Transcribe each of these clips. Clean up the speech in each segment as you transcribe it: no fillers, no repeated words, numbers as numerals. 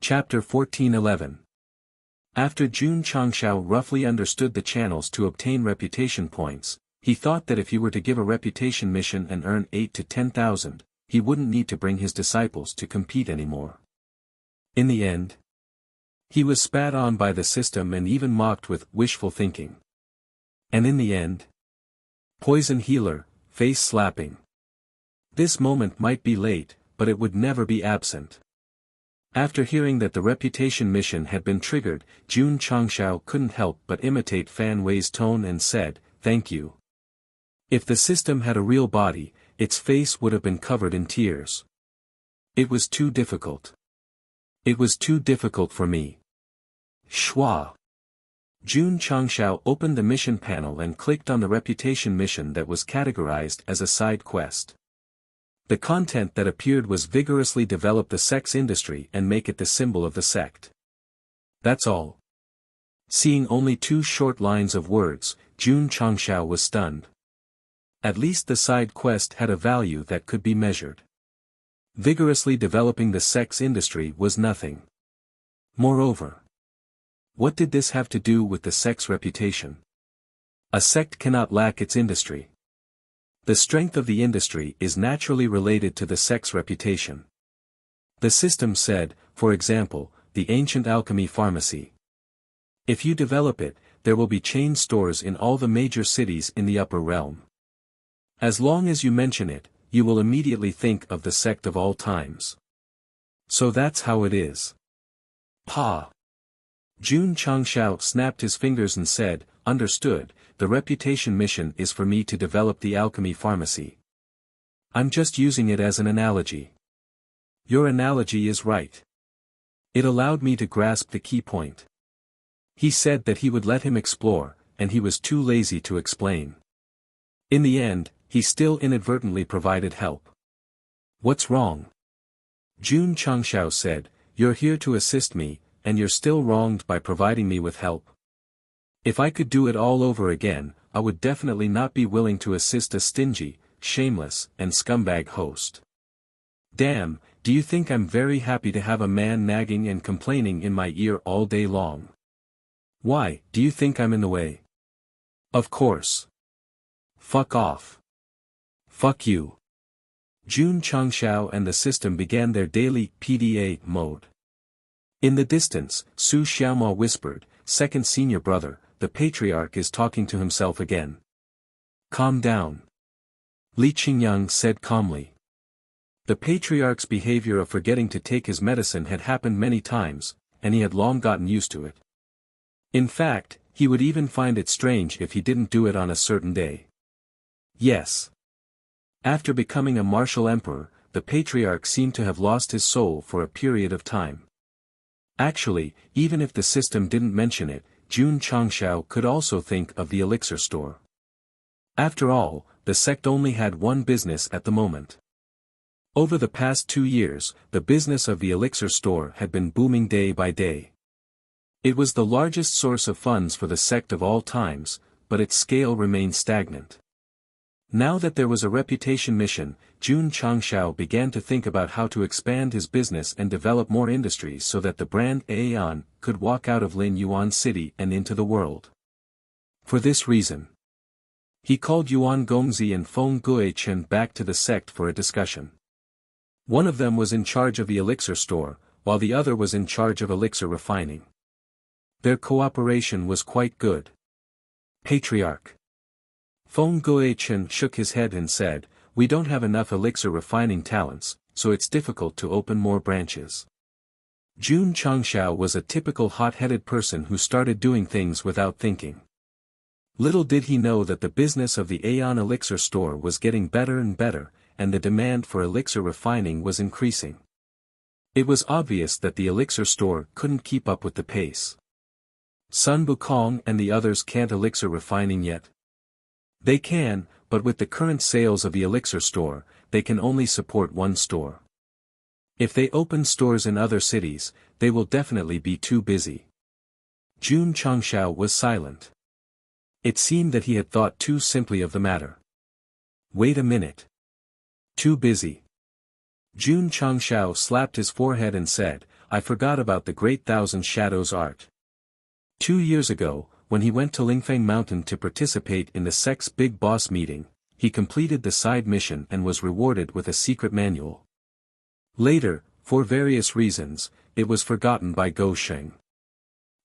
Chapter 1411. After Jun Changshao roughly understood the channels to obtain reputation points, he thought that if he were to give a reputation mission and earn 8 to 10,000, he wouldn't need to bring his disciples to compete anymore. In the end, he was spat on by the system and even mocked with wishful thinking. And in the end, poison healer, face slapping. This moment might be late, but it would never be absent. After hearing that the reputation mission had been triggered, Jun Changshao couldn't help but imitate Fan Wei's tone and said, "Thank you." If the system had a real body, its face would have been covered in tears. It was too difficult. It was too difficult for me. Schwa. Jun Changshao opened the mission panel and clicked on the reputation mission that was categorized as a side quest. The content that appeared was vigorously develop the sect's industry and make it the symbol of the sect. That's all. Seeing only 2 short lines of words, Jun Changshao was stunned. At least the side quest had a value that could be measured. Vigorously developing the sect's industry was nothing. Moreover, what did this have to do with the sect's reputation? A sect cannot lack its industry. The strength of the industry is naturally related to the sect's reputation. The system said, for example, the ancient alchemy pharmacy. If you develop it, there will be chain stores in all the major cities in the upper realm. As long as you mention it, you will immediately think of the sect of all times. So that's how it is. Pa. Jun Changshao snapped his fingers and said, "Understood, the reputation mission is for me to develop the alchemy pharmacy. I'm just using it as an analogy." Your analogy is right. It allowed me to grasp the key point. He said that he would let him explore, and he was too lazy to explain. In the end, he still inadvertently provided help. "What's wrong?" Jun Changshao said, "You're here to assist me, and you're still wronged by providing me with help. If I could do it all over again, I would definitely not be willing to assist a stingy, shameless, and scumbag host. Damn, do you think I'm very happy to have a man nagging and complaining in my ear all day long? Why, do you think I'm in the way? Of course. Fuck off. Fuck you." Jun Changshao and the system began their daily PDA mode. In the distance, Su Xiaoma whispered, "Second senior brother, the patriarch is talking to himself again." "Calm down." Li Qingyang said calmly. The patriarch's behavior of forgetting to take his medicine had happened many times, and he had long gotten used to it. In fact, he would even find it strange if he didn't do it on a certain day. Yes. After becoming a martial emperor, the patriarch seemed to have lost his soul for a period of time. Actually, even if the system didn't mention it, Jun Changshao could also think of the elixir store. After all, the sect only had one business at the moment. Over the past 2 years, the business of the elixir store had been booming day by day. It was the largest source of funds for the sect of all times, but its scale remained stagnant. Now that there was a reputation mission, Jun Changshao began to think about how to expand his business and develop more industries so that the brand Aeon could walk out of Lin Yuan City and into the world. For this reason, he called Yuan Gongzi and Feng Guichen back to the sect for a discussion. One of them was in charge of the elixir store, while the other was in charge of elixir refining. Their cooperation was quite good. "Patriarch." Feng Guichen shook his head and said, "We don't have enough elixir refining talents, so it's difficult to open more branches." Jun Changshao was a typical hot-headed person who started doing things without thinking. Little did he know that the business of the Aeon elixir store was getting better and better, and the demand for elixir refining was increasing. It was obvious that the elixir store couldn't keep up with the pace. Sun Bukong and the others can't elixir refining yet. They can, but with the current sales of the elixir store, they can only support one store. If they open stores in other cities, they will definitely be too busy. Jun Changshao was silent. It seemed that he had thought too simply of the matter. Wait a minute. Too busy. Jun Changshao slapped his forehead and said, I forgot about the Great Thousand Shadows art. 2 years ago, when he went to Lingfeng Mountain to participate in the Sect's Big Boss meeting, he completed the side mission and was rewarded with a secret manual. Later, for various reasons, it was forgotten by Gou Sheng.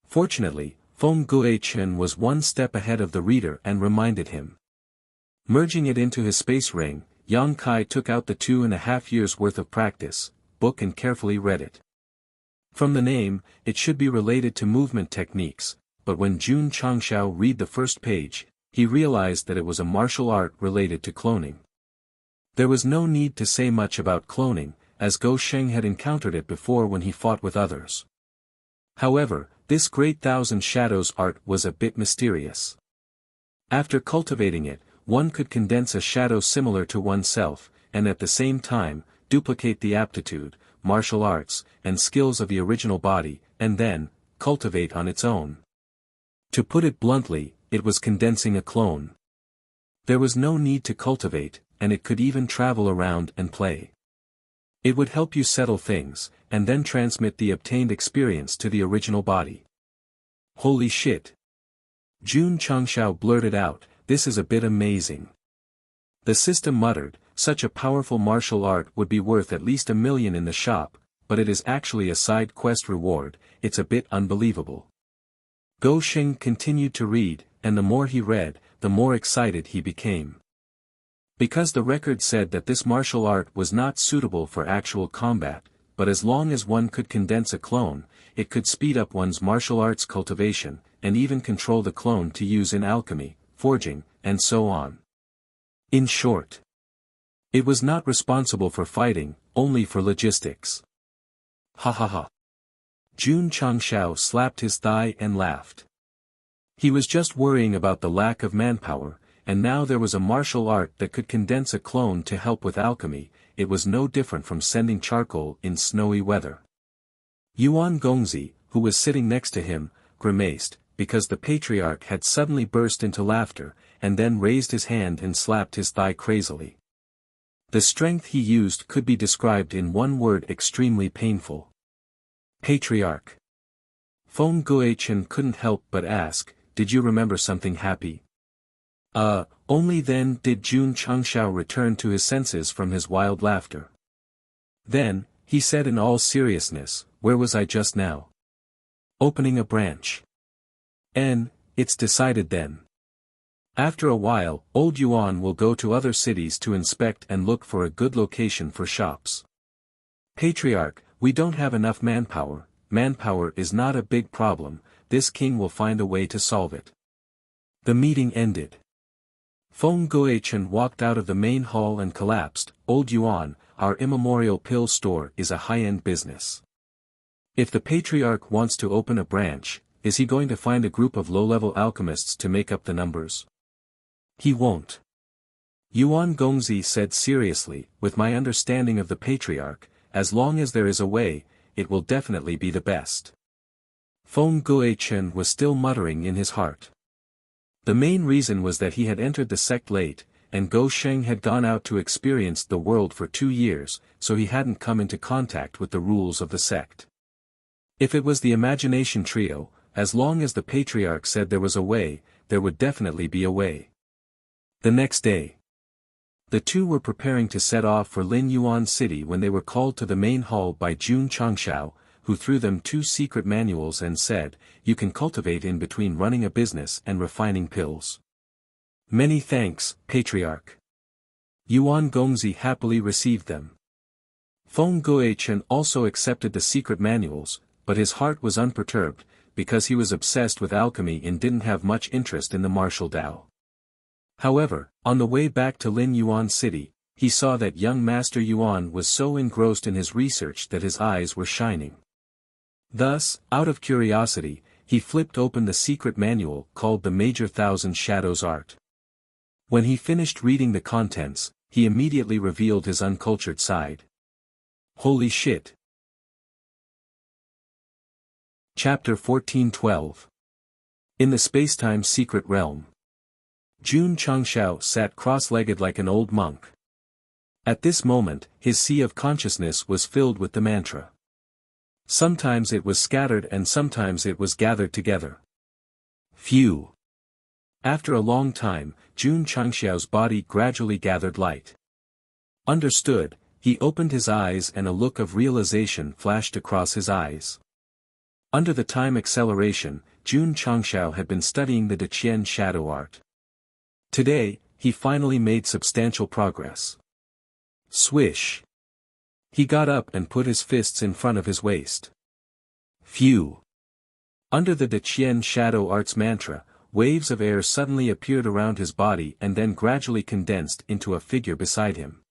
Fortunately, Feng Guichen was one step ahead of the reader and reminded him. Merging it into his space ring, Yang Kai took out the 2.5 years' worth of practice book and carefully read it. From the name, it should be related to movement techniques, but when Jun Changshao read the first page, he realized that it was a martial art related to cloning. There was no need to say much about cloning, as Gou Sheng had encountered it before when he fought with others. However, this Great Thousand Shadows art was a bit mysterious. After cultivating it, one could condense a shadow similar to oneself, and at the same time, duplicate the aptitude, martial arts, and skills of the original body, and then, cultivate on its own. To put it bluntly, it was condensing a clone. There was no need to cultivate, and it could even travel around and play. It would help you settle things, and then transmit the obtained experience to the original body. Holy shit! Jun Changshao blurted out, this is a bit amazing. The system muttered, such a powerful martial art would be worth at least $1 million in the shop, but it is actually a side quest reward, it's a bit unbelievable. Gou Sheng continued to read, and the more he read, the more excited he became. Because the record said that this martial art was not suitable for actual combat, but as long as one could condense a clone, it could speed up one's martial arts cultivation, and even control the clone to use in alchemy, forging, and so on. In short, it was not responsible for fighting, only for logistics. Ha ha ha. Jun Changshao slapped his thigh and laughed. He was just worrying about the lack of manpower, and now there was a martial art that could condense a clone to help with alchemy. It was no different from sending charcoal in snowy weather. Yuan Gongzi, who was sitting next to him, grimaced, because the patriarch had suddenly burst into laughter, and then raised his hand and slapped his thigh crazily. The strength he used could be described in one word: extremely painful. Patriarch. Feng Guichen couldn't help but ask, did you remember something happy? Only then did Jun Changshao return to his senses from his wild laughter. Then, he said in all seriousness, where was I just now? Opening a branch. It's decided then. After a while, old Yuan will go to other cities to inspect and look for a good location for shops. Patriarch, we don't have enough manpower. Manpower is not a big problem, this king will find a way to solve it. The meeting ended. Feng Guichen walked out of the main hall and collapsed. Old Yuan, our immemorial pill store is a high-end business. If the patriarch wants to open a branch, is he going to find a group of low-level alchemists to make up the numbers? He won't. Yuan Gongzi said seriously, with my understanding of the patriarch, as long as there is a way, it will definitely be the best. Feng Guichen was still muttering in his heart. The main reason was that he had entered the sect late, and Gou Sheng had gone out to experience the world for 2 years, so he hadn't come into contact with the rules of the sect. If it was the imagination trio, as long as the patriarch said there was a way, there would definitely be a way. The next day, the two were preparing to set off for Lin Yuan City when they were called to the main hall by Jun Changshao, who threw them 2 secret manuals and said, you can cultivate in between running a business and refining pills. Many thanks, Patriarch. Yuan Gongzi happily received them. Feng Guichen also accepted the secret manuals, but his heart was unperturbed, because he was obsessed with alchemy and didn't have much interest in the martial Tao. However, on the way back to Lin Yuan City, he saw that young Master Yuan was so engrossed in his research that his eyes were shining. Thus, out of curiosity, he flipped open the secret manual called the Major Thousand Shadows Art. When he finished reading the contents, he immediately revealed his uncultured side. Holy shit! Chapter 14:12. In the Spacetime Secret Realm. Jun Changshao sat cross-legged like an old monk. At this moment, his sea of consciousness was filled with the mantra. Sometimes it was scattered and sometimes it was gathered together. Phew! After a long time, Jun Changxiao's body gradually gathered light. Understood, he opened his eyes and a look of realization flashed across his eyes. Under the time acceleration, Jun Changxiao had been studying the Deqian shadow art. Today, he finally made substantial progress. Swish! He got up and put his fists in front of his waist. Phew! Under the Deqian shadow art's mantra, waves of air suddenly appeared around his body and then gradually condensed into a figure beside him.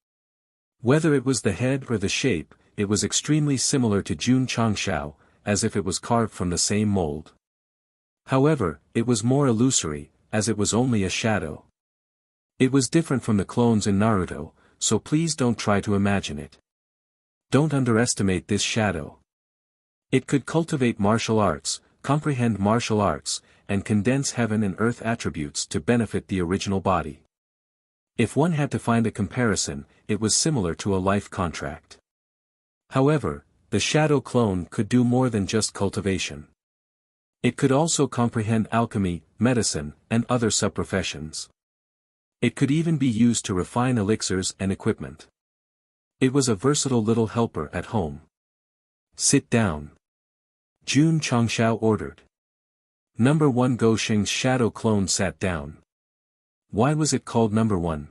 Whether it was the head or the shape, it was extremely similar to Jun Changxiao, as if it was carved from the same mold. However, it was more illusory, as it was only a shadow. It was different from the clones in Naruto, so please don't try to imagine it. Don't underestimate this shadow. It could cultivate martial arts, comprehend martial arts, and condense heaven and earth attributes to benefit the original body. If one had to find a comparison, it was similar to a life contract. However, the shadow clone could do more than just cultivation. It could also comprehend alchemy, medicine, and other sub-professions. It could even be used to refine elixirs and equipment. It was a versatile little helper at home. Sit down. Jun Changxiao ordered. Number 1 Go Xing's shadow clone sat down. Why was it called number 1?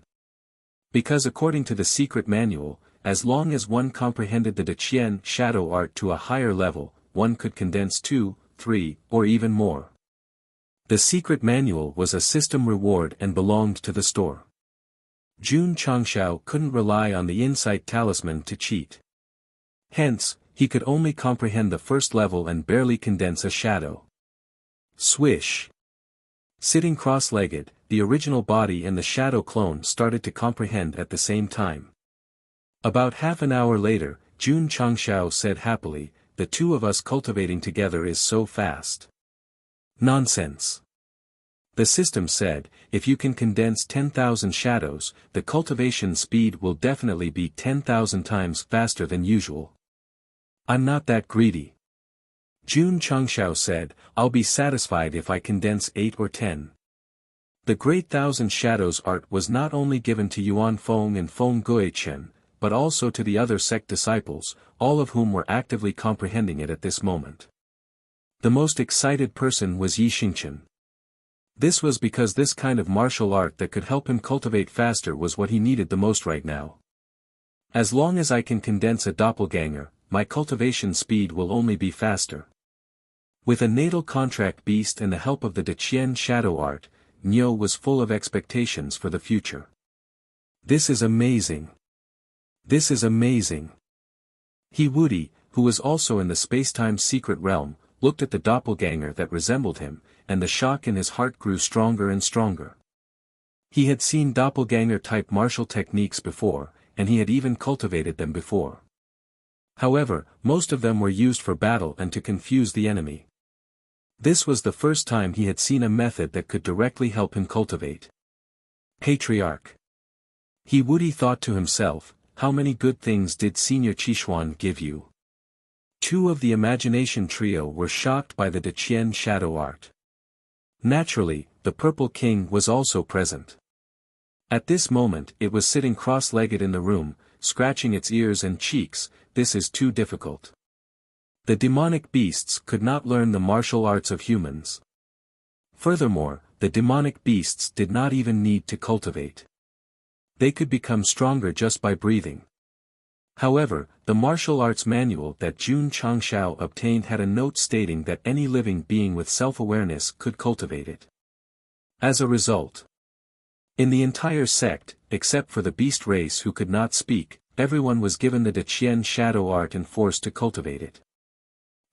Because according to the secret manual, as long as one comprehended the Deqian shadow art to a higher level, one could condense 2, 3, or even more. The secret manual was a system reward and belonged to the store. Jun Changxiao couldn't rely on the insight talisman to cheat. Hence, he could only comprehend the first level and barely condense a shadow. Swish! Sitting cross-legged, the original body and the shadow clone started to comprehend at the same time. About half an hour later, Jun Changxiao said happily, "The two of us cultivating together is so fast." Nonsense. The system said, if you can condense 10,000 shadows, the cultivation speed will definitely be 10,000 times faster than usual. I'm not that greedy. Jun Changxiao said, I'll be satisfied if I condense 8 or 10. The Great Thousand Shadows art was not only given to Yuan Feng and Feng Guichen, but also to the other sect disciples, all of whom were actively comprehending it at this moment. The most excited person was Yi Xingchen. This was because this kind of martial art that could help him cultivate faster was what he needed the most right now. As long as I can condense a doppelganger, my cultivation speed will only be faster. With a natal contract beast and the help of the Deqian shadow art, Niu was full of expectations for the future. This is amazing. This is amazing. He Wudi, who was also in the spacetime secret realm, looked at the doppelganger that resembled him, and the shock in his heart grew stronger and stronger. He had seen doppelganger-type martial techniques before, and he had even cultivated them before. However, most of them were used for battle and to confuse the enemy. This was the first time he had seen a method that could directly help him cultivate. Patriarch. He Wudi thought to himself, how many good things did Senior Qishuan give you? Two of the imagination trio were shocked by the Deqian shadow art. Naturally, the Purple King was also present. At this moment it was sitting cross-legged in the room, scratching its ears and cheeks. This is too difficult. The demonic beasts could not learn the martial arts of humans. Furthermore, the demonic beasts did not even need to cultivate. They could become stronger just by breathing. However, the martial arts manual that Jun Changxiao obtained had a note stating that any living being with self-awareness could cultivate it. As a result, in the entire sect, except for the beast race who could not speak, everyone was given the Deqian shadow art and forced to cultivate it.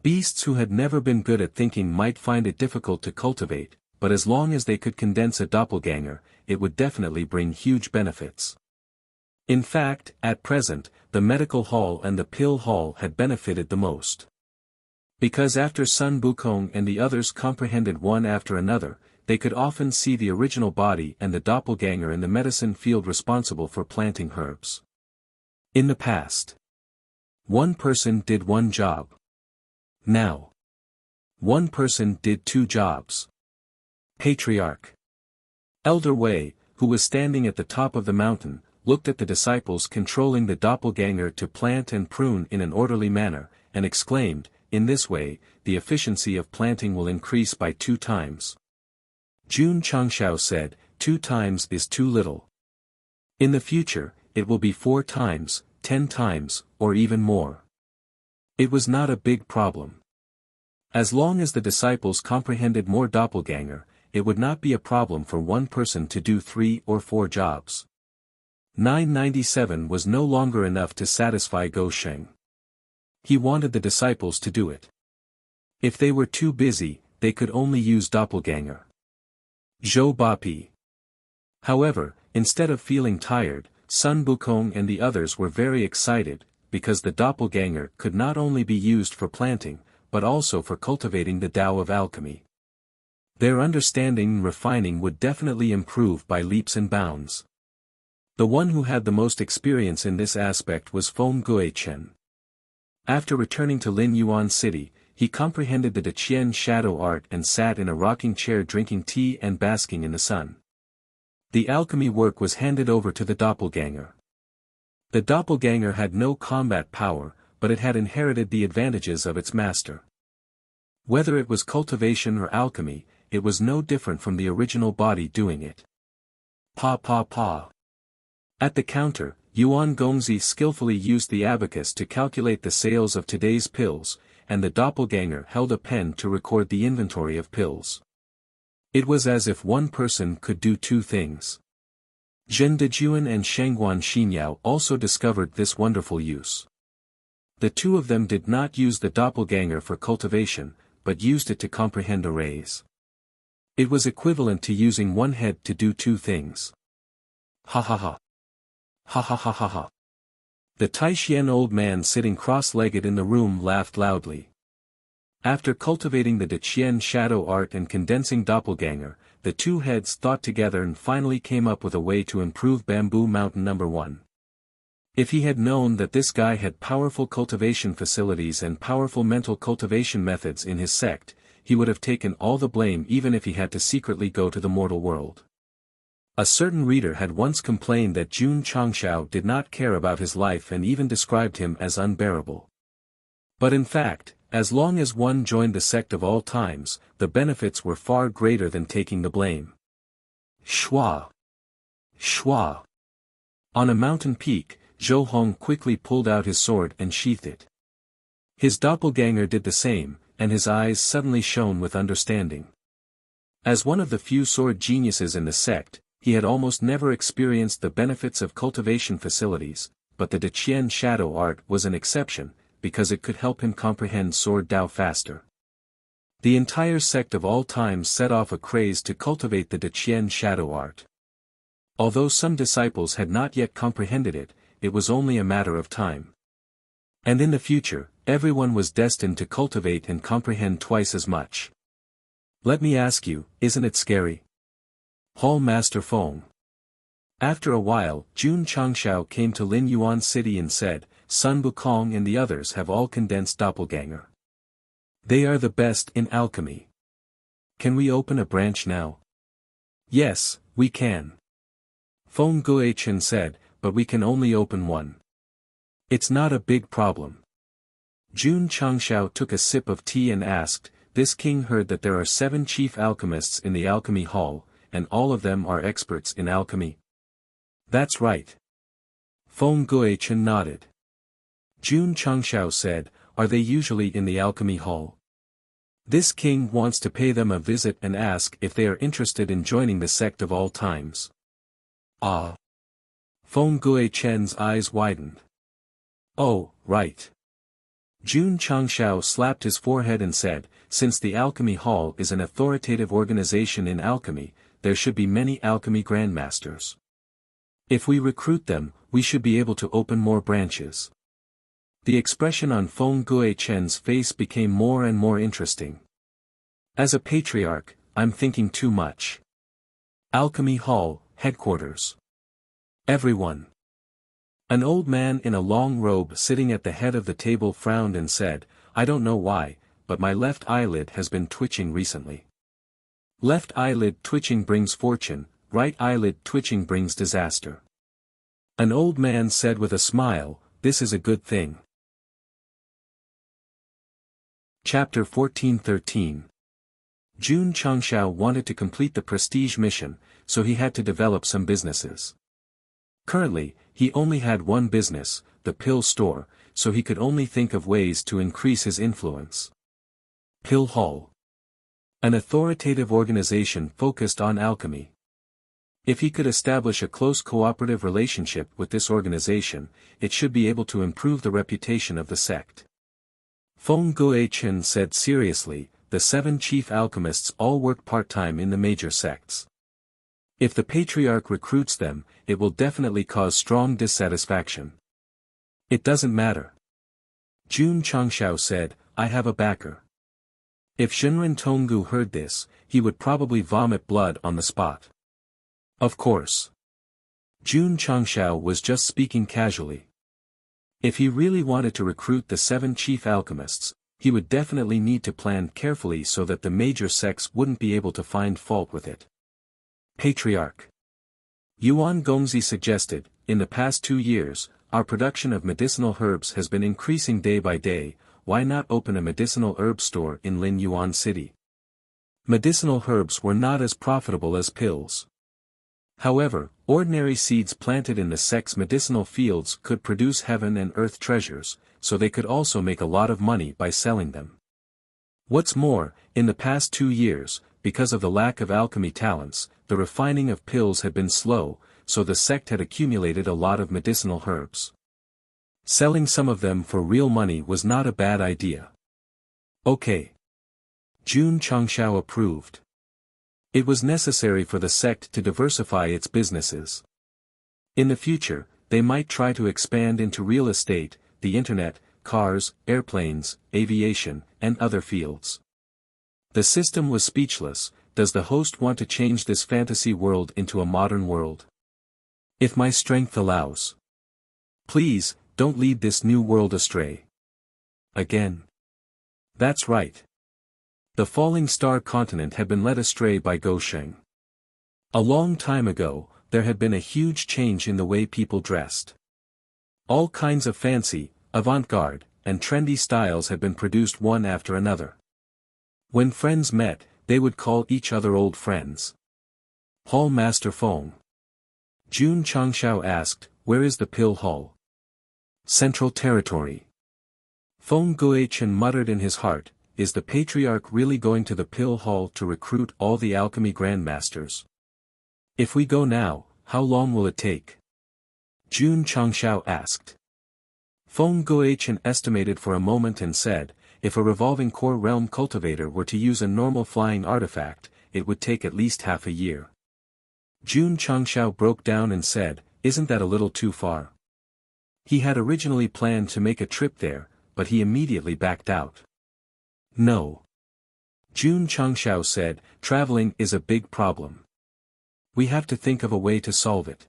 Beasts who had never been good at thinking might find it difficult to cultivate, but as long as they could condense a doppelganger, it would definitely bring huge benefits. In fact, at present, the medical hall and the pill hall had benefited the most. Because after Sun Bukong and the others comprehended one after another, they could often see the original body and the doppelganger in the medicine field responsible for planting herbs. In the past, one person did one job. Now, one person did two jobs. Patriarch. Elder Wei, who was standing at the top of the mountain, looked at the disciples controlling the doppelganger to plant and prune in an orderly manner, and exclaimed, "In this way, the efficiency of planting will increase by 2 times. Jun Changshao said, 2 times is too little. In the future, it will be 4 times, 10 times, or even more. It was not a big problem. As long as the disciples comprehended more doppelganger, it would not be a problem for one person to do 3 or 4 jobs. 997 was no longer enough to satisfy Go Sheng. He wanted the disciples to do it. If they were too busy, they could only use doppelganger. Zhou Bapi. However, instead of feeling tired, Sun Bukong and the others were very excited, because the doppelganger could not only be used for planting, but also for cultivating the Tao of alchemy. Their understanding and refining would definitely improve by leaps and bounds. The one who had the most experience in this aspect was Feng Guichen. After returning to Lin Yuan City, he comprehended the Deqian shadow art and sat in a rocking chair drinking tea and basking in the sun. The alchemy work was handed over to the doppelganger. The doppelganger had no combat power, but it had inherited the advantages of its master. Whether it was cultivation or alchemy, it was no different from the original body doing it. Pa pa pa. At the counter, Yuan Gongzi skillfully used the abacus to calculate the sales of today's pills, and the doppelganger held a pen to record the inventory of pills. It was as if one person could do 2 things. Zhen Dejuan and Shengguan Xinyao also discovered this wonderful use. The 2 of them did not use the doppelganger for cultivation, but used it to comprehend arrays. It was equivalent to using one head to do 2 things. Ha ha ha. Ha ha ha ha ha. The Taishian old man sitting cross-legged in the room laughed loudly. After cultivating the Deqian shadow art and condensing doppelganger, the 2 heads thought together and finally came up with a way to improve Bamboo Mountain No. 1. If he had known that this guy had powerful cultivation facilities and powerful mental cultivation methods in his sect, he would have taken all the blame even if he had to secretly go to the mortal world. A certain reader had once complained that Jun Changshao did not care about his life and even described him as unbearable. But in fact, as long as one joined the sect of all times, the benefits were far greater than taking the blame. Shua! Shua! On a mountain peak, Zhou Hong quickly pulled out his sword and sheathed it. His doppelganger did the same, and his eyes suddenly shone with understanding. As one of the few sword geniuses in the sect, he had almost never experienced the benefits of cultivation facilities, but the Deqian shadow art was an exception, because it could help him comprehend sword Tao faster. The entire sect of all times set off a craze to cultivate the Deqian shadow art. Although some disciples had not yet comprehended it, it was only a matter of time. And in the future, everyone was destined to cultivate and comprehend twice as much. Let me ask you, isn't it scary? Hall Master Feng. After a while, Jun Changshao came to Lin Yuan City and said, Sun Bukong and the others have all condensed doppelganger. They are the best in alchemy. Can we open a branch now? Yes, we can. Feng Guichen said, but we can only open one. It's not a big problem. Jun Changshao took a sip of tea and asked, this king heard that there are 7 chief alchemists in the alchemy hall, and all of them are experts in alchemy. That's right. Feng Guichen nodded. Jun Changshao said, are they usually in the alchemy hall? This king wants to pay them a visit and ask if they are interested in joining the sect of all times. Ah. Feng Guichen's eyes widened. Oh, right. Jun Changshao slapped his forehead and said, since the alchemy hall is an authoritative organization in alchemy, there should be many alchemy grandmasters. If we recruit them, we should be able to open more branches. The expression on Feng Guichen's face became more and more interesting. As a patriarch, I'm thinking too much. Alchemy Hall, headquarters. Everyone. An old man in a long robe sitting at the head of the table frowned and said, I don't know why, but my left eyelid has been twitching recently. Left eyelid twitching brings fortune, right eyelid twitching brings disaster. An old man said with a smile, this is a good thing. Chapter 14:13. Jun Changshao wanted to complete the prestige mission, so he had to develop some businesses. Currently, he only had one business, the pill store, so he could only think of ways to increase his influence. Pill Hall. An authoritative organization focused on alchemy. If he could establish a close cooperative relationship with this organization, it should be able to improve the reputation of the sect. Feng Guichen said seriously, the 7 chief alchemists all work part-time in the major sects. If the patriarch recruits them, it will definitely cause strong dissatisfaction. It doesn't matter. Jun Changshao said, I have a backer. If Shenren Tonggu heard this, he would probably vomit blood on the spot. Of course. Jun Changshao was just speaking casually. If he really wanted to recruit the 7 chief alchemists, he would definitely need to plan carefully so that the major sects wouldn't be able to find fault with it. Patriarch. Yuan Gongzi suggested, in the past 2 years, our production of medicinal herbs has been increasing day by day, why not open a medicinal herb store in Lin Yuan City? Medicinal herbs were not as profitable as pills. However, ordinary seeds planted in the sect's medicinal fields could produce heaven and earth treasures, so they could also make a lot of money by selling them. What's more, in the past 2 years, because of the lack of alchemy talents, the refining of pills had been slow, so the sect had accumulated a lot of medicinal herbs. Selling some of them for real money was not a bad idea. Okay. Jun Changshao approved. It was necessary for the sect to diversify its businesses. In the future, they might try to expand into real estate, the internet, cars, airplanes, aviation, and other fields. The system was speechless. Does the host want to change this fantasy world into a modern world? If my strength allows. Please, don't lead this new world astray. Again. That's right. The falling star continent had been led astray by Gosheng. A long time ago, there had been a huge change in the way people dressed. All kinds of fancy, avant-garde, and trendy styles had been produced one after another. When friends met, they would call each other old friends. Hall Master Feng. Jun Changshao asked, where is the pill hall? Central Territory. Feng Guichen muttered in his heart, is the patriarch really going to the pill hall to recruit all the alchemy grandmasters? If we go now, how long will it take? Jun Changshao asked. Feng Guichen estimated for a moment and said, if a revolving core realm cultivator were to use a normal flying artifact, it would take at least half a year. Jun Changshao broke down and said, isn't that a little too far? He had originally planned to make a trip there, but he immediately backed out. No. Jun Changshao said, traveling is a big problem. We have to think of a way to solve it.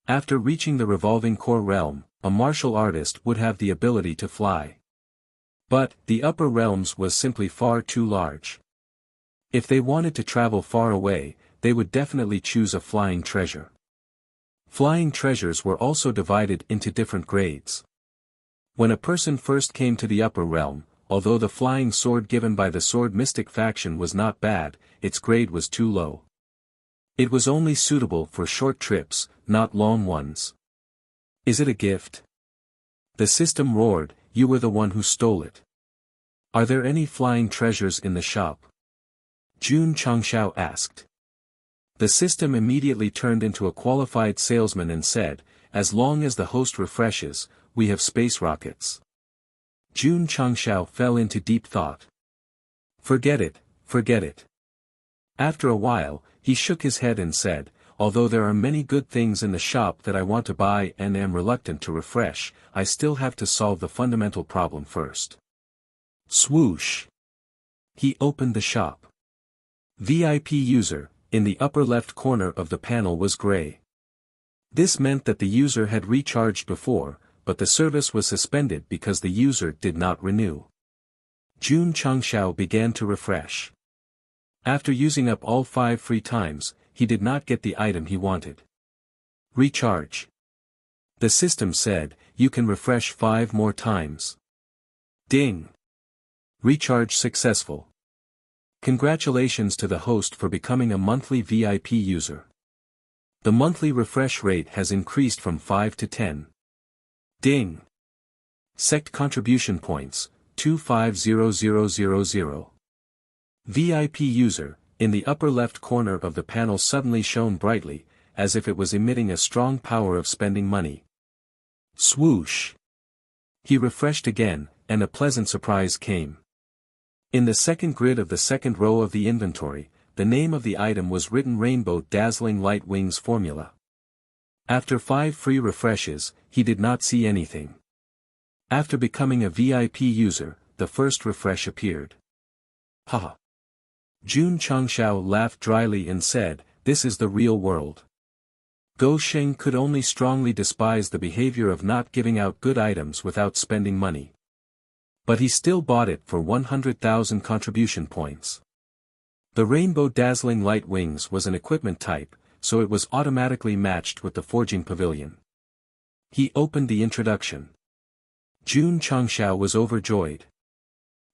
After reaching the revolving core realm, a martial artist would have the ability to fly. But, the upper realms was simply far too large. If they wanted to travel far away, they would definitely choose a flying treasure. Flying treasures were also divided into different grades. When a person first came to the upper realm, although the flying sword given by the sword mystic faction was not bad, its grade was too low. It was only suitable for short trips, not long ones. Is it a gift? The system roared, you were the one who stole it. Are there any flying treasures in the shop? Jun Changshao asked. The system immediately turned into a qualified salesman and said, as long as the host refreshes, we have space rockets. Jun Changshao fell into deep thought. Forget it, forget it. After a while, he shook his head and said, although there are many good things in the shop that I want to buy and am reluctant to refresh, I still have to solve the fundamental problem first. Swoosh. He opened the shop. VIP user, in the upper left corner of the panel was gray. This meant that the user had recharged before, but the service was suspended because the user did not renew. Jun Changshao began to refresh. After using up all 5 free times, he did not get the item he wanted. Recharge. The system said, you can refresh 5 more times. Ding. Recharge successful. Congratulations to the host for becoming a monthly VIP user. The monthly refresh rate has increased from 5 to 10. Ding. Sect contribution points, 250000. VIP user, in the upper left corner of the panel suddenly shone brightly, as if it was emitting a strong power of spending money. Swoosh. He refreshed again, and a pleasant surprise came. In the second grid of the second row of the inventory, the name of the item was written Rainbow Dazzling Light Wings Formula. After 5 free refreshes, he did not see anything. After becoming a VIP user, the first refresh appeared. Haha. Jun Changshao laughed dryly and said, this is the real world. Go Sheng could only strongly despise the behavior of not giving out good items without spending money. But he still bought it for 100,000 contribution points. The Rainbow Dazzling Light Wings was an equipment type, so it was automatically matched with the Forging Pavilion. He opened the introduction. Jun Changshao was overjoyed.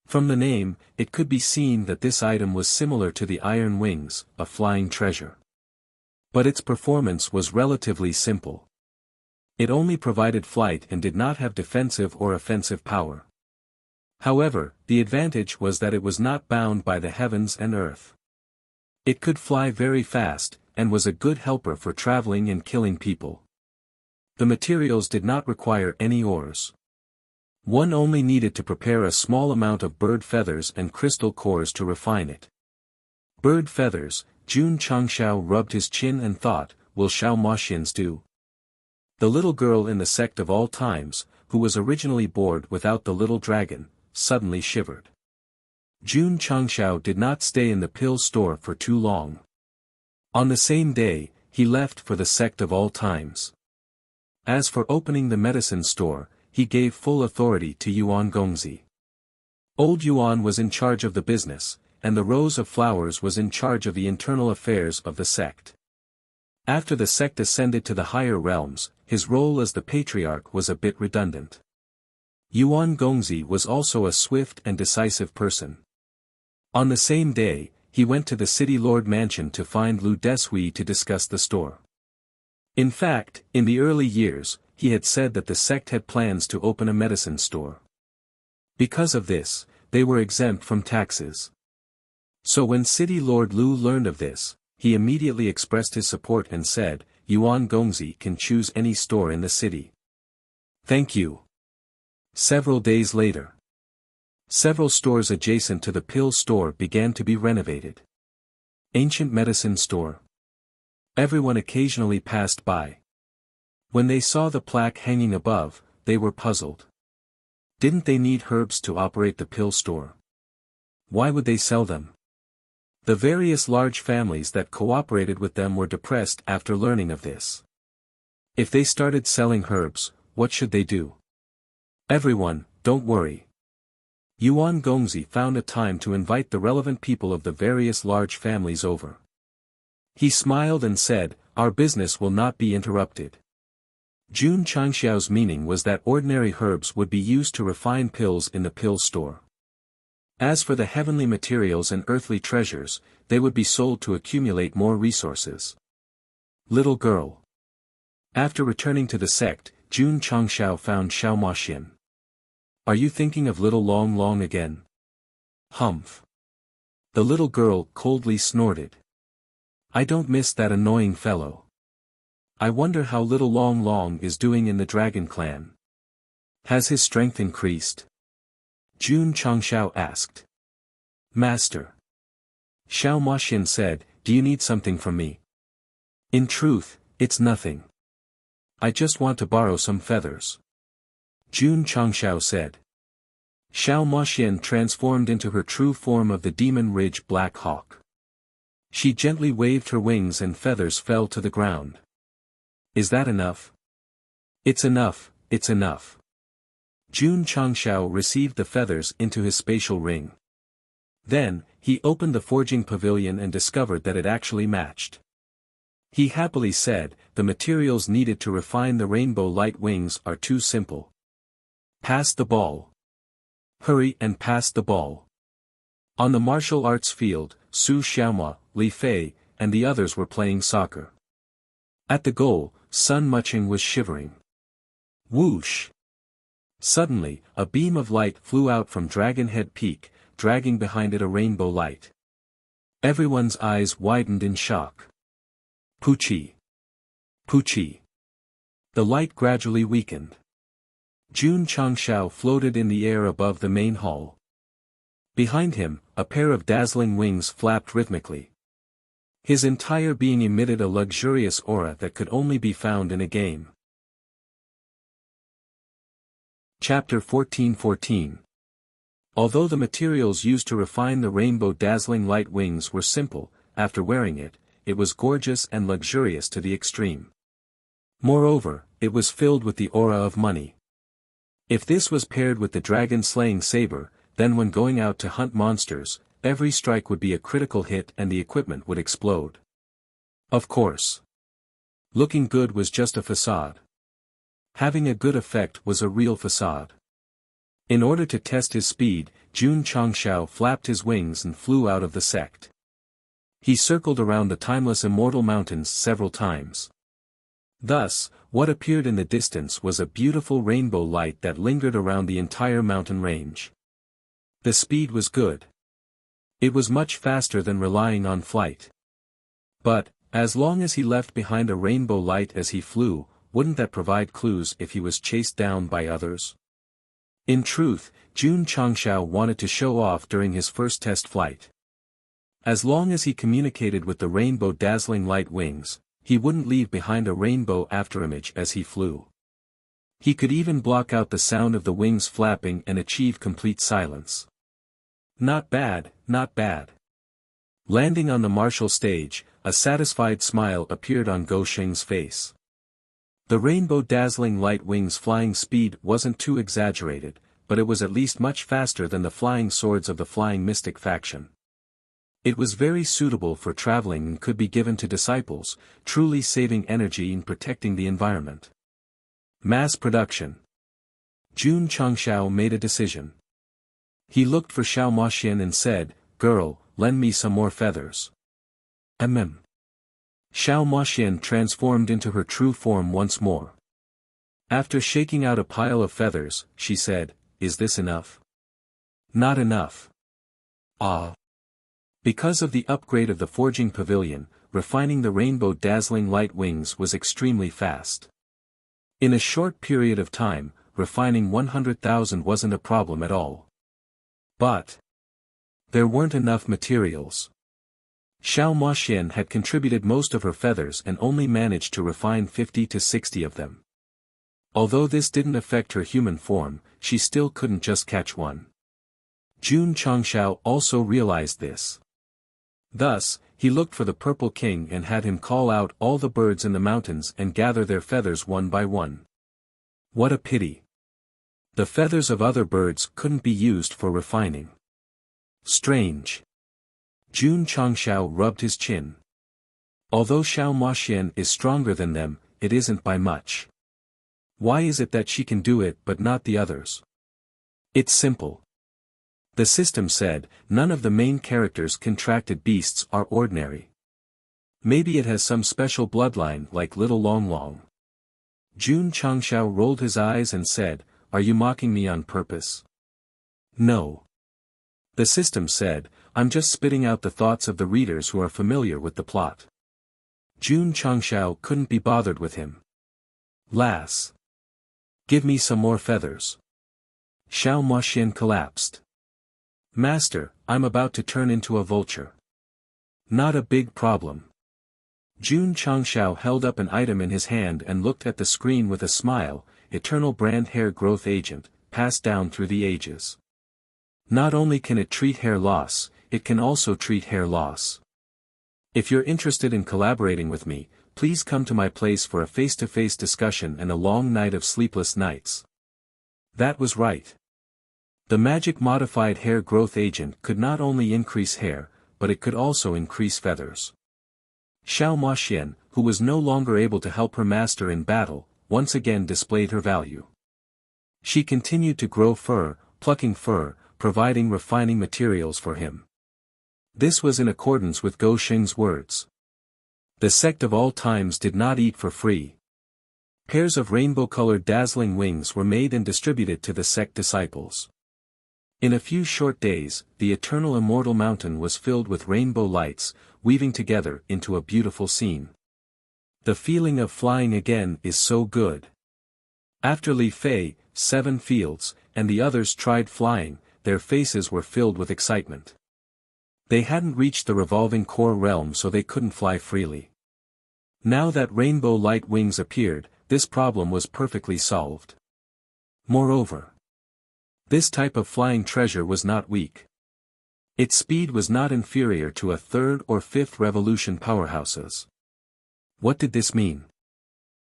From the name, it could be seen that this item was similar to the Iron Wings, a flying treasure. But its performance was relatively simple. It only provided flight and did not have defensive or offensive power. However, the advantage was that it was not bound by the heavens and earth. It could fly very fast, and was a good helper for traveling and killing people. The materials did not require any ores. One only needed to prepare a small amount of bird feathers and crystal cores to refine it. Bird feathers, Jun Changshao rubbed his chin and thought, will Xiao Moxians do? The little girl in the sect of all times, who was originally bored without the little dragon, suddenly shivered. Jun Changshao did not stay in the pill store for too long. On the same day, he left for the sect of all times. As for opening the medicine store, he gave full authority to Yuan Gongzi. Old Yuan was in charge of the business, and the Rose of Flowers was in charge of the internal affairs of the sect. After the sect ascended to the higher realms, his role as the patriarch was a bit redundant. Yuan Gongzi was also a swift and decisive person. On the same day, he went to the city lord mansion to find Lu Deshui to discuss the store. In fact, in the early years, he had said that the sect had plans to open a medicine store. Because of this, they were exempt from taxes. So when City Lord Lu learned of this, he immediately expressed his support and said, Yuan Gongzi can choose any store in the city. Thank you. Several days later, several stores adjacent to the pill store began to be renovated. Ancient medicine store. Everyone occasionally passed by. When they saw the plaque hanging above, they were puzzled. Didn't they need herbs to operate the pill store? Why would they sell them? The various large families that cooperated with them were depressed after learning of this. If they started selling herbs, what should they do? Everyone, don't worry. Yuan Gongzi found a time to invite the relevant people of the various large families over. He smiled and said, our business will not be interrupted. Jun Changxiao's meaning was that ordinary herbs would be used to refine pills in the pill store. As for the heavenly materials and earthly treasures, they would be sold to accumulate more resources. Little girl. After returning to the sect, Jun Changxiao found Xiao Moxian. Are you thinking of little Long Long again? Humph. The little girl coldly snorted. I don't miss that annoying fellow. I wonder how little Long Long is doing in the Dragon Clan. Has his strength increased? Jun Changxiao asked. Master. Xiao Moxian said, do you need something from me? In truth, it's nothing. I just want to borrow some feathers. Jun Changxiao said. Xiao Moxian transformed into her true form of the Demon Ridge Black Hawk. She gently waved her wings and feathers fell to the ground. Is that enough? It's enough, it's enough. Jun Changshao received the feathers into his spatial ring. Then, he opened the forging pavilion and discovered that it actually matched. He happily said, the materials needed to refine the rainbow light wings are too simple. Pass the ball. Hurry and pass the ball. On the martial arts field, Su Xiaoma, Li Fei, and the others were playing soccer. At the goal, Sun Muching was shivering. Whoosh! Suddenly, a beam of light flew out from Dragon Head Peak, dragging behind it a rainbow light. Everyone's eyes widened in shock. Puchi! Puchi! The light gradually weakened. Jun Changshao floated in the air above the main hall. Behind him, a pair of dazzling wings flapped rhythmically. His entire being emitted a luxurious aura that could only be found in a game. Chapter 14:14. Although the materials used to refine the rainbow dazzling light wings were simple, after wearing it, it was gorgeous and luxurious to the extreme. Moreover, it was filled with the aura of money. If this was paired with the dragon-slaying saber, then when going out to hunt monsters, every strike would be a critical hit and the equipment would explode. Of course. Looking good was just a facade. Having a good effect was a real facade. In order to test his speed, Jun Changshao flapped his wings and flew out of the sect. He circled around the timeless immortal mountains several times. Thus, what appeared in the distance was a beautiful rainbow light that lingered around the entire mountain range. The speed was good. It was much faster than relying on flight. But, as long as he left behind a rainbow light as he flew, wouldn't that provide clues if he was chased down by others? In truth, Jun Changshao wanted to show off during his first test flight. As long as he communicated with the rainbow dazzling light wings, he wouldn't leave behind a rainbow afterimage as he flew. He could even block out the sound of the wings flapping and achieve complete silence. Not bad, not bad. Landing on the martial stage, a satisfied smile appeared on Go Sheng's face. The rainbow dazzling light wings' flying speed wasn't too exaggerated, but it was at least much faster than the flying swords of the Flying Mystic faction. It was very suitable for traveling and could be given to disciples, truly saving energy and protecting the environment. Mass production. Jun Changshao made a decision. He looked for Xiao Moxian and said, "Girl, lend me some more feathers." Mm. Xiao Moxian transformed into her true form once more. After shaking out a pile of feathers, she said, "Is this enough?" "Not enough." "Ah." Because of the upgrade of the forging pavilion, refining the rainbow dazzling light wings was extremely fast. In a short period of time, refining 100,000 wasn't a problem at all. But there weren't enough materials. Xiao Moxian had contributed most of her feathers and only managed to refine 50 to 60 of them. Although this didn't affect her human form, she still couldn't just catch one. Jun Changshao also realized this. Thus, he looked for the Purple King and had him call out all the birds in the mountains and gather their feathers one by one. What a pity. The feathers of other birds couldn't be used for refining. Strange. Jun Changshao rubbed his chin. Although Xiao Moxian is stronger than them, it isn't by much. Why is it that she can do it but not the others? It's simple. The system said, none of the main characters' contracted beasts are ordinary. Maybe it has some special bloodline like Little Long Long. Jun Changshao rolled his eyes and said, "Are you mocking me on purpose?" "No." The system said, "I'm just spitting out the thoughts of the readers who are familiar with the plot." Jun Changshao couldn't be bothered with him. "Lass. Give me some more feathers." Xiao Moxian collapsed. "Master, I'm about to turn into a vulture." "Not a big problem." Jun Changshao held up an item in his hand and looked at the screen with a smile, Eternal Brand Hair Growth Agent, passed down through the ages. Not only can it treat hair loss, it can also treat hair loss. If you're interested in collaborating with me, please come to my place for a face-to-face discussion and a long night of sleepless nights. That was right. The magic modified hair growth agent could not only increase hair, but it could also increase feathers. Xiao Maxian, who was no longer able to help her master in battle, once again displayed her value. She continued to grow fur, plucking fur, providing refining materials for him. This was in accordance with Go Sheng's words. The sect of all times did not eat for free. Pairs of rainbow-colored dazzling wings were made and distributed to the sect disciples. In a few short days, the eternal immortal mountain was filled with rainbow lights, weaving together into a beautiful scene. The feeling of flying again is so good. After Li Fei, 7 fields, and the others tried flying, their faces were filled with excitement. They hadn't reached the revolving core realm, so they couldn't fly freely. Now that rainbow light wings appeared, this problem was perfectly solved. Moreover, this type of flying treasure was not weak. Its speed was not inferior to a 3rd or 5th revolution powerhouses. What did this mean?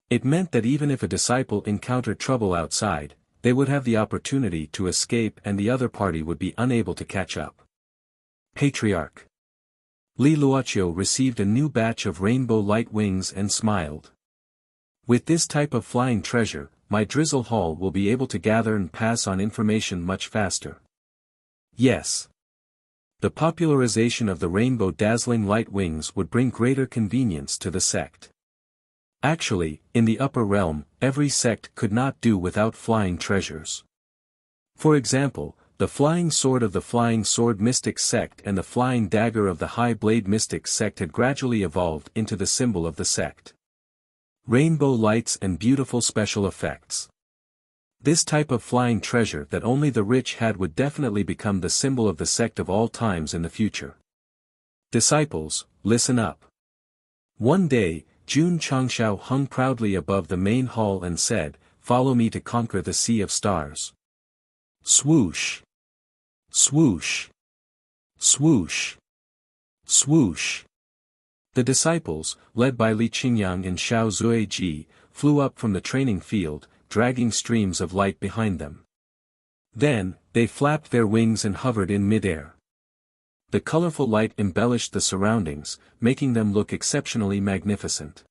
It meant that even if a disciple encountered trouble outside, they would have the opportunity to escape and the other party would be unable to catch up. Patriarch Li Luoqiu received a new batch of rainbow light wings and smiled. With this type of flying treasure, my drizzle hall will be able to gather and pass on information much faster. Yes. The popularization of the rainbow dazzling light wings would bring greater convenience to the sect. Actually, in the upper realm, every sect could not do without flying treasures. For example, the flying sword of the Flying Sword Mystic Sect and the flying dagger of the High Blade Mystic Sect had gradually evolved into the symbol of the sect. Rainbow lights and beautiful special effects. This type of flying treasure that only the rich had would definitely become the symbol of the sect of all times in the future. Disciples, listen up. One day, Jun Changshao hung proudly above the main hall and said, "Follow me to conquer the Sea of Stars." Swoosh! Swoosh! Swoosh! Swoosh! The disciples, led by Li Qingyang and Xiao Zuiji, flew up from the training field, dragging streams of light behind them. Then, they flapped their wings and hovered in midair. The colorful light embellished the surroundings, making them look exceptionally magnificent.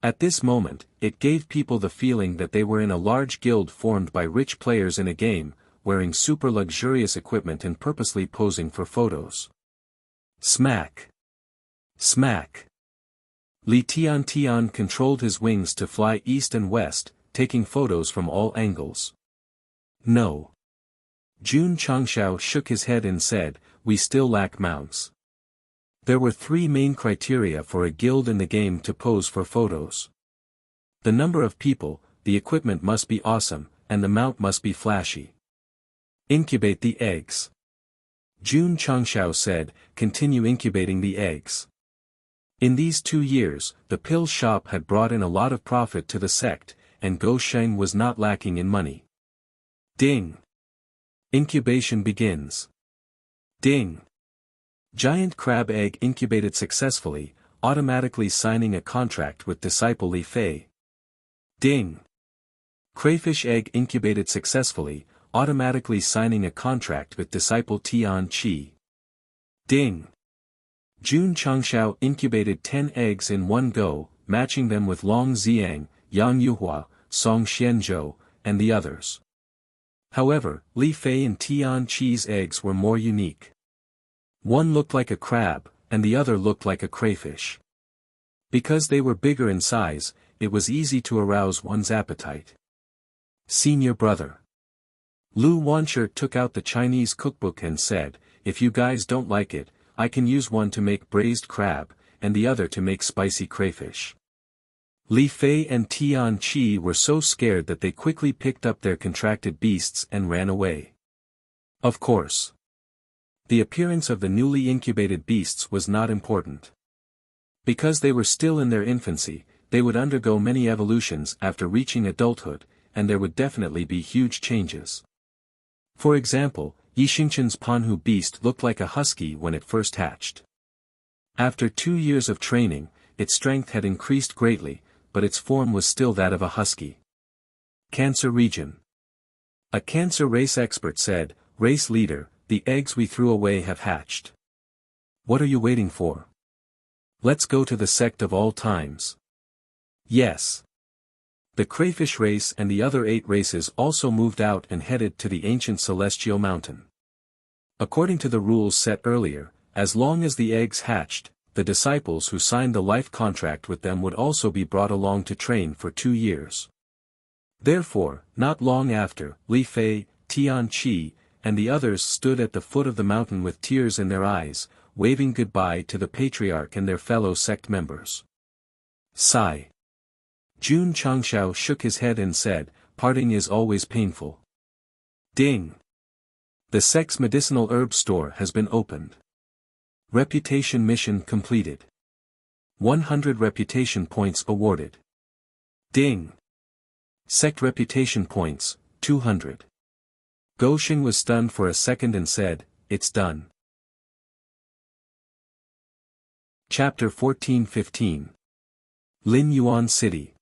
At this moment, it gave people the feeling that they were in a large guild formed by rich players in a game, wearing super luxurious equipment and purposely posing for photos. Smack! Smack! Li Tian controlled his wings to fly east and west, taking photos from all angles. No. Jun Changshao shook his head and said, "We still lack mounts." There were 3 main criteria for a guild in the game to pose for photos. The number of people, the equipment must be awesome, and the mount must be flashy. Incubate the eggs. Jun Changshao said, "Continue incubating the eggs." In these 2 years, the pill shop had brought in a lot of profit to the sect, and Go Sheng was not lacking in money. Ding! Incubation begins. Ding! Giant crab egg incubated successfully, automatically signing a contract with disciple Li Fei. Ding! Crayfish egg incubated successfully, automatically signing a contract with disciple Tian Qi. Ding! Jun Changshao incubated 10 eggs in one go, matching them with Long Xiang, Yang Yuhua, Song Xianzhou, and the others. However, Li Fei and Tian Qi's eggs were more unique. One looked like a crab, and the other looked like a crayfish. Because they were bigger in size, it was easy to arouse one's appetite. Senior brother. Lu Wanshi took out the Chinese cookbook and said, "If you guys don't like it, I can use one to make braised crab, and the other to make spicy crayfish." Li Fei and Tian Qi were so scared that they quickly picked up their contracted beasts and ran away. Of course. The appearance of the newly incubated beasts was not important. Because they were still in their infancy, they would undergo many evolutions after reaching adulthood, and there would definitely be huge changes. For example, Yixingchen's Panhu beast looked like a husky when it first hatched. After 2 years of training, its strength had increased greatly, but its form was still that of a husky. Cancer region. A cancer race expert said, "Race leader, the eggs we threw away have hatched. What are you waiting for? Let's go to the sect of all times." Yes. The crayfish race and the other 8 races also moved out and headed to the ancient celestial mountain. According to the rules set earlier, as long as the eggs hatched, the disciples who signed the life contract with them would also be brought along to train for 2 years. Therefore, not long after, Li Fei, Tian Qi, and the others stood at the foot of the mountain with tears in their eyes, waving goodbye to the patriarch and their fellow sect members. Sigh. Jun Changshao shook his head and said, "Parting is always painful." Ding! The sect's medicinal herb store has been opened. Reputation mission completed. 100 reputation points awarded. Ding! Sect reputation points, 200. Gosheng was stunned for a second and said, "It's done." Chapter 14-15. Lin Yuan City.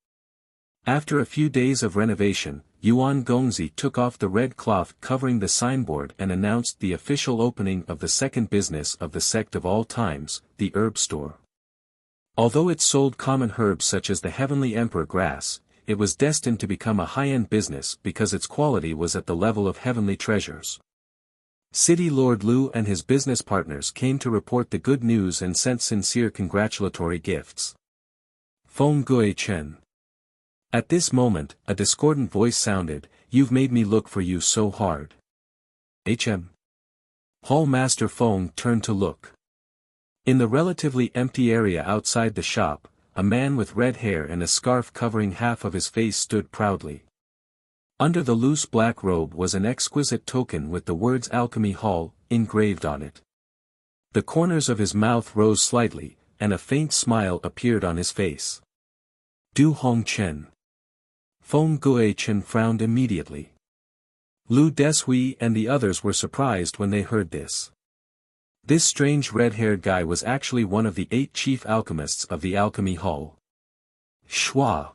After a few days of renovation, Yuan Gongzi took off the red cloth covering the signboard and announced the official opening of the second business of the sect of all times, the herb store. Although it sold common herbs such as the heavenly emperor grass, it was destined to become a high-end business because its quality was at the level of heavenly treasures. City Lord Lu and his business partners came to report the good news and sent sincere congratulatory gifts. Feng Gui Chen. At this moment, a discordant voice sounded, "You've made me look for you so hard." Hall Master Feng turned to look. In the relatively empty area outside the shop, a man with red hair and a scarf covering half of his face stood proudly. Under the loose black robe was an exquisite token with the words Alchemy Hall engraved on it. The corners of his mouth rose slightly, and a faint smile appeared on his face. Du Hongchen. Feng Guichen frowned immediately. Lu Deshui and the others were surprised when they heard this. This strange red-haired guy was actually one of the 8 chief alchemists of the Alchemy Hall. Schwa.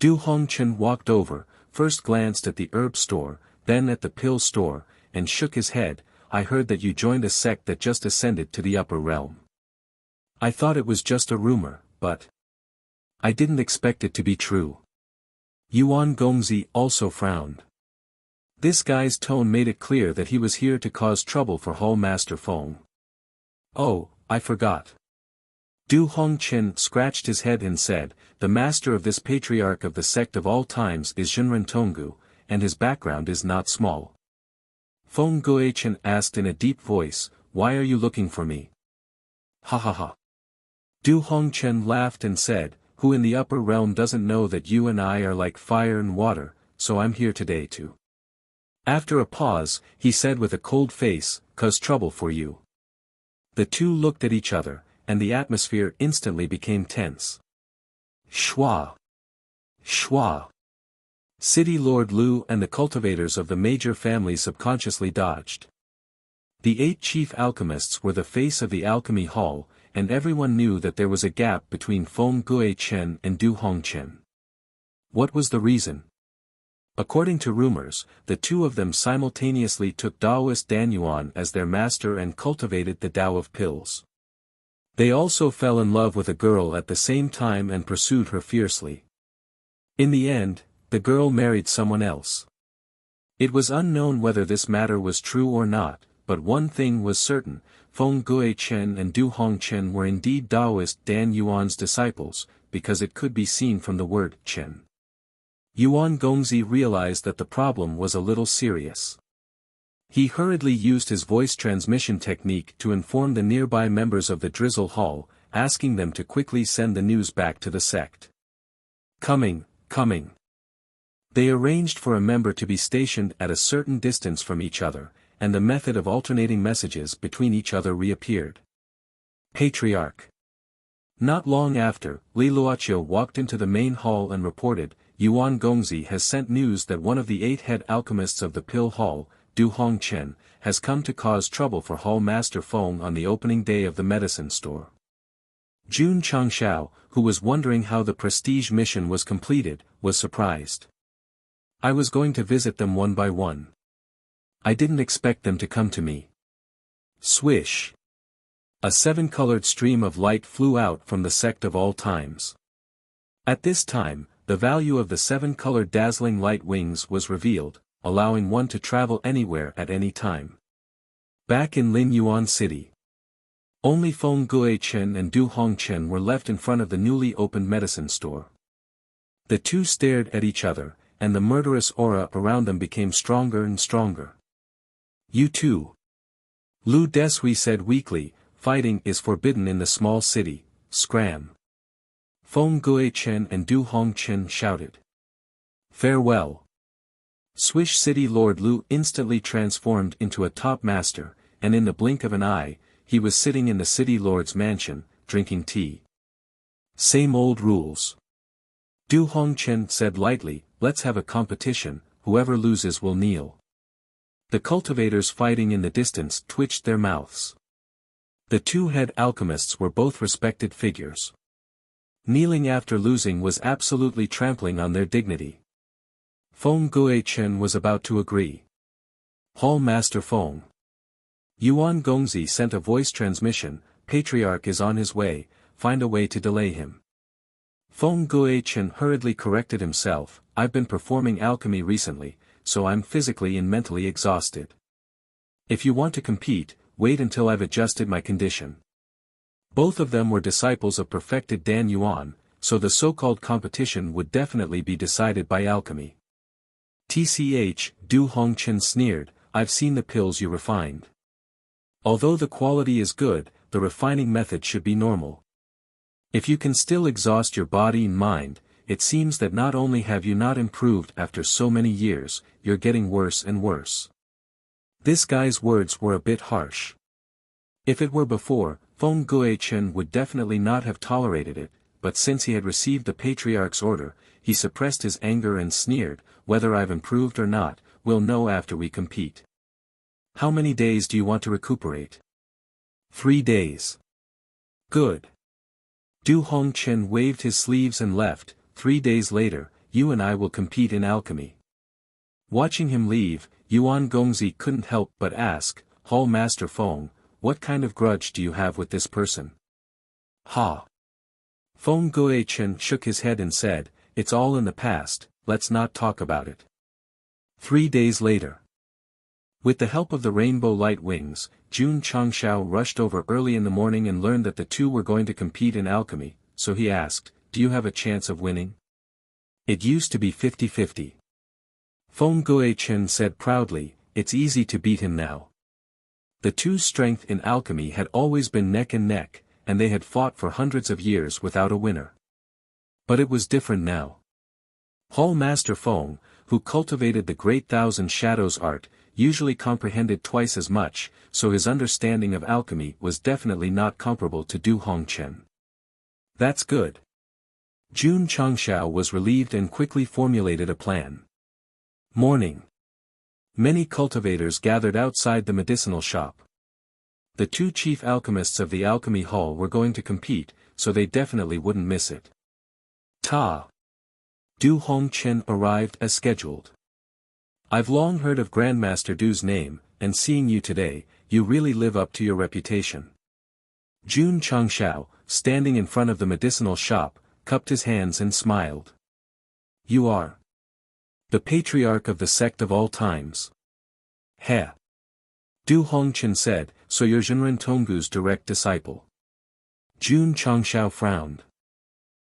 Du Hongchen walked over, first glanced at the herb store, then at the pill store, and shook his head. "I heard that you joined a sect that just ascended to the upper realm. I thought it was just a rumor, but I didn't expect it to be true." Yuan Gongzi also frowned. This guy's tone made it clear that he was here to cause trouble for Hall Master Feng. "Oh, I forgot." Du Hongchen scratched his head and said, "The master of this patriarch of the sect of all times is Zhenren Tonggu, and his background is not small." Feng Guichen asked in a deep voice, "Why are you looking for me?" "Ha ha ha." Du Hongchen laughed and said, "Who in the upper realm doesn't know that you and I are like fire and water, so I'm here today too." After a pause, he said with a cold face, "'Cause trouble for you." The two looked at each other, and the atmosphere instantly became tense. Schwa. Schwa. City Lord Lu and the cultivators of the major families subconsciously dodged. The 8 chief alchemists were the face of the Alchemy Hall, and everyone knew that there was a gap between Feng Guichen and Du Hongchen. What was the reason? According to rumors, the two of them simultaneously took Taoist Danyuan as their master and cultivated the Tao of pills. They also fell in love with a girl at the same time and pursued her fiercely. In the end, the girl married someone else. It was unknown whether this matter was true or not, but one thing was certain: Feng Guichen and Du Hongchen were indeed Taoist Dan Yuan's disciples, because it could be seen from the word Chen. Yuan Gongzi realized that the problem was a little serious. He hurriedly used his voice transmission technique to inform the nearby members of the Drizzle Hall, asking them to quickly send the news back to the sect. Coming. They arranged for a member to be stationed at a certain distance from each other, and the method of alternating messages between each other reappeared. Patriarch. Not long after, Li Luoqiu walked into the main hall and reported, "Yuan Gongzi has sent news that one of the 8 head alchemists of the Pill Hall, Du Hongchen, has come to cause trouble for Hall Master Feng on the opening day of the medicine store." Jun Changshao, who was wondering how the prestige mission was completed, was surprised. I was going to visit them one by one. I didn't expect them to come to me. Swish! A 7-colored stream of light flew out from the Sect of all times. At this time, the value of the 7-colored dazzling light wings was revealed, allowing one to travel anywhere at any time. Back in Lin Yuan City, only Feng Guichen and Du Hongchen were left in front of the newly opened medicine store. The two stared at each other, and the murderous aura around them became stronger and stronger. You too. Lu Deshui said weakly, fighting is forbidden in the small city, scram. Feng Guichen and Du Hongchen shouted. Farewell. Swish City Lord Lu instantly transformed into a top master, and in the blink of an eye, he was sitting in the city lord's mansion, drinking tea. Same old rules. Du Hongchen said lightly, let's have a competition, whoever loses will kneel. The cultivators fighting in the distance twitched their mouths. The two head alchemists were both respected figures. Kneeling after losing was absolutely trampling on their dignity. Feng Guichen was about to agree. Hall Master Feng. Yuan Gongzi sent a voice transmission, Patriarch is on his way, find a way to delay him. Feng Guichen hurriedly corrected himself, I've been performing alchemy recently, so I'm physically and mentally exhausted. If you want to compete, wait until I've adjusted my condition. Both of them were disciples of perfected Dan Yuan, so the so-called competition would definitely be decided by alchemy. TCH, Du Hongchen sneered, I've seen the pills you refined. Although the quality is good, the refining method should be normal. If you can still exhaust your body and mind, it seems that not only have you not improved after so many years, you're getting worse and worse. This guy's words were a bit harsh. If it were before, Feng Guichen would definitely not have tolerated it, but since he had received the Patriarch's order, he suppressed his anger and sneered, whether I've improved or not, we'll know after we compete. How many days do you want to recuperate? 3 days. Good. Du Hongchen waved his sleeves and left, 3 days later, you and I will compete in alchemy. Watching him leave, Yuan Gongzi couldn't help but ask, Hall Master Feng, what kind of grudge do you have with this person? Ha! Feng Guichen shook his head and said, it's all in the past, let's not talk about it. 3 days later. With the help of the rainbow light wings, Jun Changshao rushed over early in the morning and learned that the two were going to compete in alchemy, so he asked, do you have a chance of winning? It used to be 50-50. Feng Guichen said proudly, it's easy to beat him now. The two's strength in alchemy had always been neck and neck, and they had fought for hundreds of years without a winner. But it was different now. Hall Master Feng, who cultivated the Great Thousand Shadows art, usually comprehended twice as much, so his understanding of alchemy was definitely not comparable to Du Hongchen. That's good. Jun Changshao was relieved and quickly formulated a plan. Morning. Many cultivators gathered outside the medicinal shop. The two chief alchemists of the alchemy hall were going to compete, so they definitely wouldn't miss it. Ta! Du Hongchen arrived as scheduled. I've long heard of Grandmaster Du's name, and seeing you today, you really live up to your reputation. Jun Changshao, standing in front of the medicinal shop, cupped his hands and smiled. You are the patriarch of the Sect of all times. Heh. Du Hongchen said, so you're Zhenren Tonggu's direct disciple. Jun Changshao frowned.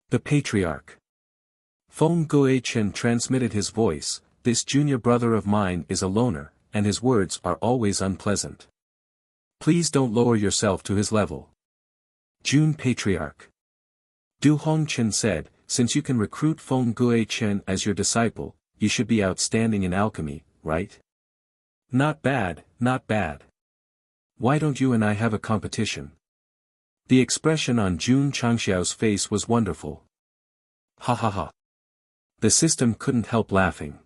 The patriarch. Feng Guichen transmitted his voice, this junior brother of mine is a loner, and his words are always unpleasant. Please don't lower yourself to his level. Jun Patriarch. Du Hongchen said, since you can recruit Feng Guichen as your disciple, you should be outstanding in alchemy, right? Not bad, not bad. Why don't you and I have a competition? The expression on Jun Changshao's face was wonderful. Ha ha ha. The system couldn't help laughing.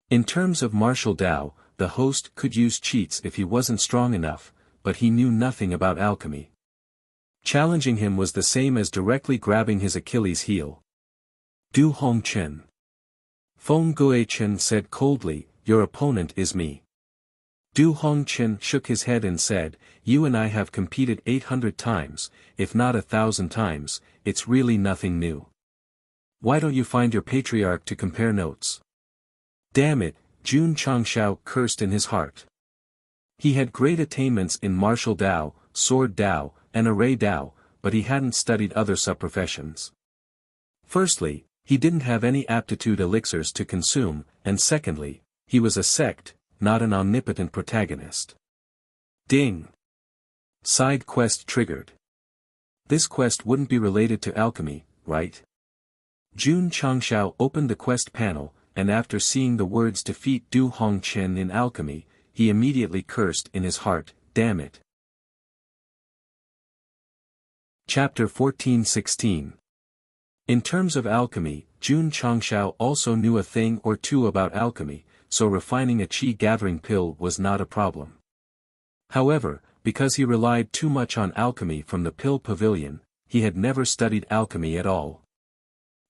In terms of martial Dao, the host could use cheats if he wasn't strong enough, but he knew nothing about alchemy. Challenging him was the same as directly grabbing his Achilles heel. Du Hongchen. Feng Guichen said coldly, your opponent is me. Du Hongqian shook his head and said, you and I have competed 800 times, if not 1,000 times, it's really nothing new. Why don't you find your patriarch to compare notes? Damn it, Jun Changshao cursed in his heart. He had great attainments in martial Dao, sword Dao, and array Dao, but he hadn't studied other sub-professions. Firstly, he didn't have any aptitude elixirs to consume, and secondly, he was a sect, not an omnipotent protagonist. Ding! Side quest triggered. This quest wouldn't be related to alchemy, right? Jun Changshao opened the quest panel, and after seeing the words defeat Du Hongqian in alchemy, he immediately cursed in his heart, damn it. Chapter 14-16. In terms of alchemy, Jun Changshao also knew a thing or two about alchemy, so refining a qi-gathering pill was not a problem. However, because he relied too much on alchemy from the pill pavilion, he had never studied alchemy at all.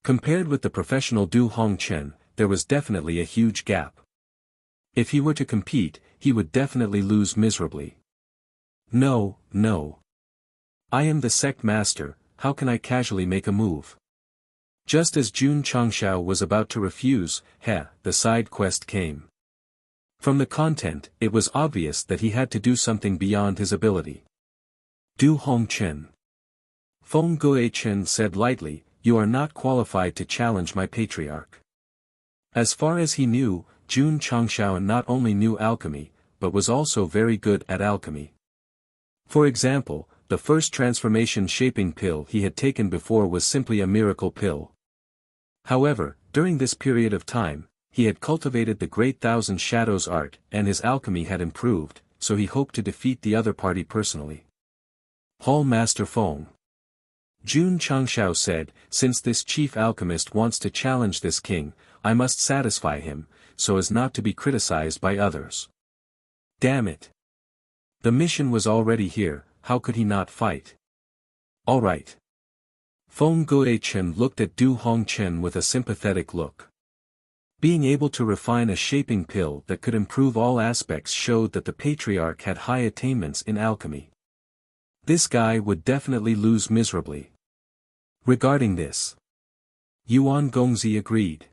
Compared with the professional Du Hongqian, there was definitely a huge gap. If he were to compete, he would definitely lose miserably. No. I am the sect master, how can I casually make a move? Just as Jun Changshao was about to refuse, the side quest came. From the content, it was obvious that he had to do something beyond his ability. Du Hongqian. Feng Guichen said lightly, you are not qualified to challenge my patriarch. As far as he knew, Jun Changshao not only knew alchemy, but was also very good at alchemy. For example, the first transformation shaping pill he had taken before was simply a miracle pill. However, during this period of time, he had cultivated the Great Thousand Shadows art and his alchemy had improved, so he hoped to defeat the other party personally. Hall Master Feng. Jun Changshao said, since this chief alchemist wants to challenge this king, I must satisfy him, so as not to be criticized by others. Damn it. The mission was already here, how could he not fight? All right. Feng Guichen looked at Du Hongqian with a sympathetic look. Being able to refine a shaping pill that could improve all aspects showed that the patriarch had high attainments in alchemy. This guy would definitely lose miserably. Regarding this, Yuan Gongzi agreed.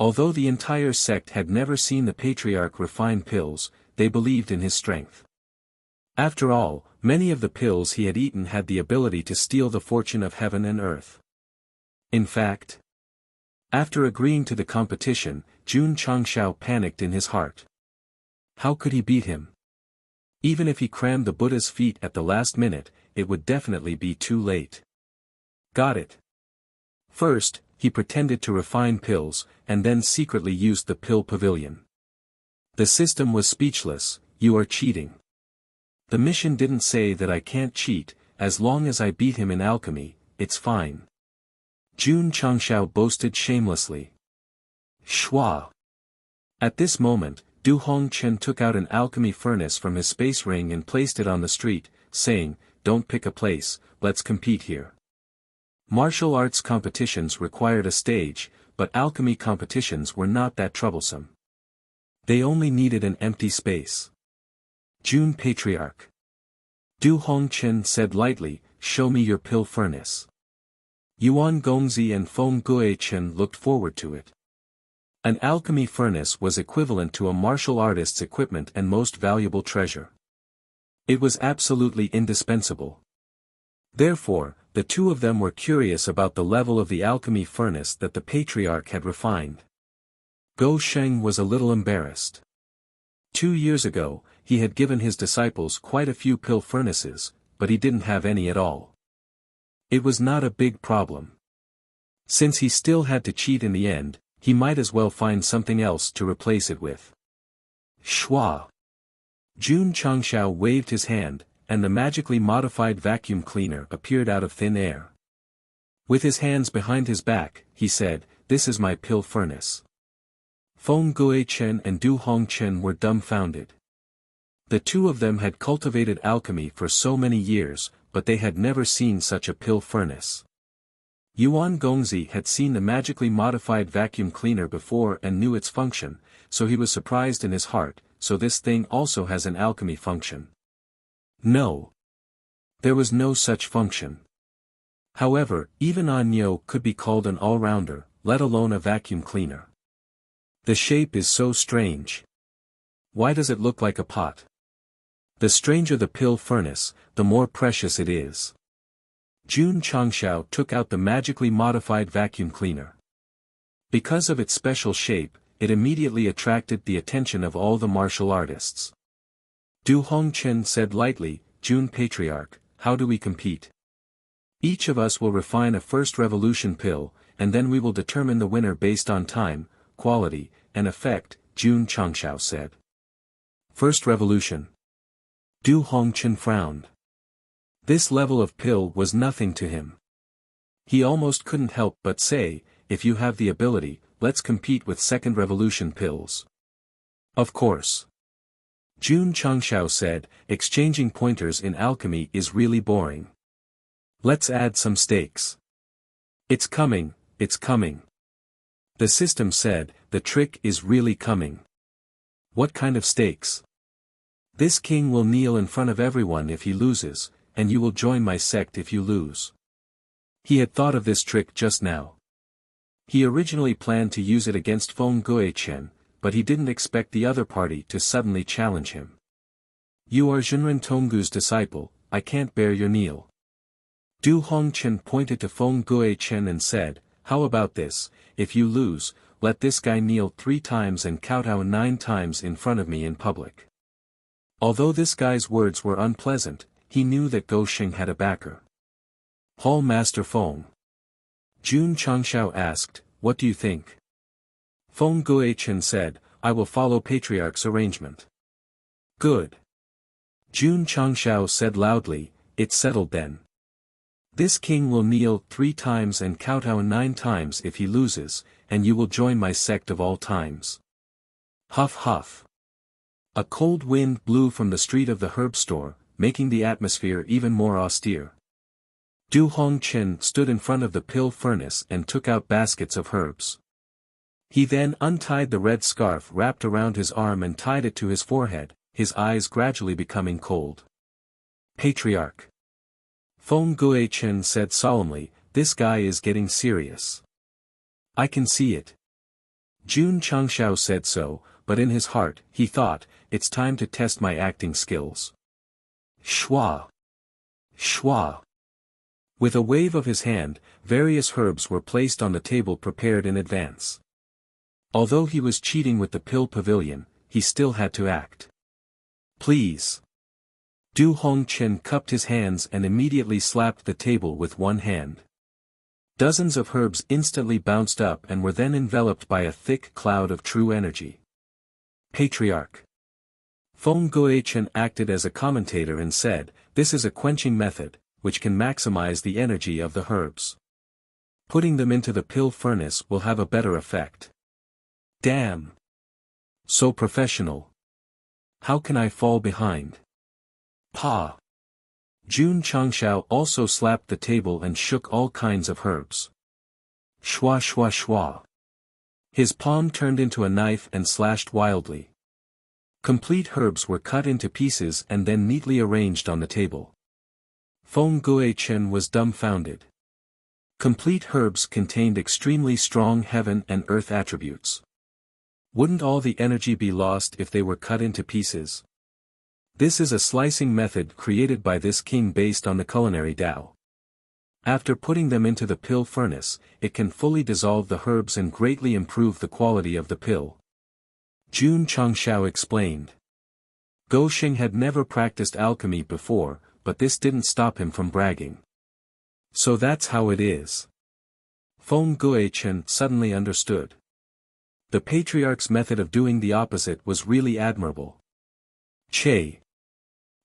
Although the entire sect had never seen the patriarch refine pills, they believed in his strength. After all, many of the pills he had eaten had the ability to steal the fortune of heaven and earth. In fact, after agreeing to the competition, Jun Changshao panicked in his heart. How could he beat him? Even if he crammed the Buddha's feet at the last minute, it would definitely be too late. Got it. First, he pretended to refine pills, and then secretly used the pill pavilion. The system was speechless, you are cheating. The mission didn't say that I can't cheat, as long as I beat him in alchemy, it's fine. Jun Changshao boasted shamelessly. Shwa. At this moment, Du Hongqian took out an alchemy furnace from his space ring and placed it on the street, saying, don't pick a place, let's compete here. Martial arts competitions required a stage, but alchemy competitions were not that troublesome. They only needed an empty space. Jun Patriarch. Du Hongqian said lightly, show me your pill furnace. Yuan Gongzi and Feng Guichen looked forward to it. An alchemy furnace was equivalent to a martial artist's equipment and most valuable treasure. It was absolutely indispensable. Therefore, the two of them were curious about the level of the alchemy furnace that the patriarch had refined. Go Sheng was a little embarrassed. 2 years ago, he had given his disciples quite a few pill furnaces, but he didn't have any at all. It was not a big problem. Since he still had to cheat in the end, he might as well find something else to replace it with. Shwa. Jun Changshao waved his hand, and the magically modified vacuum cleaner appeared out of thin air. With his hands behind his back, he said, this is my pill furnace. Feng Guichen and Du Hongqian were dumbfounded. The two of them had cultivated alchemy for so many years, but they had never seen such a pill furnace. Yuan Gongzi had seen the magically modified vacuum cleaner before and knew its function, so he was surprised in his heart, so this thing also has an alchemy function. No. There was no such function. However, even Anyo could be called an all-rounder, let alone a vacuum cleaner. The shape is so strange. Why does it look like a pot? The stranger the pill furnace, the more precious it is. Jun Changshao took out the magically modified vacuum cleaner. Because of its special shape, it immediately attracted the attention of all the martial artists. Du Hongchen said lightly, Jun Patriarch, how do we compete? Each of us will refine a first revolution pill, and then we will determine the winner based on time, quality, and effect, Jun Changshao said. First revolution. Du Hongchen frowned. This level of pill was nothing to him. He almost couldn't help but say, if you have the ability, let's compete with second revolution pills. Of course. Jun Changshao said, exchanging pointers in alchemy is really boring. Let's add some stakes. It's coming, it's coming. The system said, the trick is really coming. What kind of stakes? This king will kneel in front of everyone if he loses, and you will join my sect if you lose. He had thought of this trick just now. He originally planned to use it against Feng Guichen, but he didn't expect the other party to suddenly challenge him. You are Zhenren Tonggu's disciple, I can't bear your kneel. Du Hongchen pointed to Feng Guichen and said, how about this, if you lose, let this guy kneel 3 times and kowtow 9 times in front of me in public. Although this guy's words were unpleasant, he knew that Go Shing had a backer. Hall Master Feng. Jun Changshao asked, what do you think? Feng Guichen said, I will follow Patriarch's arrangement. Good. Jun Changshao said loudly, it's settled then. This king will kneel 3 times and kowtow 9 times if he loses, and you will join my sect of all times. Huff huff. A cold wind blew from the street of the herb store, making the atmosphere even more austere. Du Hongchen stood in front of the pill furnace and took out baskets of herbs. He then untied the red scarf wrapped around his arm and tied it to his forehead, his eyes gradually becoming cold. Patriarch. Feng Guichen said solemnly, this guy is getting serious. I can see it. Jun Changshao said so, but in his heart, he thought, it's time to test my acting skills. Shwa. Shwa. With a wave of his hand, various herbs were placed on the table prepared in advance. Although he was cheating with the pill pavilion, he still had to act. Please. Du Hongchen cupped his hands and immediately slapped the table with one hand. Dozens of herbs instantly bounced up and were then enveloped by a thick cloud of true energy. Patriarch. Feng Guichen acted as a commentator and said, this is a quenching method, which can maximize the energy of the herbs. Putting them into the pill furnace will have a better effect. Damn. So professional. How can I fall behind? Pa. Jun Changshao also slapped the table and shook all kinds of herbs. Shwa shwa shwa. His palm turned into a knife and slashed wildly. Complete herbs were cut into pieces and then neatly arranged on the table. Feng Guichen was dumbfounded. Complete herbs contained extremely strong heaven and earth attributes. Wouldn't all the energy be lost if they were cut into pieces? This is a slicing method created by this king based on the culinary Tao. After putting them into the pill furnace, it can fully dissolve the herbs and greatly improve the quality of the pill. Jun Changshao explained. Go Shing had never practiced alchemy before, but this didn't stop him from bragging. So that's how it is. Feng Guichen suddenly understood. The Patriarch's method of doing the opposite was really admirable. Che.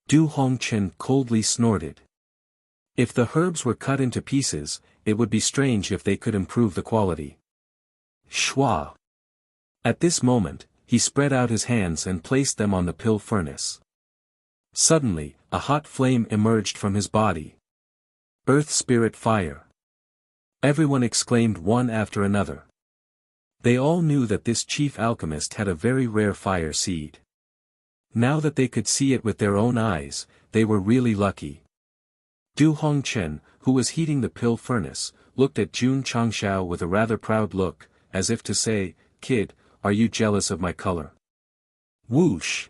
Du Hongchen coldly snorted. If the herbs were cut into pieces, it would be strange if they could improve the quality. Shwa. At this moment, he spread out his hands and placed them on the pill furnace. Suddenly, a hot flame emerged from his body. Earth Spirit Fire. Everyone exclaimed one after another. They all knew that this chief alchemist had a very rare fire seed. Now that they could see it with their own eyes, they were really lucky. Du Hongchen, who was heating the pill furnace, looked at Jun Changshao with a rather proud look, as if to say, "Kid, are you jealous of my color?" Whoosh!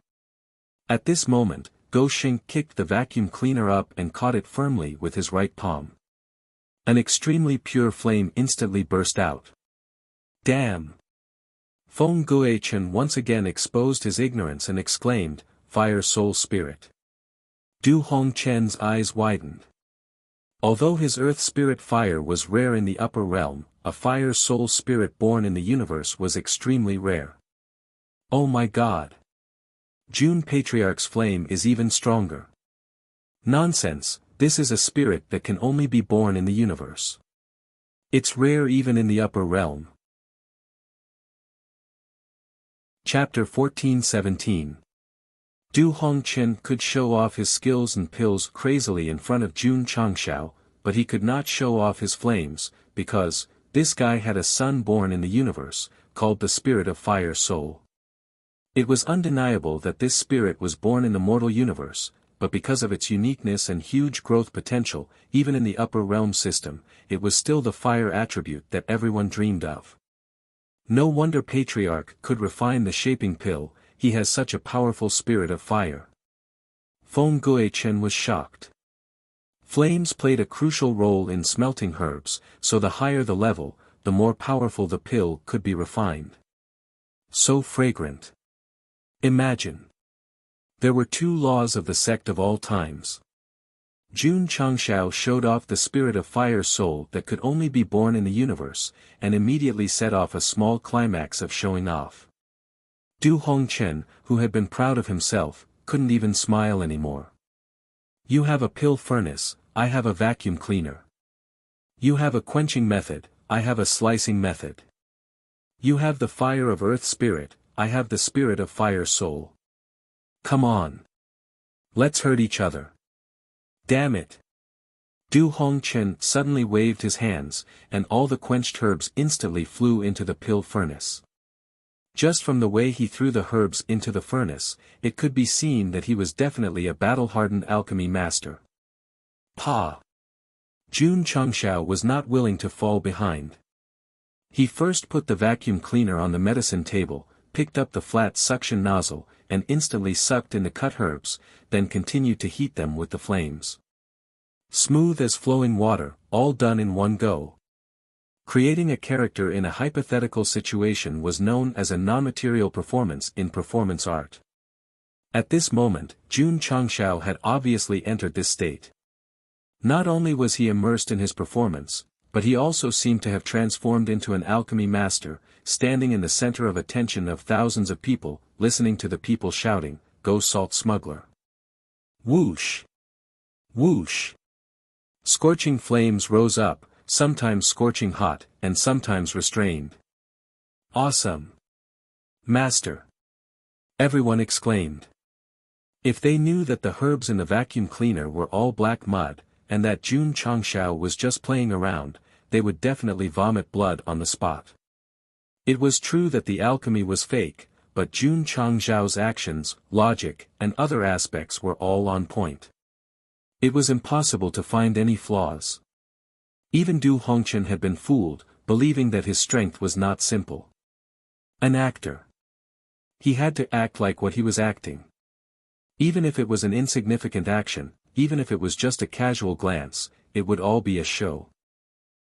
At this moment, Go Shink kicked the vacuum cleaner up and caught it firmly with his right palm. An extremely pure flame instantly burst out. Damn! Feng Guichen once again exposed his ignorance and exclaimed, "Fire Soul Spirit." Du Hongchen's eyes widened. Although his earth spirit fire was rare in the upper realm, a fire soul spirit born in the universe was extremely rare. Oh my god! June Patriarch's flame is even stronger. Nonsense, this is a spirit that can only be born in the universe. It's rare even in the upper realm. Chapter 14-17. Du Hongchen could show off his skills and pills crazily in front of Jun Changshao, but he could not show off his flames, because, this guy had a son born in the universe, called the Spirit of Fire Soul. It was undeniable that this spirit was born in the mortal universe, but because of its uniqueness and huge growth potential, even in the upper realm system, it was still the fire attribute that everyone dreamed of. No wonder Patriarch could refine the shaping pill, he has such a powerful spirit of fire. Feng Guichen was shocked. Flames played a crucial role in smelting herbs, so the higher the level, the more powerful the pill could be refined. So fragrant. Imagine. There were two laws of the sect of all times. Jun Changshao showed off the spirit of fire soul that could only be born in the universe, and immediately set off a small climax of showing off. Du Hongchen, who had been proud of himself, couldn't even smile anymore. You have a pill furnace, I have a vacuum cleaner. You have a quenching method, I have a slicing method. You have the fire of earth spirit, I have the spirit of fire soul. Come on. Let's hurt each other. Damn it. Du Hongchen suddenly waved his hands, and all the quenched herbs instantly flew into the pill furnace. Just from the way he threw the herbs into the furnace, it could be seen that he was definitely a battle-hardened alchemy master. Pa! Jun Changshao was not willing to fall behind. He first put the vacuum cleaner on the medicine table, picked up the flat suction nozzle, and instantly sucked in the cut herbs, then continued to heat them with the flames. Smooth as flowing water, all done in one go. Creating a character in a hypothetical situation was known as a non-material performance in performance art. At this moment, Jun Changshao had obviously entered this state. Not only was he immersed in his performance, but he also seemed to have transformed into an alchemy master, standing in the center of attention of thousands of people, listening to the people shouting, "Go Salt Smuggler!" Whoosh! Whoosh! Scorching flames rose up, sometimes scorching hot, and sometimes restrained. Awesome! Master! Everyone exclaimed. If they knew that the herbs in the vacuum cleaner were all black mud, and that Jun Changshao was just playing around, they would definitely vomit blood on the spot. It was true that the alchemy was fake, but Jun Changshao's actions, logic, and other aspects were all on point. It was impossible to find any flaws. Even Du Hongchen had been fooled, believing that his strength was not simple. An actor. He had to act like what he was acting. Even if it was an insignificant action, even if it was just a casual glance, it would all be a show.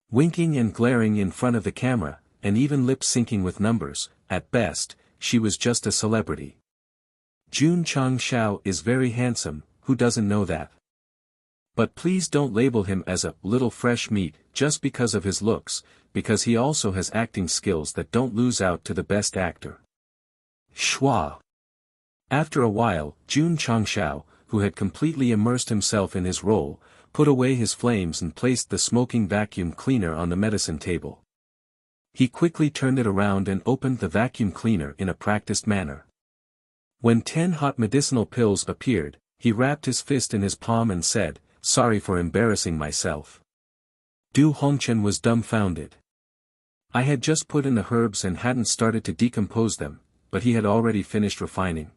Winking and glaring in front of the camera, and even lip-syncing with numbers, at best, she was just a celebrity. Jun Changshao is very handsome, who doesn't know that? But please don't label him as a little fresh meat just because of his looks, because he also has acting skills that don't lose out to the best actor. Schwa. After a while, Jun Changshao, who had completely immersed himself in his role, put away his flames and placed the smoking vacuum cleaner on the medicine table. He quickly turned it around and opened the vacuum cleaner in a practiced manner. When 10 hot medicinal pills appeared, he wrapped his fist in his palm and said, "Sorry for embarrassing myself." Du Hongchen was dumbfounded. I had just put in the herbs and hadn't started to decompose them, but he had already finished refining.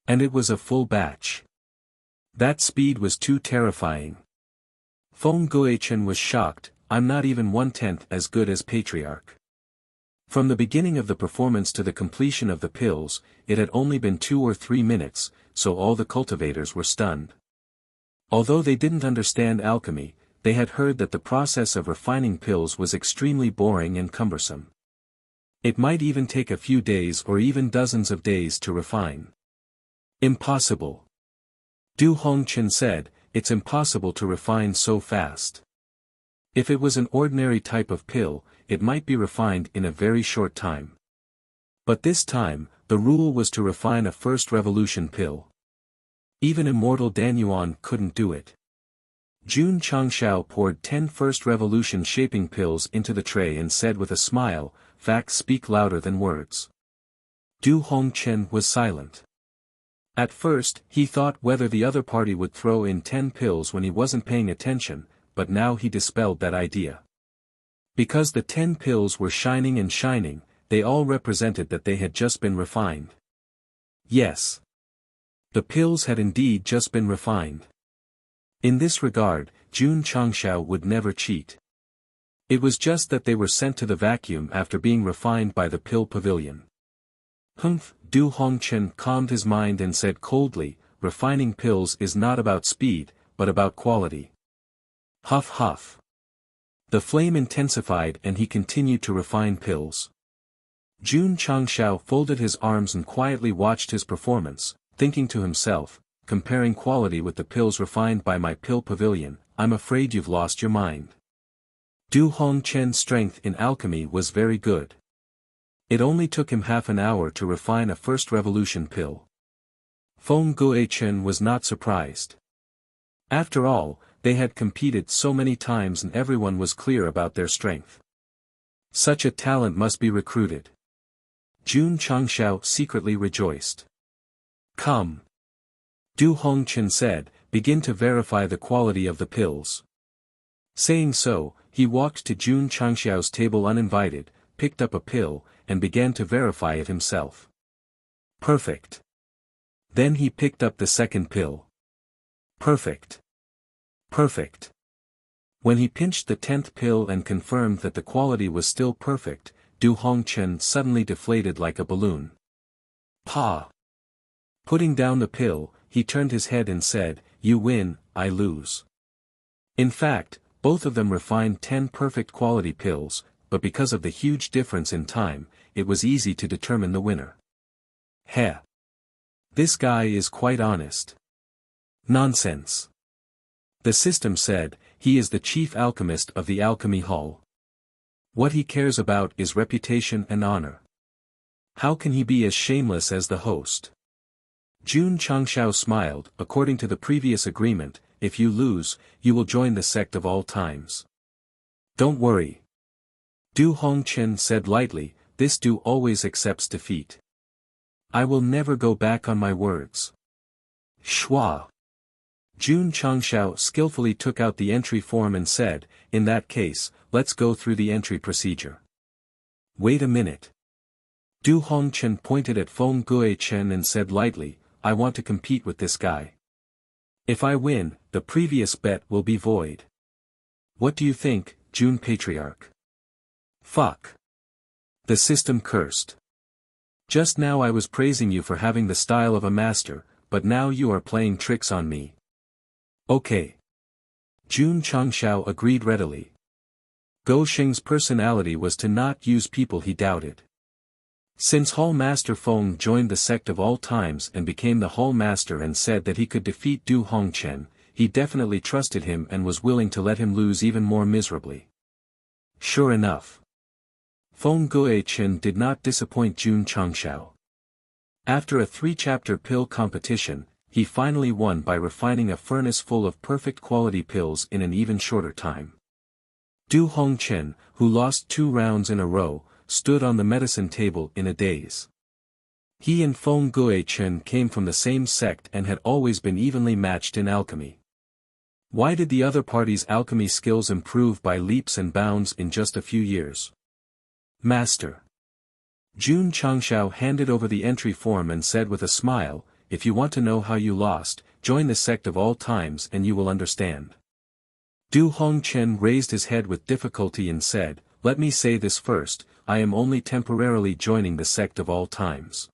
And it was a full batch. That speed was too terrifying. Feng Guichen was shocked. I'm not even 1/10 as good as Patriarch. From the beginning of the performance to the completion of the pills, it had only been 2 or 3 minutes, so all the cultivators were stunned. Although they didn't understand alchemy, they had heard that the process of refining pills was extremely boring and cumbersome. It might even take a few days or even dozens of days to refine. Impossible. Du Hongchen said, it's impossible to refine so fast. If it was an ordinary type of pill, it might be refined in a very short time. But this time, the rule was to refine a first revolution pill. Even immortal Dan Yuan couldn't do it. Jun Changshao poured 10 first revolution shaping pills into the tray and said with a smile, facts speak louder than words. Du Hongchen was silent. At first, he thought whether the other party would throw in 10 pills when he wasn't paying attention, but now he dispelled that idea. Because the 10 pills were shining and shining, they all represented that they had just been refined. Yes. The pills had indeed just been refined. In this regard, Jun Changshao would never cheat. It was just that they were sent to the vacuum after being refined by the pill pavilion. Humph, Du Hongchen calmed his mind and said coldly, refining pills is not about speed, but about quality. Huff huff. The flame intensified and he continued to refine pills. Jun Changshao folded his arms and quietly watched his performance, thinking to himself, comparing quality with the pills refined by my pill pavilion, I'm afraid you've lost your mind. Du Hongchen's strength in alchemy was very good. It only took him half an hour to refine a first revolution pill. Feng Guichen was not surprised. After all, they had competed so many times and everyone was clear about their strength. Such a talent must be recruited. Jun Changshao secretly rejoiced. Come. Du Hongchen said, begin to verify the quality of the pills. Saying so, he walked to Jun Changshao's table uninvited, picked up a pill, and began to verify it himself. Perfect. Then he picked up the second pill. Perfect. Perfect. When he pinched the 10th pill and confirmed that the quality was still perfect, Du Hongchen suddenly deflated like a balloon. Pa! Putting down the pill, he turned his head and said, you win, I lose. In fact, both of them refined 10 perfect quality pills, but because of the huge difference in time, it was easy to determine the winner. Heh. This guy is quite honest. Nonsense. The system said, he is the chief alchemist of the alchemy hall. What he cares about is reputation and honor. How can he be as shameless as the host? Jun Changshao smiled. According to the previous agreement, if you lose, you will join the sect of all times. Don't worry. Du Hongchen said lightly, this Du always accepts defeat. I will never go back on my words. Schwa. Jun Changshao skillfully took out the entry form and said, in that case, let's go through the entry procedure. Wait a minute. Du Hongchen pointed at Feng Guichen and said lightly, I want to compete with this guy. If I win, the previous bet will be void. What do you think, Jun Patriarch? Fuck. The system cursed. Just now I was praising you for having the style of a master, but now you are playing tricks on me. Okay. Jun Changshao agreed readily. Go Sheng's personality was to not use people he doubted. Since Hall Master Feng joined the sect of all times and became the Hall Master and said that he could defeat Du Hongchen, he definitely trusted him and was willing to let him lose even more miserably. Sure enough. Feng Guichen did not disappoint Jun Changshao. After a 3-chapter pill competition, he finally won by refining a furnace full of perfect quality pills in an even shorter time. Du Hongchen, who lost 2 rounds in a row, stood on the medicine table in a daze. He and Feng Guichen came from the same sect and had always been evenly matched in alchemy. Why did the other party's alchemy skills improve by leaps and bounds in just a few years? Master. Jun Changshao handed over the entry form and said with a smile, if you want to know how you lost, join the sect of all times and you will understand. Du Hongchen raised his head with difficulty and said, let me say this first, I am only temporarily joining the sect of all times.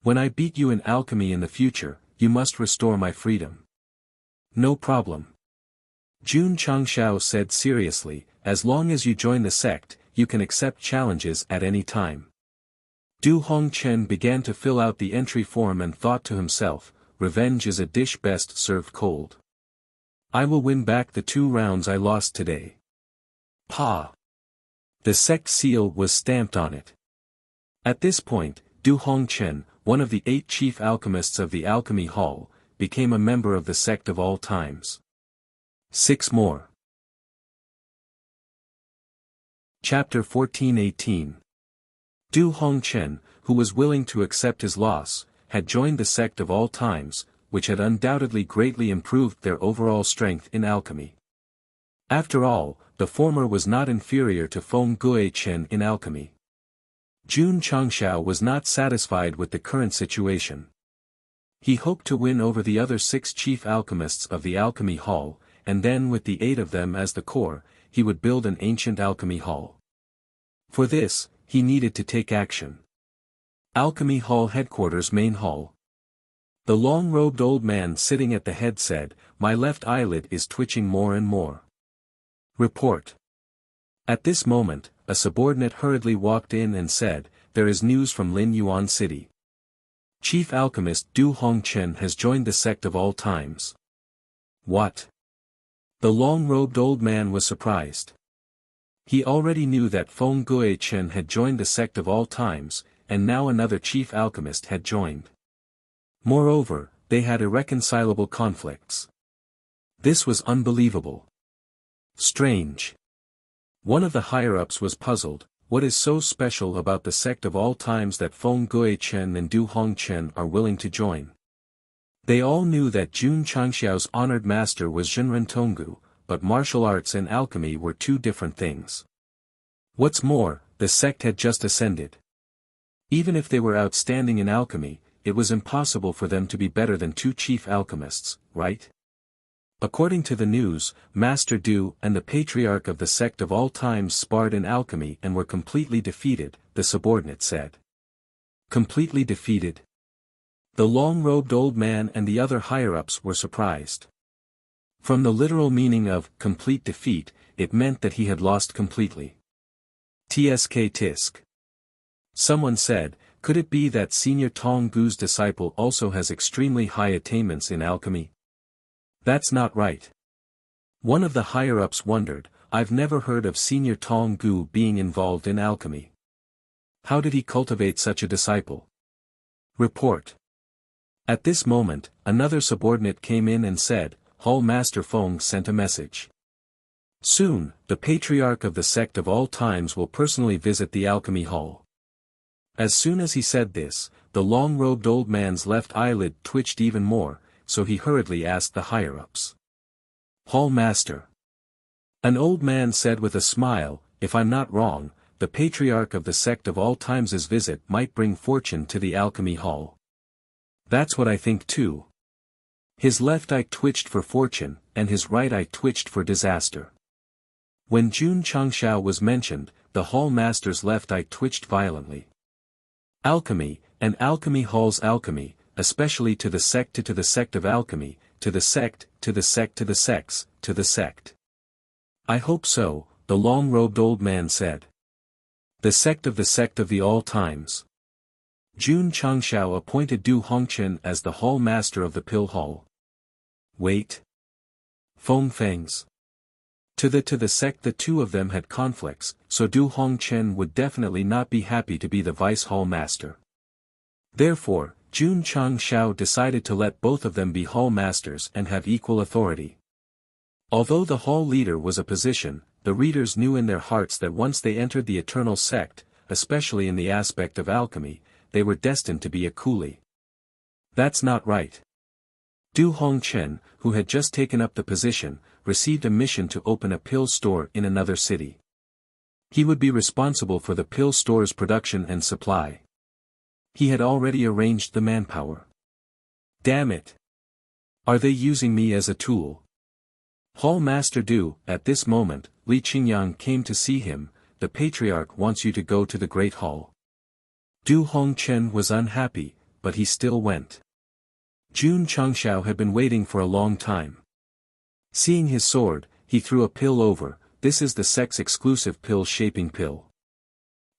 When I beat you in alchemy in the future, you must restore my freedom. No problem. Jun Changshao said seriously, as long as you join the sect, you can accept challenges at any time. Du Hongchen began to fill out the entry form and thought to himself, revenge is a dish best served cold. I will win back the 2 rounds I lost today. Pa! The sect seal was stamped on it. At this point, Du Hongchen, one of the 8 chief alchemists of the Alchemy Hall, became a member of the sect of all times. 6 more. Chapter 14-18. Du Hongchen, who was willing to accept his loss, had joined the sect of all times, which had undoubtedly greatly improved their overall strength in alchemy. After all, the former was not inferior to Feng Guichen in alchemy. Jun Changshao was not satisfied with the current situation. He hoped to win over the other 6 chief alchemists of the Alchemy Hall, and then with the 8 of them as the core, he would build an ancient alchemy hall. For this, he needed to take action. Alchemy Hall Headquarters Main Hall. The long-robed old man sitting at the head said, my left eyelid is twitching more and more. Report. At this moment, a subordinate hurriedly walked in and said, there is news from Lin Yuan City. Chief alchemist Du Hongchen has joined the sect of all times. What? The long-robed old man was surprised. He already knew that Feng Guichen had joined the sect of all times, and now another chief alchemist had joined. Moreover, they had irreconcilable conflicts. This was unbelievable. Strange. One of the higher-ups was puzzled, what is so special about the sect of all times that Feng Guichen and Du Hongchen are willing to join? They all knew that Jun Changxiao's honored master was Zhenren Tonggu, but martial arts and alchemy were 2 different things. What's more, the sect had just ascended. Even if they were outstanding in alchemy, it was impossible for them to be better than 2 chief alchemists, right? According to the news, Master Du and the patriarch of the sect of all times sparred in alchemy and were completely defeated, the subordinate said. Completely defeated? The long-robed old man and the other higher-ups were surprised. From the literal meaning of complete defeat, it meant that he had lost completely. Tsk tisk. Someone said, could it be that Senior Tong Gu's disciple also has extremely high attainments in alchemy? That's not right. One of the higher-ups wondered, I've never heard of Senior Tong Gu being involved in alchemy. How did he cultivate such a disciple? Report. At this moment, another subordinate came in and said, Hall Master Feng sent a message. Soon, the patriarch of the sect of all times will personally visit the alchemy hall. As soon as he said this, the long-robed old man's left eyelid twitched even more, so he hurriedly asked the higher-ups. Hall Master. An old man said with a smile, if I'm not wrong, the patriarch of the sect of all times' visit might bring fortune to the alchemy hall. That's what I think too. His left eye twitched for fortune, and his right eye twitched for disaster. When Jun Changshao was mentioned, the hall master's left eye twitched violently. Alchemy, and alchemy hall's alchemy, especially to the sect of alchemy, to the sect, to the sect to the sects, to the sect. I hope so, the long-robed old man said. The sect of the all times. Jun Changshao appointed Du Hongchen as the hall master of the pill hall. Wait. Feng Feng's. To the sect the 2 of them had conflicts, so Du Hongchen would definitely not be happy to be the vice hall master. Therefore, Jun Changshao decided to let both of them be hall masters and have equal authority. Although the hall leader was a position, the readers knew in their hearts that once they entered the eternal sect, especially in the aspect of alchemy, they were destined to be a coolie. That's not right. Du Hongchen, who had just taken up the position, received a mission to open a pill store in another city. He would be responsible for the pill store's production and supply. He had already arranged the manpower. Damn it! Are they using me as a tool? Hall Master Du, at this moment, Li Qingyang came to see him. The Patriarch wants you to go to the Great Hall. Du Hongchen was unhappy, but he still went. Jun Changshao had been waiting for a long time. Seeing his sword, he threw a pill over. This is the Sect's exclusive pill-shaping pill.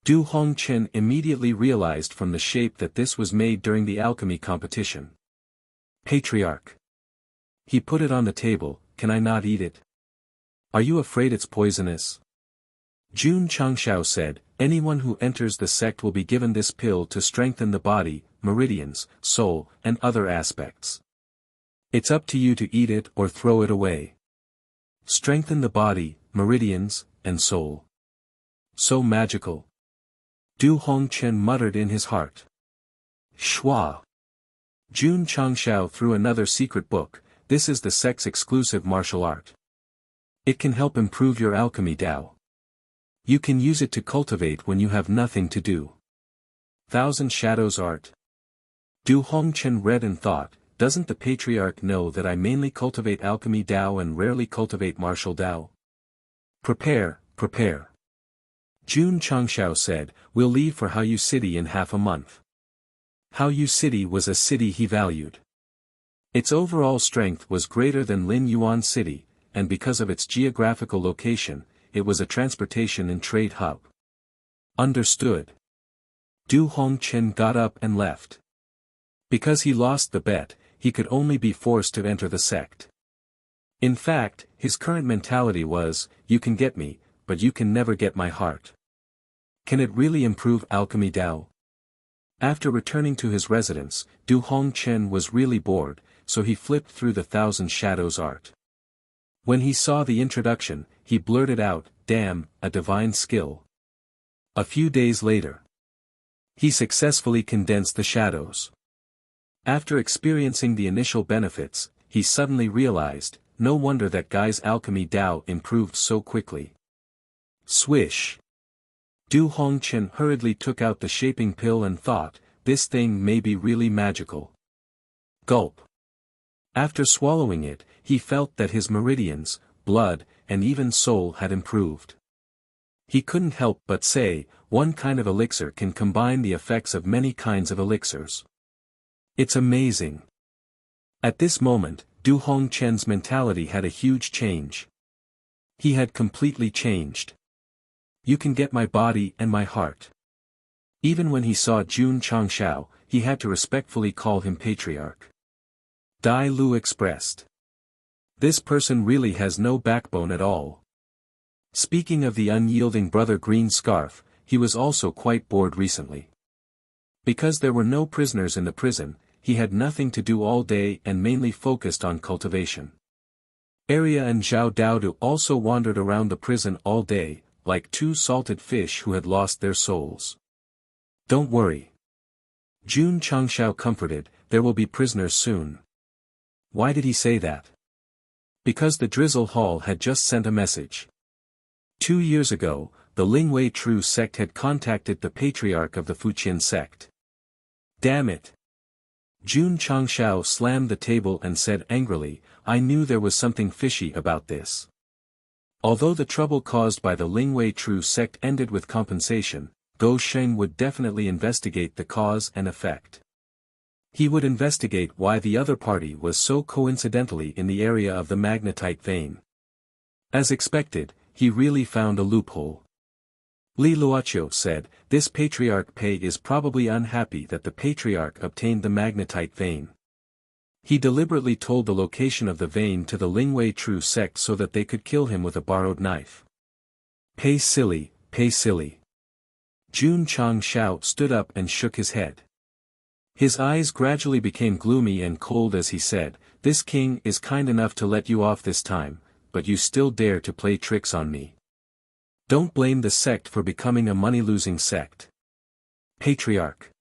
Du Hongchen immediately realized from the shape that this was made during the alchemy competition. Patriarch. He put it on the table. Can I not eat it? Are you afraid it's poisonous? Jun Changshao said, anyone who enters the sect will be given this pill to strengthen the body, meridians, soul, and other aspects. It's up to you to eat it or throw it away. Strengthen the body, meridians, and soul. So magical. Du Hongchen muttered in his heart. Shua. Jun Changshao threw another secret book. This is the sect's exclusive martial art. It can help improve your alchemy Dao. You can use it to cultivate when you have nothing to do. Thousand Shadows Art. Du Hongchen read and thought, doesn't the Patriarch know that I mainly cultivate alchemy Dao and rarely cultivate martial Dao? Prepare. Jun Changshao said, we'll leave for Haoyu City in half a month. Haoyu City was a city he valued. Its overall strength was greater than Lin Yuan City, and because of its geographical location, it was a transportation and trade hub. Understood. Du Hongchen got up and left. Because he lost the bet, he could only be forced to enter the sect. In fact, his current mentality was, you can get me, but you can never get my heart. Can it really improve alchemy Dao? After returning to his residence, Du Hongchen was really bored, so he flipped through the Thousand Shadows art. When he saw the introduction, he blurted out, damn, a divine skill. A few days later, he successfully condensed the shadows. After experiencing the initial benefits, he suddenly realized, no wonder that guy's alchemy Dao improved so quickly. Swish. Du Hongchen hurriedly took out the shaping pill and thought, this thing may be really magical. Gulp. After swallowing it, he felt that his meridians, blood, and even soul had improved. He couldn't help but say, one kind of elixir can combine the effects of many kinds of elixirs. It's amazing. At this moment, Du Hongchen's mentality had a huge change. He had completely changed. You can get my body and my heart. Even when he saw Jun Changshao, he had to respectfully call him Patriarch. Dai Lu expressed. This person really has no backbone at all. Speaking of the unyielding brother Green Scarf, he was also quite bored recently. Because there were no prisoners in the prison, he had nothing to do all day and mainly focused on cultivation. Arya and Zhao Daodu also wandered around the prison all day, like two salted fish who had lost their souls. Don't worry. Jun Changshao comforted, there will be prisoners soon. Why did he say that? Because the Drizzle Hall had just sent a message. 2 years ago, the Lingwei True Sect had contacted the Patriarch of the Fuqian Sect. Damn it! Jun Changshao slammed the table and said angrily, I knew there was something fishy about this. Although the trouble caused by the Lingwei True Sect ended with compensation, Go Sheng would definitely investigate the cause and effect. He would investigate why the other party was so coincidentally in the area of the magnetite vein. As expected, he really found a loophole. Li Luoqiu said, this Patriarch Pei is probably unhappy that the Patriarch obtained the magnetite vein. He deliberately told the location of the vein to the Lingwei True Sect so that they could kill him with a borrowed knife. Pei silly, Pei silly. Jun Changshao stood up and shook his head. His eyes gradually became gloomy and cold as he said, this king is kind enough to let you off this time, but you still dare to play tricks on me. Don't blame the sect for becoming a money-losing sect. Patriarch.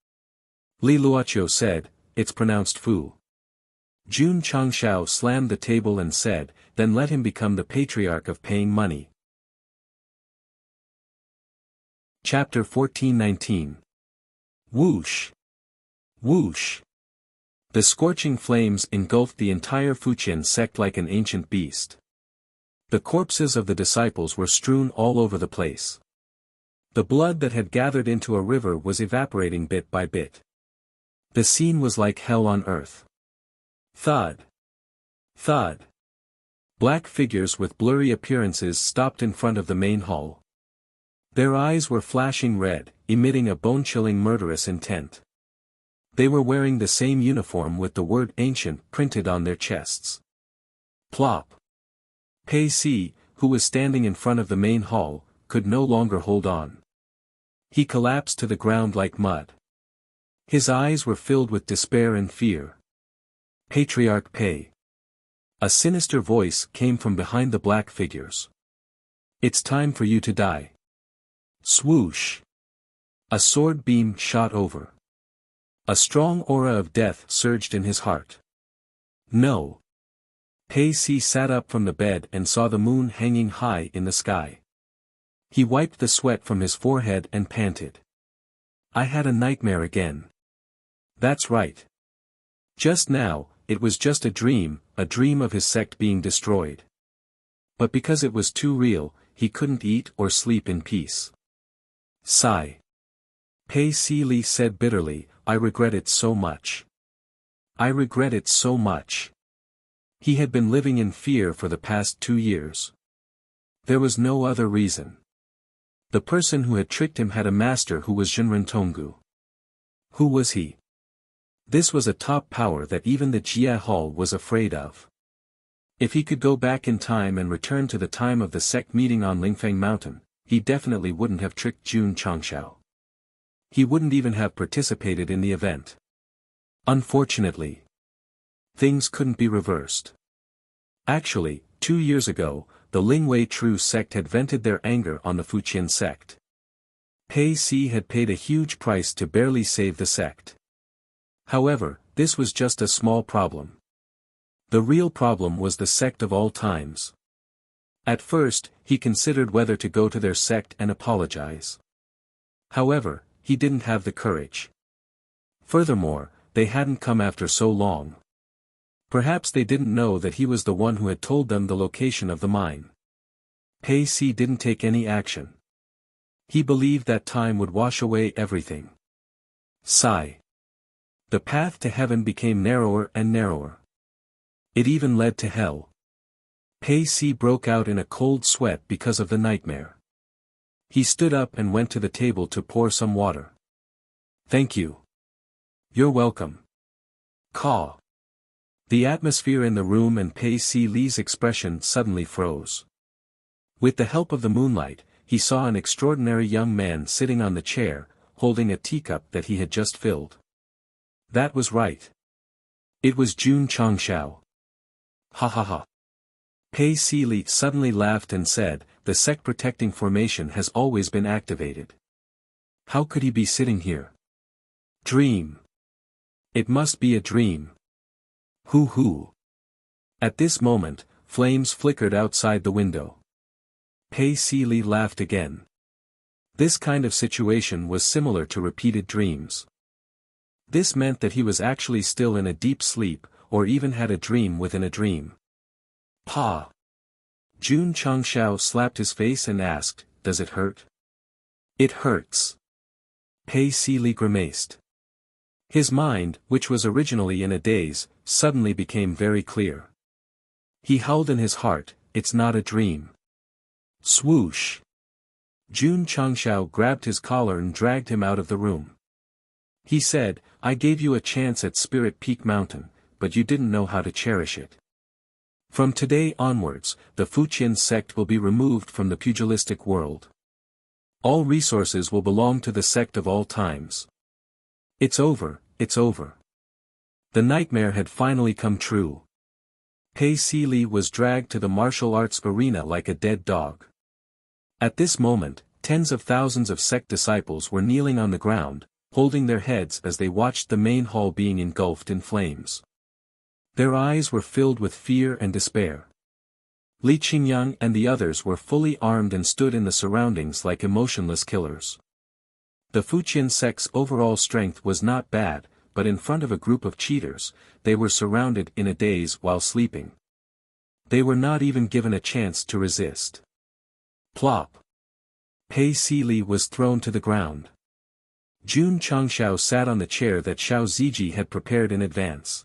Li Luoqiu said, it's pronounced Fu. Jun Changshao slammed the table and said, "Then let him become the patriarch of paying money." Chapter 14:19. Whoosh! Whoosh! The scorching flames engulfed the entire Fuqian sect like an ancient beast. The corpses of the disciples were strewn all over the place. The blood that had gathered into a river was evaporating bit by bit. The scene was like hell on earth. Thud! Thud! Black figures with blurry appearances stopped in front of the main hall. Their eyes were flashing red, emitting a bone-chilling murderous intent. They were wearing the same uniform with the word ancient printed on their chests. Plop! Pei Si, who was standing in front of the main hall, could no longer hold on. He collapsed to the ground like mud. His eyes were filled with despair and fear. Patriarch Pei. A sinister voice came from behind the black figures. "It's time for you to die." Swoosh! A sword beam shot over. A strong aura of death surged in his heart. No! Pei Si sat up from the bed and saw the moon hanging high in the sky. He wiped the sweat from his forehead and panted. "I had a nightmare again." "That's right. Just now, it was just a dream of his sect being destroyed. But because it was too real, he couldn't eat or sleep in peace." Sigh. Pei Si Li said bitterly, "I regret it so much. I regret it so much." He had been living in fear for the past 2 years. There was no other reason. The person who had tricked him had a master who was Jinren Tonggu. Who was he? This was a top power that even the Jie Hall was afraid of. If he could go back in time and return to the time of the sect meeting on Lingfeng Mountain, he definitely wouldn't have tricked Jun Changshao. He wouldn't even have participated in the event. Unfortunately, things couldn't be reversed. Actually, 2 years ago, the Lingwei True sect had vented their anger on the Fuqian sect. Pei Si had paid a huge price to barely save the sect. However, this was just a small problem. The real problem was the sect of all times. At first, he considered whether to go to their sect and apologize. However, he didn't have the courage. Furthermore, they hadn't come after so long. Perhaps they didn't know that he was the one who had told them the location of the mine. Pei Si didn't take any action. He believed that time would wash away everything. Sigh. The path to heaven became narrower and narrower. It even led to hell. Pei Si broke out in a cold sweat because of the nightmare. He stood up and went to the table to pour some water. "Thank you." "You're welcome." Caw. The atmosphere in the room and Pei Si Li's expression suddenly froze. With the help of the moonlight, he saw an extraordinary young man sitting on the chair, holding a teacup that he had just filled. That was right. It was Jun Changshao. Ha ha ha. Pei Si Li suddenly laughed and said, "The sect protecting formation has always been activated. How could he be sitting here? Dream. It must be a dream. Hoo. At this moment, flames flickered outside the window. Pei Si Li laughed again. This kind of situation was similar to repeated dreams. This meant that he was actually still in a deep sleep, or even had a dream within a dream. Pa. Jun Changshao slapped his face and asked, "Does it hurt?" "It hurts." Pei Si Li grimaced. His mind, which was originally in a daze, suddenly became very clear. He howled in his heart, "It's not a dream." Swoosh! Jun Changshao grabbed his collar and dragged him out of the room. He said, "I gave you a chance at Spirit Peak Mountain, but you didn't know how to cherish it. From today onwards, the Fuqian sect will be removed from the pugilistic world. All resources will belong to the sect of all times. It's over, it's over." The nightmare had finally come true. Pei Si Li was dragged to the martial arts arena like a dead dog. At this moment, tens of thousands of sect disciples were kneeling on the ground, holding their heads as they watched the main hall being engulfed in flames. Their eyes were filled with fear and despair. Li Qingyang and the others were fully armed and stood in the surroundings like emotionless killers. The Fuqian sect's overall strength was not bad, but in front of a group of cheaters, they were surrounded in a daze while sleeping. They were not even given a chance to resist. Plop! Pei Sili was thrown to the ground. Jun Changshao sat on the chair that Xiao Ziji had prepared in advance.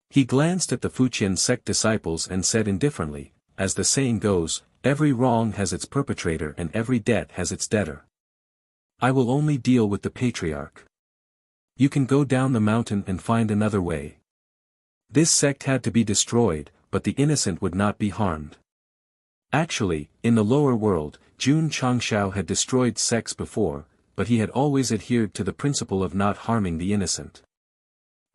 He glanced at the Fuqian sect disciples and said indifferently, as the saying goes, every wrong has its perpetrator and every debt has its debtor. I will only deal with the patriarch. You can go down the mountain and find another way. This sect had to be destroyed, but the innocent would not be harmed. Actually, in the lower world, Jun Changshao had destroyed sects before, but he had always adhered to the principle of not harming the innocent.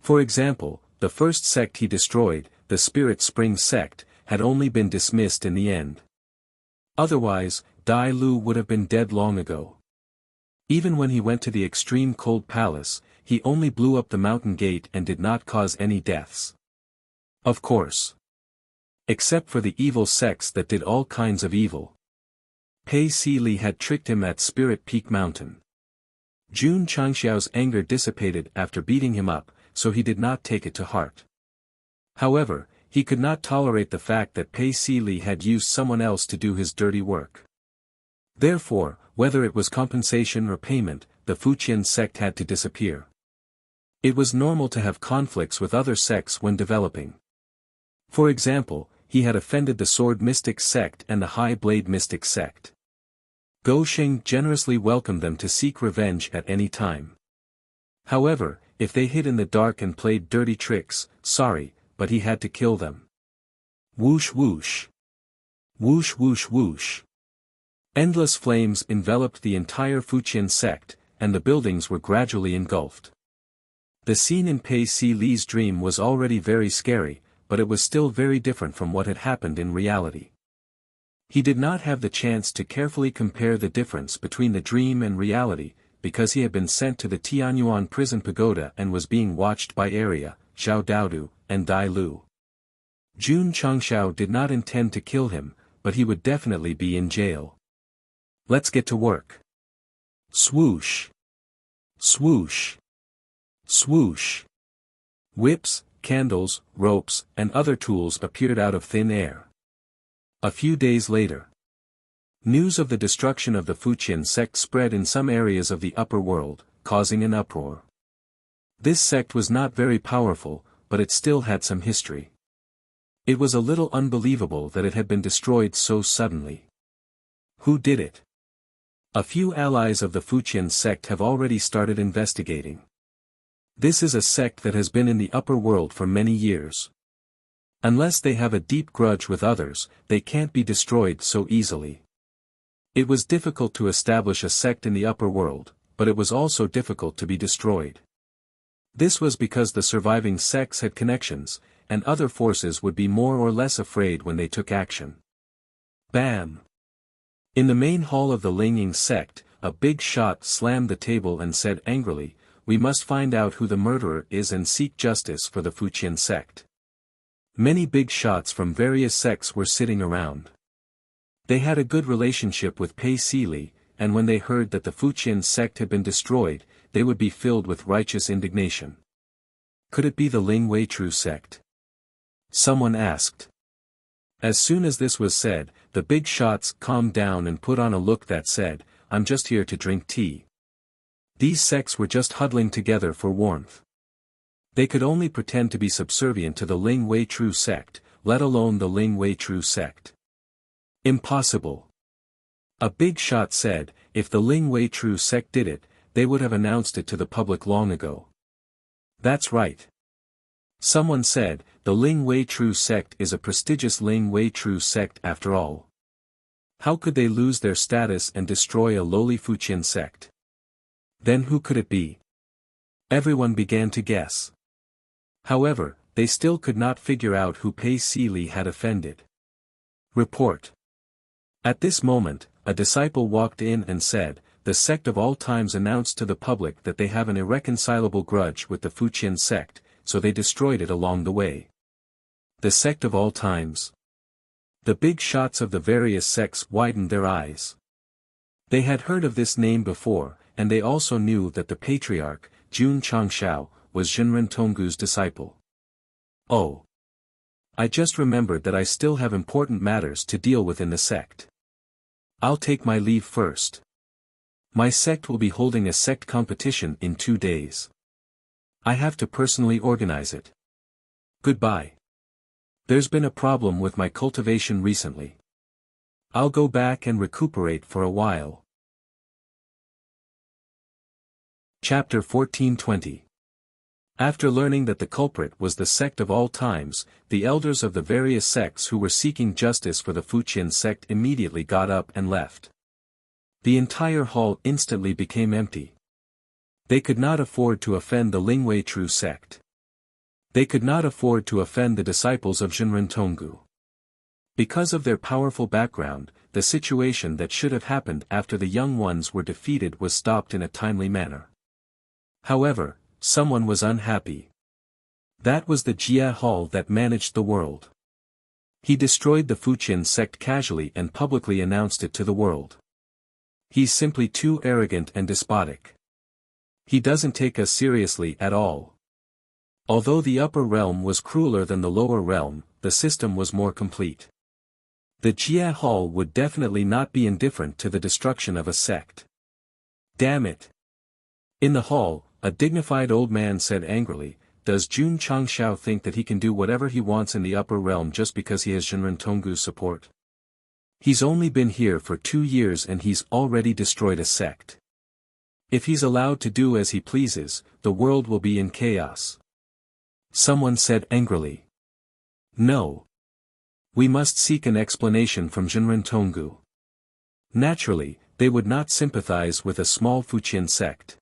For example, the first sect he destroyed, the Spirit Spring sect, had only been dismissed in the end. Otherwise, Dai Lu would have been dead long ago. Even when he went to the extreme cold palace, he only blew up the mountain gate and did not cause any deaths. Of course. Except for the evil sects that did all kinds of evil. Pei Sili had tricked him at Spirit Peak Mountain. Jun Changxiao's anger dissipated after beating him up, so he did not take it to heart. However, he could not tolerate the fact that Pei Sili had used someone else to do his dirty work. Therefore, whether it was compensation or payment, the Fuqian sect had to disappear. It was normal to have conflicts with other sects when developing. For example, he had offended the Sword Mystic sect and the High Blade Mystic sect. Go Sheng generously welcomed them to seek revenge at any time. However, if they hid in the dark and played dirty tricks, sorry, but he had to kill them. Whoosh whoosh. Whoosh whoosh whoosh. Endless flames enveloped the entire Fuqian sect, and the buildings were gradually engulfed. The scene in Pei Sili's dream was already very scary, but it was still very different from what had happened in reality. He did not have the chance to carefully compare the difference between the dream and reality, because he had been sent to the Tianyuan prison pagoda and was being watched by Arya, Zhao Daodu, and Dai Lu. Jun Changshao did not intend to kill him, but he would definitely be in jail. Let's get to work. Swoosh. Swoosh. Swoosh. Whips, candles, ropes, and other tools appeared out of thin air. A few days later. News of the destruction of the Fuqian sect spread in some areas of the upper world, causing an uproar. This sect was not very powerful, but it still had some history. It was a little unbelievable that it had been destroyed so suddenly. Who did it? A few allies of the Fuqian sect have already started investigating. This is a sect that has been in the upper world for many years. Unless they have a deep grudge with others, they can't be destroyed so easily. It was difficult to establish a sect in the upper world, but it was also difficult to be destroyed. This was because the surviving sects had connections, and other forces would be more or less afraid when they took action. Bam! In the main hall of the Lingying sect, a big shot slammed the table and said angrily, "We must find out who the murderer is and seek justice for the Fuqian sect." Many big shots from various sects were sitting around. They had a good relationship with Pei Sili, and when they heard that the Fuqian sect had been destroyed, they would be filled with righteous indignation. Could it be the Ling Wei True sect? Someone asked. As soon as this was said, the big shots calmed down and put on a look that said, "I'm just here to drink tea." These sects were just huddling together for warmth. They could only pretend to be subservient to the Ling Wei True sect, let alone the Ling Wei True sect. Impossible. A big shot said, if the Ling Wei True sect did it, they would have announced it to the public long ago. That's right. Someone said, the Ling Wei True sect is a prestigious Ling Wei True sect after all. How could they lose their status and destroy a lowly Fuqian sect? Then who could it be? Everyone began to guess. However, they still could not figure out who Pei Sili had offended. Report. At this moment, a disciple walked in and said, the sect of all times announced to the public that they have an irreconcilable grudge with the Fuqian sect, so they destroyed it along the way. The sect of all times. The big shots of the various sects widened their eyes. They had heard of this name before, and they also knew that the patriarch, Jun Changshao, was Jinren Tonggu's disciple. Oh. I just remembered that I still have important matters to deal with in the sect. I'll take my leave first. My sect will be holding a sect competition in 2 days. I have to personally organize it. Goodbye. There's been a problem with my cultivation recently. I'll go back and recuperate for a while. Chapter 1420. After learning that the culprit was the sect of all times, the elders of the various sects who were seeking justice for the Fuqian sect immediately got up and left. The entire hall instantly became empty. They could not afford to offend the Lingwei True sect. They could not afford to offend the disciples of Jinren Tonggu. Because of their powerful background, the situation that should have happened after the young ones were defeated was stopped in a timely manner. However, someone was unhappy. That was the Jia Hall that managed the world. He destroyed the Fuqian sect casually and publicly announced it to the world. He's simply too arrogant and despotic. He doesn't take us seriously at all. Although the upper realm was crueler than the lower realm, the system was more complete. The Jia Hall would definitely not be indifferent to the destruction of a sect. Damn it! In the hall, a dignified old man said angrily, "Does Jun Changshao think that he can do whatever he wants in the upper realm just because he has Jinren Tonggu's support? He's only been here for 2 years and he's already destroyed a sect. If he's allowed to do as he pleases, the world will be in chaos." Someone said angrily. "No. We must seek an explanation from Jinren Tonggu." Naturally, they would not sympathize with a small Fuqian sect.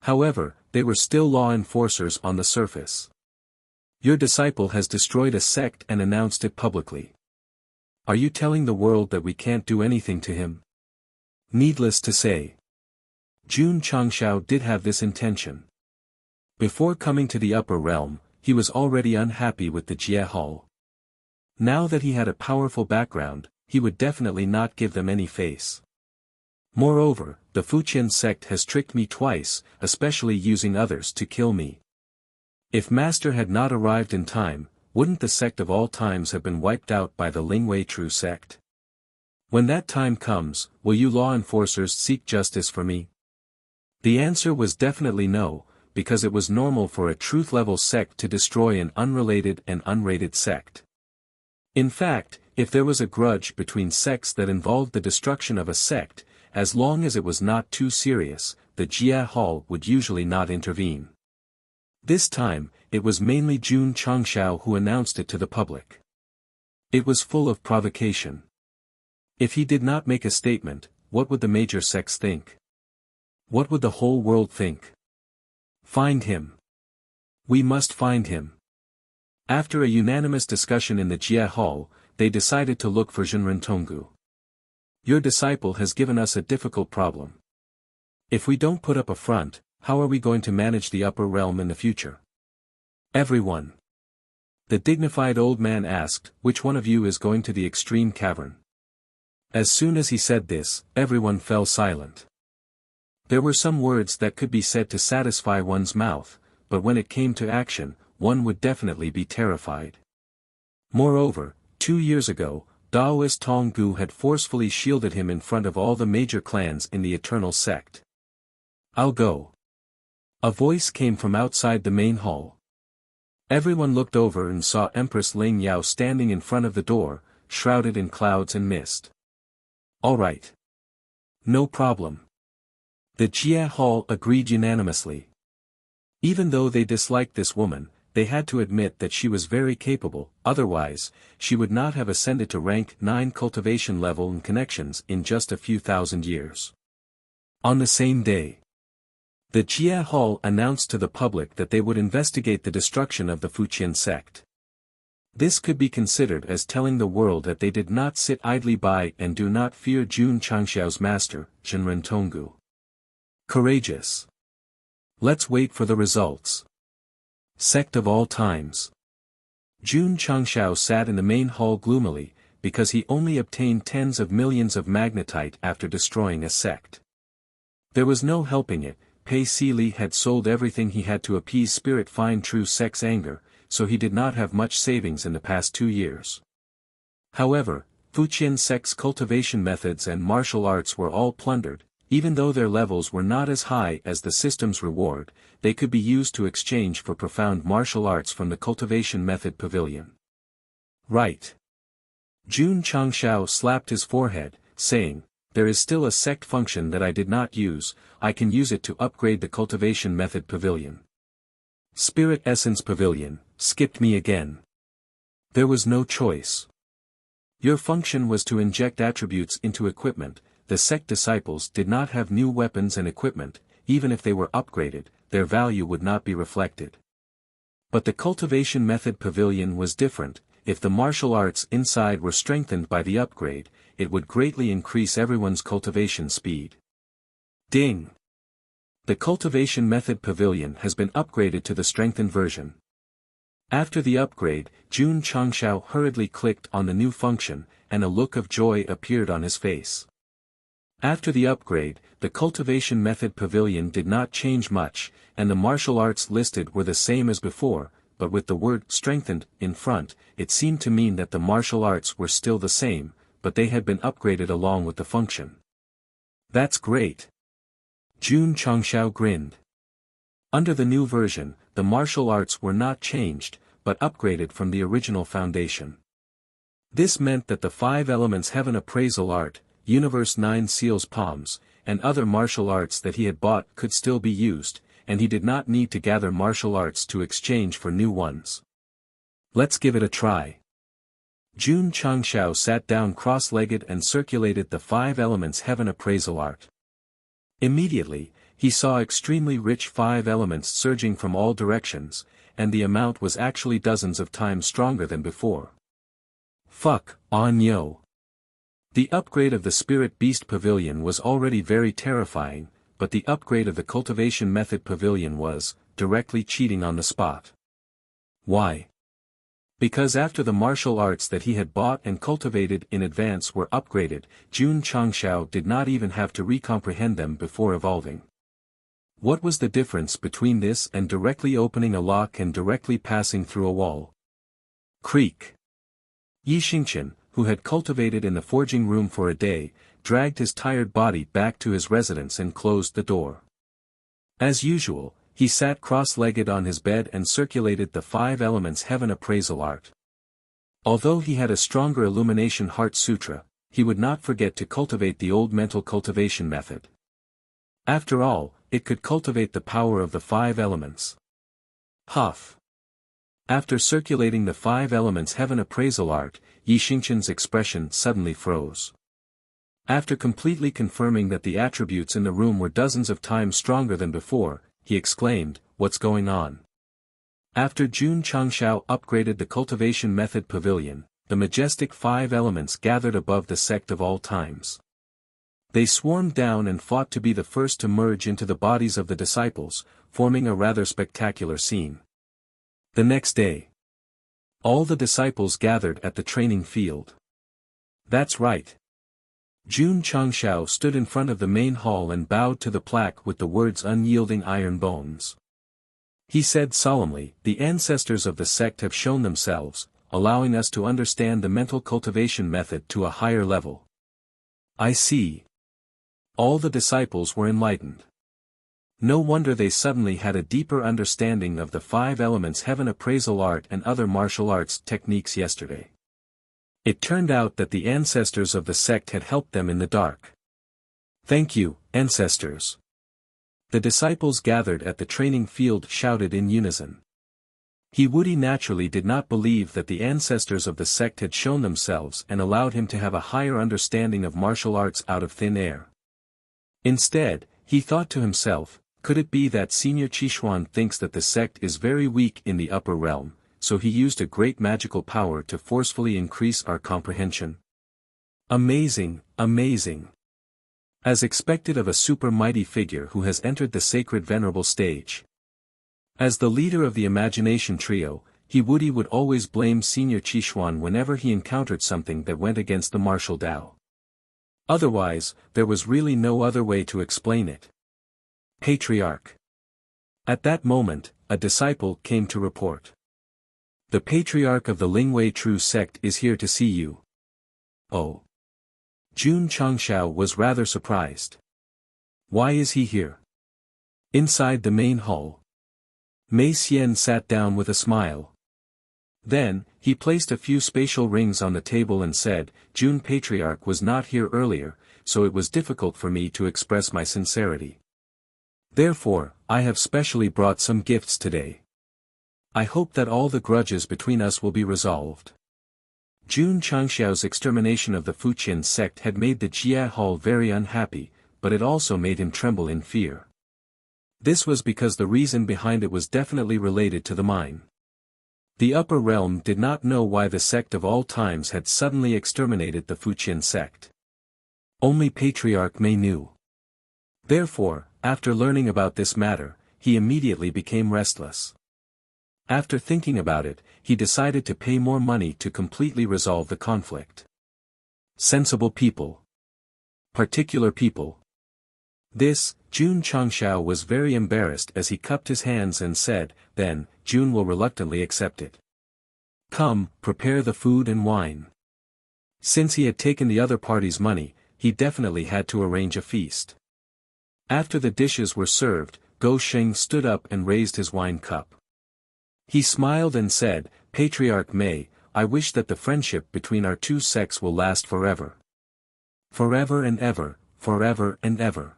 However, they were still law enforcers on the surface. Your disciple has destroyed a sect and announced it publicly. Are you telling the world that we can't do anything to him? Needless to say, Jun Changshao did have this intention. Before coming to the upper realm, he was already unhappy with the Jia Hall. Now that he had a powerful background, he would definitely not give them any face. Moreover, the Fuqian sect has tricked me twice, especially using others to kill me. If Master had not arrived in time, wouldn't the sect of all times have been wiped out by the Lingwei True sect? When that time comes, will you law enforcers seek justice for me? The answer was definitely no, because it was normal for a truth-level sect to destroy an unrelated and unrated sect. In fact, if there was a grudge between sects that involved the destruction of a sect, as long as it was not too serious, the Jia Hall would usually not intervene. This time, it was mainly Jun Changshao who announced it to the public. It was full of provocation. If he did not make a statement, what would the major sects think? What would the whole world think? Find him. We must find him. After a unanimous discussion in the Jia Hall, they decided to look for Jinren Tonggu. Your disciple has given us a difficult problem. If we don't put up a front, how are we going to manage the upper realm in the future? Everyone. The dignified old man asked, which one of you is going to the extreme cavern? As soon as he said this, everyone fell silent. There were some words that could be said to satisfy one's mouth, but when it came to action, one would definitely be terrified. Moreover, 2 years ago, Daoist Tonggu had forcefully shielded him in front of all the major clans in the Eternal Sect. I'll go. A voice came from outside the main hall. Everyone looked over and saw Empress Ling Yao standing in front of the door, shrouded in clouds and mist. All right. No problem. The Jia Hall agreed unanimously. Even though they disliked this woman, they had to admit that she was very capable, otherwise, she would not have ascended to rank 9 cultivation level and connections in just a few thousand years. On the same day, the Jia Hall announced to the public that they would investigate the destruction of the Fuqian sect. This could be considered as telling the world that they did not sit idly by and do not fear Jun Changshao's master, Jinren Tonggu. Courageous. Let's wait for the results. Sect of all times. Jun Changshao sat in the main hall gloomily, because he only obtained tens of millions of magnetite after destroying a sect. There was no helping it. Pei Li had sold everything he had to appease Spirit Fine True Sect's anger, so he did not have much savings in the past 2 years. However, Fuqian Sect's cultivation methods and martial arts were all plundered. Even though their levels were not as high as the system's reward, they could be used to exchange for profound martial arts from the cultivation method pavilion. Right. Jun Changshao slapped his forehead, saying, "There is still a sect function that I did not use. I can use it to upgrade the cultivation method pavilion." Spirit Essence Pavilion, skipped me again. There was no choice. Your function was to inject attributes into equipment. The sect disciples did not have new weapons and equipment. Even if they were upgraded, their value would not be reflected. But the cultivation method pavilion was different. If the martial arts inside were strengthened by the upgrade, it would greatly increase everyone's cultivation speed. Ding! The cultivation method pavilion has been upgraded to the strengthened version. After the upgrade, Jun Changshao hurriedly clicked on the new function, and a look of joy appeared on his face. After the upgrade, the cultivation method pavilion did not change much, and the martial arts listed were the same as before, but with the word strengthened in front, it seemed to mean that the martial arts were still the same, but they had been upgraded along with the function. That's great. Jun Changshao grinned. Under the new version, the martial arts were not changed, but upgraded from the original foundation. This meant that the 5 elements heaven appraisal art, Universe 9 seals palms, and other martial arts that he had bought could still be used, and he did not need to gather martial arts to exchange for new ones. Let's give it a try. Jun Changshao sat down cross-legged and circulated the 5 elements heaven appraisal art. Immediately, he saw extremely rich 5 elements surging from all directions, and the amount was actually dozens of times stronger than before. Fuck, on yo. The upgrade of the Spirit Beast Pavilion was already very terrifying, but the upgrade of the Cultivation Method Pavilion was, directly cheating on the spot. Why? Because after the martial arts that he had bought and cultivated in advance were upgraded, Jun Changshao did not even have to recomprehend them before evolving. What was the difference between this and directly opening a lock and directly passing through a wall? Creak. Yi Xingqian, who had cultivated in the forging room for a day, dragged his tired body back to his residence and closed the door. As usual, he sat cross-legged on his bed and circulated the 5 elements heaven appraisal art. Although he had a stronger illumination heart sutra, he would not forget to cultivate the old mental cultivation method. After all, it could cultivate the power of the 5 elements. Huff. After circulating the 5 elements heaven appraisal art, Yi Xingqian's expression suddenly froze. After completely confirming that the attributes in the room were dozens of times stronger than before, he exclaimed, "What's going on?" After Jun Changshao upgraded the cultivation method pavilion, the majestic 5 elements gathered above the sect of all times. They swarmed down and fought to be the first to merge into the bodies of the disciples, forming a rather spectacular scene. The next day, all the disciples gathered at the training field. That's right. Jun Changshao stood in front of the main hall and bowed to the plaque with the words "Unyielding Iron Bones." He said solemnly, "The ancestors of the sect have shown themselves, allowing us to understand the mental cultivation method to a higher level." I see. All the disciples were enlightened. No wonder they suddenly had a deeper understanding of the 5 elements heaven appraisal art and other martial arts techniques yesterday. It turned out that the ancestors of the sect had helped them in the dark. Thank you, ancestors. The disciples gathered at the training field shouted in unison. Woody naturally did not believe that the ancestors of the sect had shown themselves and allowed him to have a higher understanding of martial arts out of thin air. Instead, he thought to himself, could it be that Senior Qishuan thinks that the sect is very weak in the upper realm, so he used a great magical power to forcefully increase our comprehension? Amazing, amazing. As expected of a super mighty figure who has entered the sacred venerable stage. As the leader of the imagination trio, Would always blame Senior Qishuan whenever he encountered something that went against the martial Tao. Otherwise, there was really no other way to explain it. Patriarch. At that moment, a disciple came to report. The Patriarch of the Lingwei True Sect is here to see you. Oh. Jun Changshao was rather surprised. Why is he here? Inside the main hall. Mei Xian sat down with a smile. Then, he placed a few spatial rings on the table and said, Jun Patriarch was not here earlier, so it was difficult for me to express my sincerity. Therefore, I have specially brought some gifts today. I hope that all the grudges between us will be resolved. Jun Changxiao's extermination of the Fuqian sect had made the Jia Hall very unhappy, but it also made him tremble in fear. This was because the reason behind it was definitely related to the mine. The upper realm did not know why the sect of all times had suddenly exterminated the Fuqian sect. Only Patriarch Mei knew. Therefore, after learning about this matter, he immediately became restless. After thinking about it, he decided to pay more money to completely resolve the conflict. Sensible people. Particular people. This, Jun Changshao was very embarrassed as he cupped his hands and said, then, Jun will reluctantly accept it. Come, prepare the food and wine. Since he had taken the other party's money, he definitely had to arrange a feast. After the dishes were served, Go Sheng stood up and raised his wine cup. He smiled and said, Patriarch Mei, I wish that the friendship between our two sects will last forever. Forever and ever, forever and ever.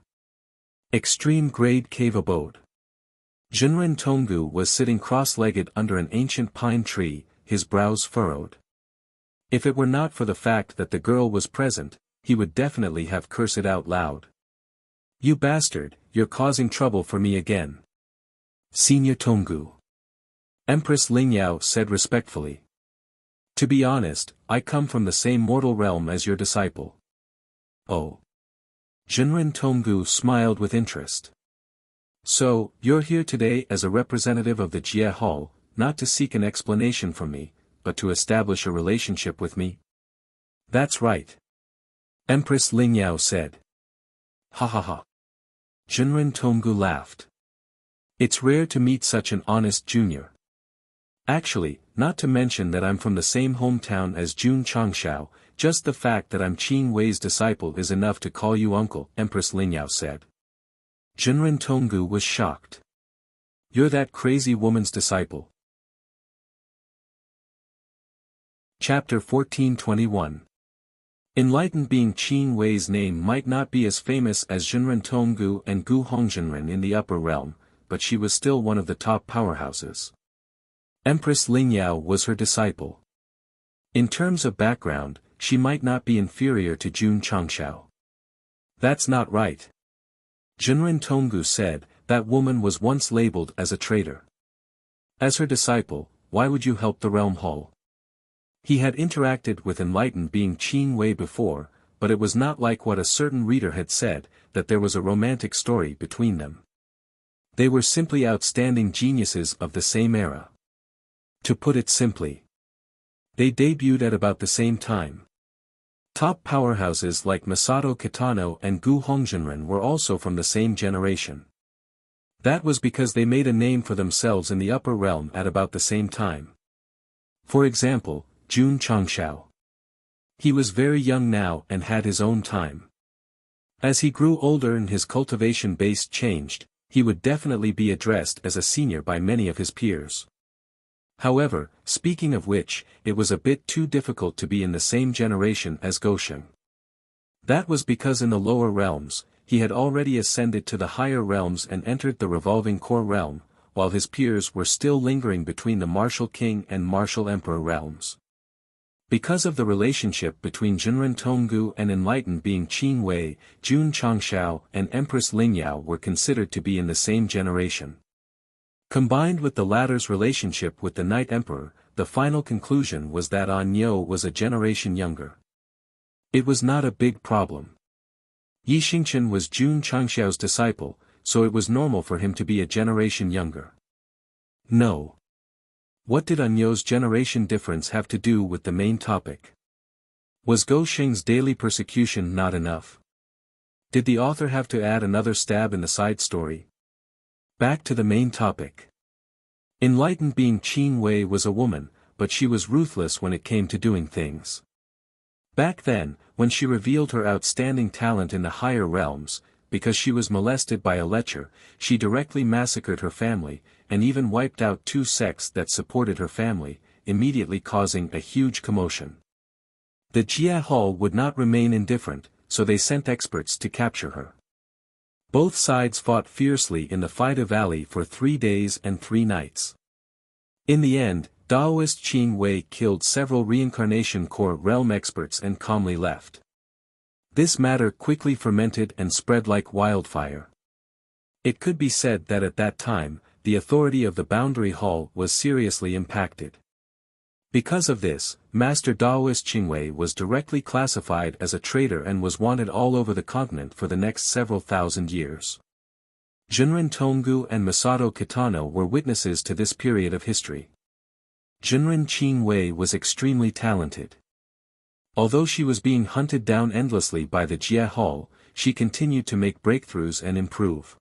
Extreme Grade Cave Abode. Jinren Tonggu was sitting cross-legged under an ancient pine tree, his brows furrowed. If it were not for the fact that the girl was present, he would definitely have cursed it out loud. You bastard, you're causing trouble for me again. Senior Tonggu. Empress Lingyao said respectfully. To be honest, I come from the same mortal realm as your disciple. Oh. Jinren Tonggu smiled with interest. So, you're here today as a representative of the Jie Hall, not to seek an explanation from me, but to establish a relationship with me? That's right. Empress Lingyao said. Ha ha ha. Jinren Tonggu laughed. It's rare to meet such an honest junior. Actually, not to mention that I'm from the same hometown as Jun Changshao, just the fact that I'm Qin Wei's disciple is enough to call you uncle, Empress Lingyao said. Jinren Tonggu was shocked. You're that crazy woman's disciple. Chapter 1421. Enlightened being Qin Wei's name might not be as famous as Jinren Tonggu and Gu Hongjinren in the upper realm, but she was still one of the top powerhouses. Empress Lingyao was her disciple. In terms of background, she might not be inferior to Jun Changshao. That's not right. Jinren Tonggu said, that woman was once labeled as a traitor. As her disciple, why would you help the Realm Hall? He had interacted with enlightened being Qin Wei before, but it was not like what a certain reader had said, that there was a romantic story between them. They were simply outstanding geniuses of the same era. To put it simply, they debuted at about the same time. Top powerhouses like Masato Kitano and Gu Hongjinren were also from the same generation. That was because they made a name for themselves in the upper realm at about the same time. For example, Jun Changshao. He was very young now and had his own time. As he grew older and his cultivation base changed, he would definitely be addressed as a senior by many of his peers. However, speaking of which, it was a bit too difficult to be in the same generation as Gosheng. That was because in the lower realms, he had already ascended to the higher realms and entered the revolving core realm, while his peers were still lingering between the martial king and martial emperor realms. Because of the relationship between Jinren Tonggu and enlightened being Qin Wei, Jun Changshao and Empress Lingyao were considered to be in the same generation. Combined with the latter's relationship with the Night Emperor, the final conclusion was that An Yo was a generation younger. It was not a big problem. Yi Xingchen was Jun Changxiao's disciple, so it was normal for him to be a generation younger. No. What did Anyo's generation difference have to do with the main topic? Was Go Sheng's daily persecution not enough? Did the author have to add another stab in the side story? Back to the main topic. Enlightened being Qin Wei was a woman, but she was ruthless when it came to doing things. Back then, when she revealed her outstanding talent in the higher realms, because she was molested by a lecher, she directly massacred her family, and even wiped out 2 sects that supported her family, immediately causing a huge commotion. The Jia Hall would not remain indifferent, so they sent experts to capture her. Both sides fought fiercely in the Fida Valley for 3 days and 3 nights. In the end, Daoist Qin Wei killed several reincarnation core realm experts and calmly left. This matter quickly fermented and spread like wildfire. It could be said that at that time, the authority of the Boundary Hall was seriously impacted. Because of this, Master Daoist Qingwei was directly classified as a traitor and was wanted all over the continent for the next several thousand years. Junren Tonggu and Masato Kitano were witnesses to this period of history. Junren Qingwei was extremely talented. Although she was being hunted down endlessly by the Jia Hall, she continued to make breakthroughs and improve.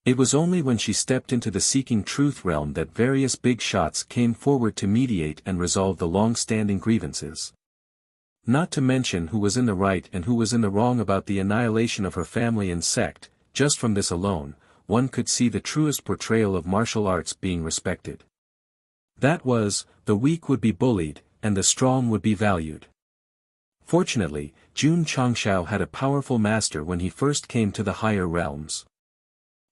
It was only when she stepped into the Seeking Truth realm that various big shots came forward to mediate and resolve the long-standing grievances. Not to mention who was in the right and who was in the wrong about the annihilation of her family and sect. Just from this alone, one could see the truest portrayal of martial arts being respected. That was, the weak would be bullied, and the strong would be valued. Fortunately, Jun Changshao had a powerful master when he first came to the higher realms.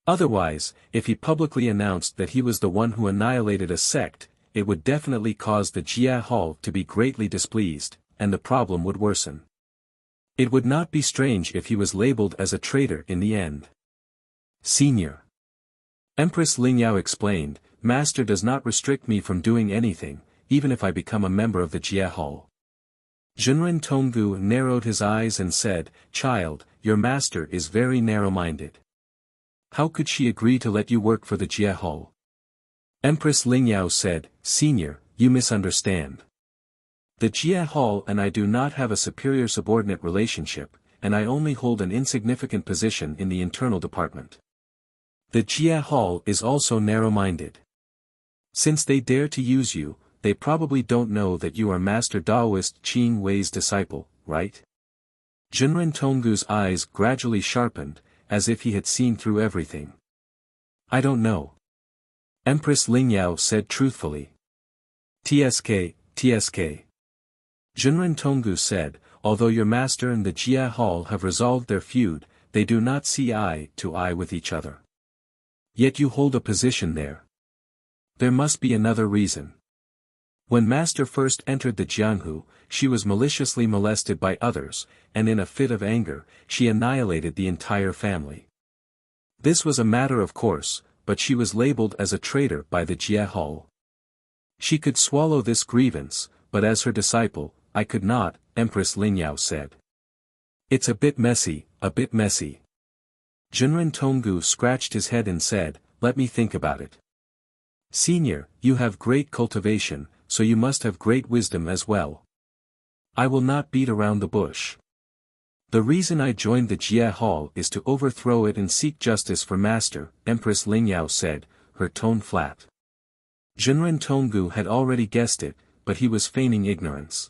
Otherwise, if he publicly announced that he was the one who annihilated a sect, it would definitely cause the Jia Hall to be greatly displeased, and the problem would worsen. It would not be strange if he was labeled as a traitor in the end. Senior. Empress Lingyao explained, Master does not restrict me from doing anything, even if I become a member of the Jia Hall. Junren Tonggu narrowed his eyes and said, Child, your master is very narrow-minded. How could she agree to let you work for the Jia Hall? Empress Lingyao said, Senior, you misunderstand. The Jia Hall and I do not have a superior-subordinate relationship, and I only hold an insignificant position in the internal department. The Jia Hall is also narrow-minded. Since they dare to use you, they probably don't know that you are Master Daoist Qin Wei's disciple, right? Junren Tonggu's eyes gradually sharpened, as if he had seen through everything. I don't know. Empress Lingyao said truthfully. TSK. Junren Tonggu said, although your master and the Jia Hall have resolved their feud, they do not see eye to eye with each other. Yet you hold a position there. There must be another reason. When Master first entered the Jianghu, she was maliciously molested by others, and in a fit of anger, she annihilated the entire family. This was a matter of course, but she was labeled as a traitor by the Jia Hall. She could swallow this grievance, but as her disciple, I could not, Empress Lingyao said. It's a bit messy. Junren Tonggu scratched his head and said, let me think about it. Senior, you have great cultivation, so you must have great wisdom as well. I will not beat around the bush. The reason I joined the Jia Hall is to overthrow it and seek justice for Master, Empress Lingyao said, her tone flat. Junren Tonggu had already guessed it, but he was feigning ignorance.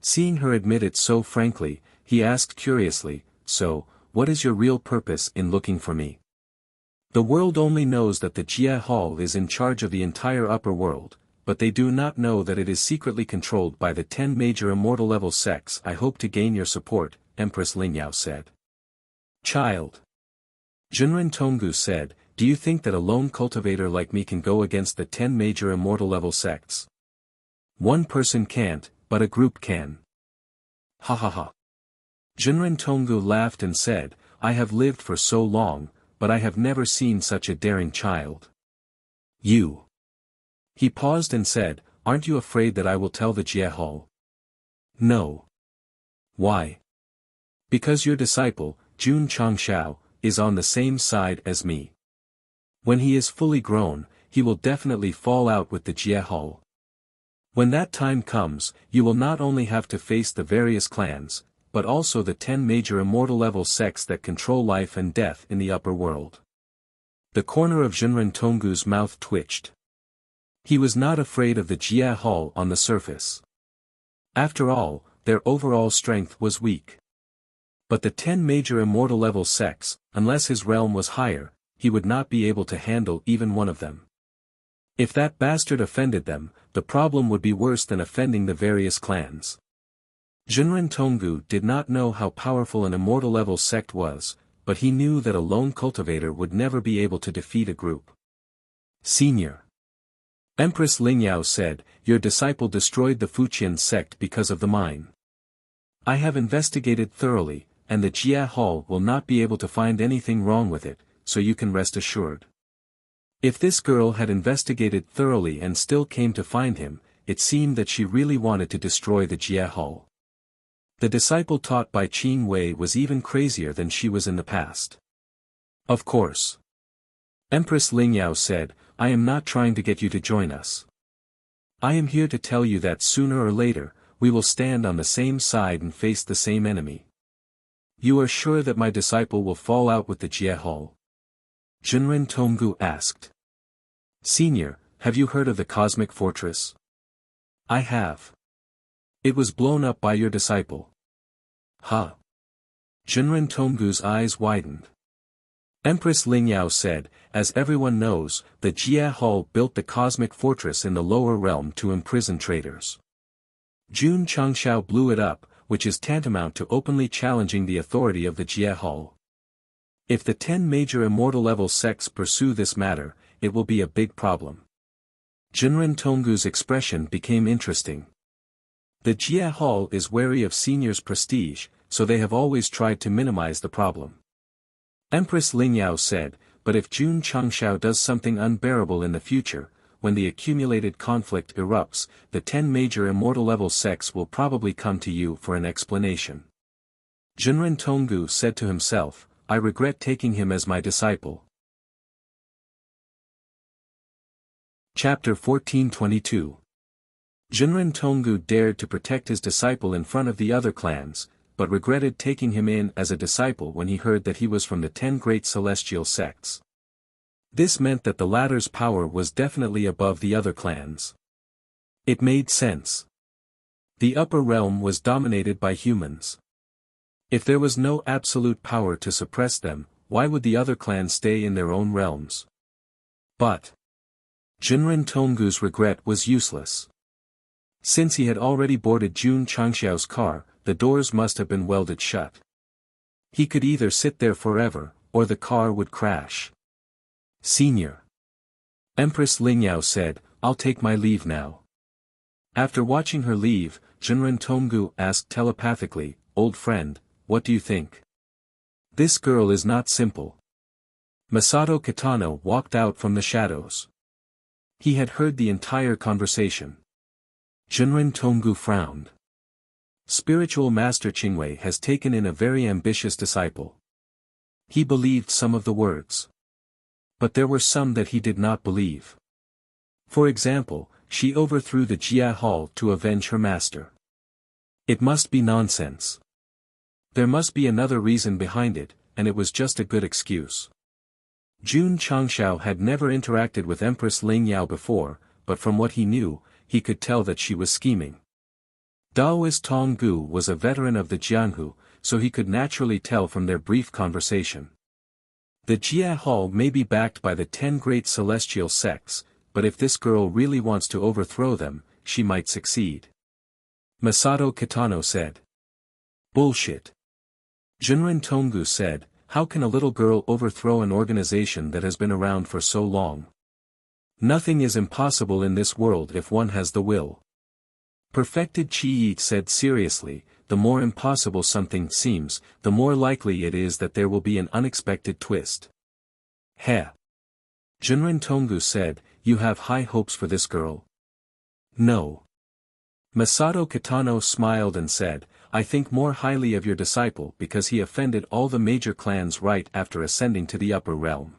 Seeing her admit it so frankly, he asked curiously, so, what is your real purpose in looking for me? The world only knows that the Jia Hall is in charge of the entire upper world, but they do not know that it is secretly controlled by the 10 major immortal-level sects. I hope to gain your support, Empress Lingyao said. Child. Junren Tonggu said, do you think that a lone cultivator like me can go against the 10 major immortal-level sects? One person can't, but a group can. Ha ha ha. Junren Tonggu laughed and said, I have lived for so long, but I have never seen such a daring child. You. He paused and said, aren't you afraid that I will tell the Jia Hall? No. Why? Because your disciple, Jun Changshao, is on the same side as me. When he is fully grown, he will definitely fall out with the Jie Hall. When that time comes, you will not only have to face the various clans, but also the 10 major immortal-level sects that control life and death in the upper world. The corner of Jinren Tonggu's mouth twitched. He was not afraid of the Jie Hall on the surface. After all, their overall strength was weak. But the 10 major immortal-level sects, unless his realm was higher, he would not be able to handle even one of them. If that bastard offended them, the problem would be worse than offending the various clans. Jinren Tonggu did not know how powerful an immortal-level sect was, but he knew that a lone cultivator would never be able to defeat a group. Senior. Empress Lingyao said, "Your disciple destroyed the Fuqian sect because of the mine. I have investigated thoroughly, and the Jie Hall will not be able to find anything wrong with it, so you can rest assured." If this girl had investigated thoroughly and still came to find him, it seemed that she really wanted to destroy the Jie Hall. The disciple taught by Qing Wei was even crazier than she was in the past. Of course. Empress Lingyao said, "I am not trying to get you to join us. I am here to tell you that sooner or later, we will stand on the same side and face the same enemy." "You are sure that my disciple will fall out with the Jie Hall?" Jinren Tonggu asked. "Senior, have you heard of the Cosmic Fortress?" "I have. It was blown up by your disciple." "Huh?" Jinren Tonggu's eyes widened. Empress Lingyao said, "As everyone knows, the Jie Hall built the Cosmic Fortress in the lower realm to imprison traitors. Jun Changshao blew it up, which is tantamount to openly challenging the authority of the Jie Hall. If the 10 major immortal-level sects pursue this matter, it will be a big problem." Jinren Tonggu's expression became interesting. The Jie Hall is wary of seniors' prestige, so they have always tried to minimize the problem. Empress Lingyao said, "But if Jun Changshao does something unbearable in the future, when the accumulated conflict erupts, the 10 major immortal-level sects will probably come to you for an explanation." Jinren Tonggu said to himself, "I regret taking him as my disciple." Chapter 1422. Jinren Tonggu dared to protect his disciple in front of the other clans, but regretted taking him in as a disciple when he heard that he was from the 10 great celestial sects. This meant that the latter's power was definitely above the other clans. It made sense. The upper realm was dominated by humans. If there was no absolute power to suppress them, why would the other clans stay in their own realms? But Jinren Tonggu's regret was useless. Since he had already boarded Jun Changxiao's car, the doors must have been welded shut. He could either sit there forever, or the car would crash. "Senior." Empress Lingyao said, "I'll take my leave now." After watching her leave, Jinren Tonggu asked telepathically, "Old friend, what do you think? This girl is not simple." Masato Kitano walked out from the shadows. He had heard the entire conversation. Jinren Tonggu frowned. Spiritual Master Qingwei has taken in a very ambitious disciple. He believed some of the words. But there were some that he did not believe. For example, she overthrew the Jie Hall to avenge her master. It must be nonsense. There must be another reason behind it, and it was just a good excuse. Jun Changshao had never interacted with Empress Lingyao before, but from what he knew, he could tell that she was scheming. Daoist Tong Gu was a veteran of the Jianghu, so he could naturally tell from their brief conversation. The Jie Hall may be backed by the 10 great celestial sects, but if this girl really wants to overthrow them, she might succeed. Masato Kitano said. "Bullshit." Jinren Tonggu said, "How can a little girl overthrow an organization that has been around for so long? Nothing is impossible in this world if one has the will." Perfected Chi said seriously, "The more impossible something seems, the more likely it is that there will be an unexpected twist." Heh. Jinren Tonggu said, "You have high hopes for this girl?" "No." Masato Kitano smiled and said, "I think more highly of your disciple because he offended all the major clans right after ascending to the upper realm.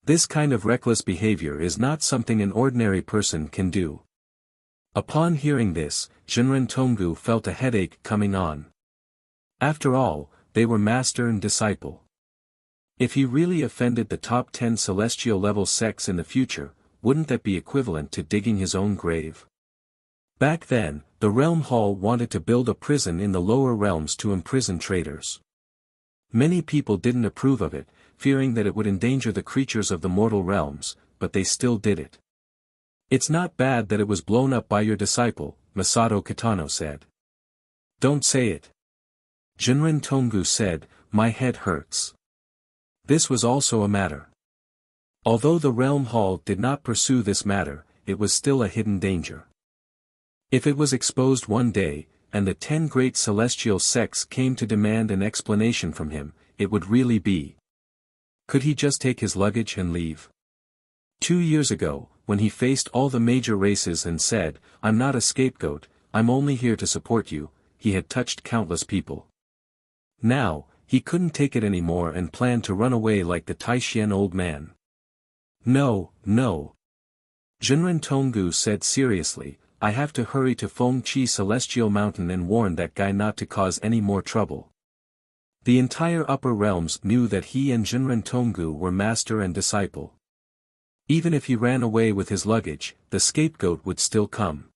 This kind of reckless behavior is not something an ordinary person can do. Upon hearing this, Jinren Tonggu felt a headache coming on. After all, they were master and disciple. If he really offended the top 10 celestial level sects in the future, wouldn't that be equivalent to digging his own grave? Back then, the Realm Hall wanted to build a prison in the lower realms to imprison traitors. Many people didn't approve of it, fearing that it would endanger the creatures of the mortal realms, but they still did it. It's not bad that it was blown up by your disciple, Masato Kitano said. Don't say it. Jinren Tonggu said, my head hurts. This was also a matter. Although the Realm Hall did not pursue this matter, it was still a hidden danger. If it was exposed one day, and the 10 great celestial sects came to demand an explanation from him, it would really be. Could he just take his luggage and leave? 2 years ago, when he faced all the major races and said, I'm not a scapegoat, I'm only here to support you, he had touched countless people. Now, he couldn't take it anymore and planned to run away like the Taishian old man. No, no. Jinren Tonggu said seriously, I have to hurry to Fengqi Celestial Mountain and warn that guy not to cause any more trouble. The entire upper realms knew that he and Jinren Tonggu were master and disciple. Even if he ran away with his luggage, the scapegoat would still come.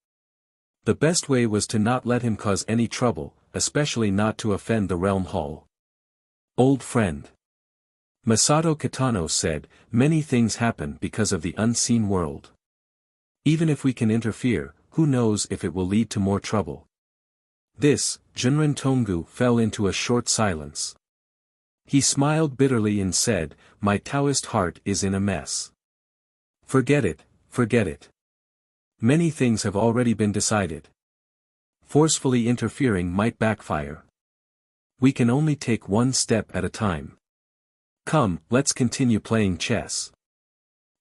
The best way was to not let him cause any trouble, especially not to offend the Realm Hall. Old friend. Masato Kitano said, many things happen because of the unseen world. Even if we can interfere, who knows if it will lead to more trouble. This, Jinren Tonggu fell into a short silence. He smiled bitterly and said, my Taoist heart is in a mess. Forget it, forget it. Many things have already been decided. Forcefully interfering might backfire. We can only take one step at a time. Come, let's continue playing chess.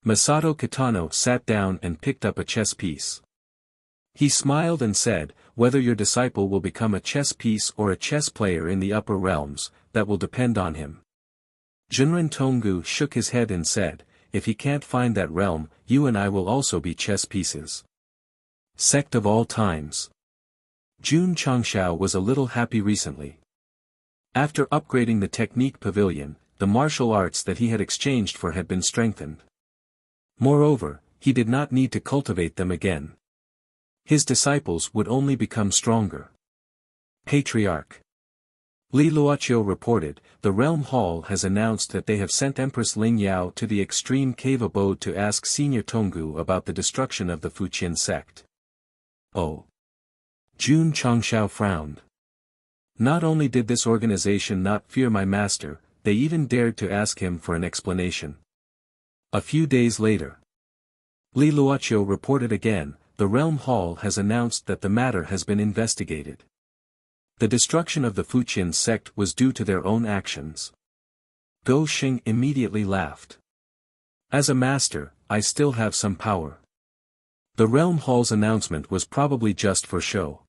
Masato Kitano sat down and picked up a chess piece. He smiled and said, whether your disciple will become a chess piece or a chess player in the upper realms, that will depend on him. Jinren Tonggu shook his head and said, if he can't find that realm, you and I will also be chess pieces. Sect of all times. Jun Changshao was a little happy recently. After upgrading the technique pavilion, the martial arts that he had exchanged for had been strengthened. Moreover, he did not need to cultivate them again. His disciples would only become stronger. Patriarch Li Luoqiu reported, the Realm Hall has announced that they have sent Empress Ling Yao to the extreme cave abode to ask Senior Tonggu about the destruction of the Fuqian sect. Oh. Jun Changshao frowned. Not only did this organization not fear my master, they even dared to ask him for an explanation. A few days later. Li Luoqiu reported again, the Realm Hall has announced that the matter has been investigated. The destruction of the Fuqian sect was due to their own actions. Go Xing immediately laughed. As a master, I still have some power. The Realm Hall's announcement was probably just for show.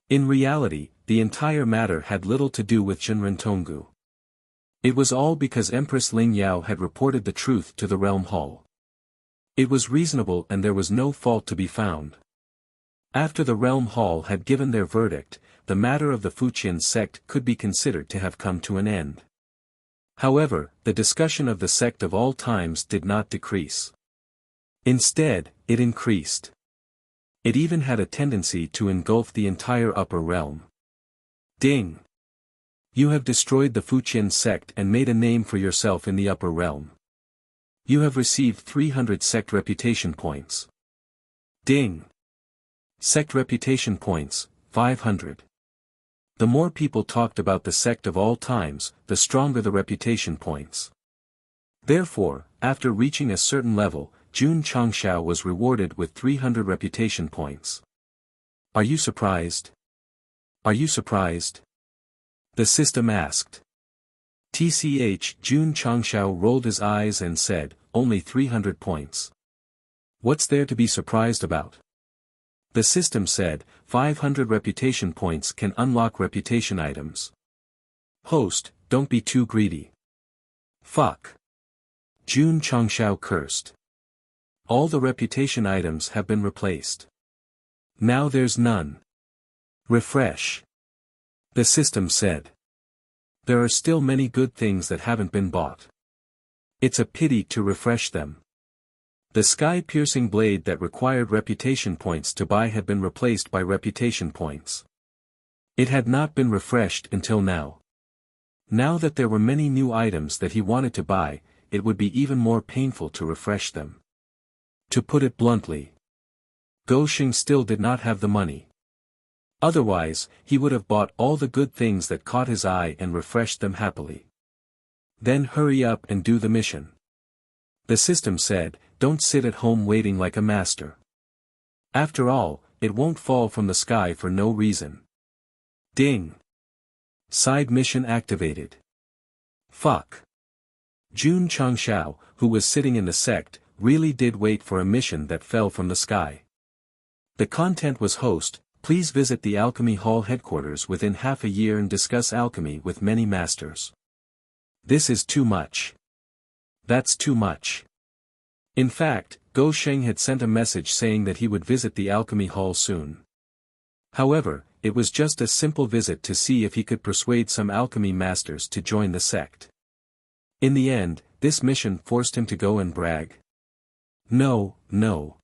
In reality, the entire matter had little to do with Jinren Tonggu. It was all because Empress Ling Yao had reported the truth to the Realm Hall. It was reasonable and there was no fault to be found. After the Realm Hall had given their verdict, the matter of the Fuqian sect could be considered to have come to an end. However, the discussion of the sect of all times did not decrease. Instead, it increased. It even had a tendency to engulf the entire upper realm. Ding! You have destroyed the Fuqian sect and made a name for yourself in the upper realm. You have received 300 sect reputation points. Ding! Sect reputation points, 500. The more people talked about the sect of all times, the stronger the reputation points. Therefore, after reaching a certain level, Jun Changshao was rewarded with 300 reputation points. Are you surprised? Are you surprised? The system asked. Jun Changshao rolled his eyes and said, only 300 points. What's there to be surprised about? The system said, 500 reputation points can unlock reputation items. Host, don't be too greedy. Fuck. Jun Changshao cursed. All the reputation items have been replaced. Now there's none. Refresh. The system said. There are still many good things that haven't been bought. It's a pity to refresh them. The sky-piercing blade that required reputation points to buy had been replaced by reputation points. It had not been refreshed until now. Now that there were many new items that he wanted to buy, it would be even more painful to refresh them. To put it bluntly, Gou Sheng still did not have the money. Otherwise, he would have bought all the good things that caught his eye and refreshed them happily. Then hurry up and do the mission. The system said, don't sit at home waiting like a master. After all, it won't fall from the sky for no reason. Ding! Side mission activated. Fuck. Jun Changshao, who was sitting in the sect, really did wait for a mission that fell from the sky. The content was host, please visit the Alchemy Hall headquarters within half a year and discuss alchemy with many masters. This is too much. That's too much. In fact, Gou Sheng had sent a message saying that he would visit the Alchemy Hall soon. However, it was just a simple visit to see if he could persuade some alchemy masters to join the sect. In the end, this mission forced him to go and brag. No, no.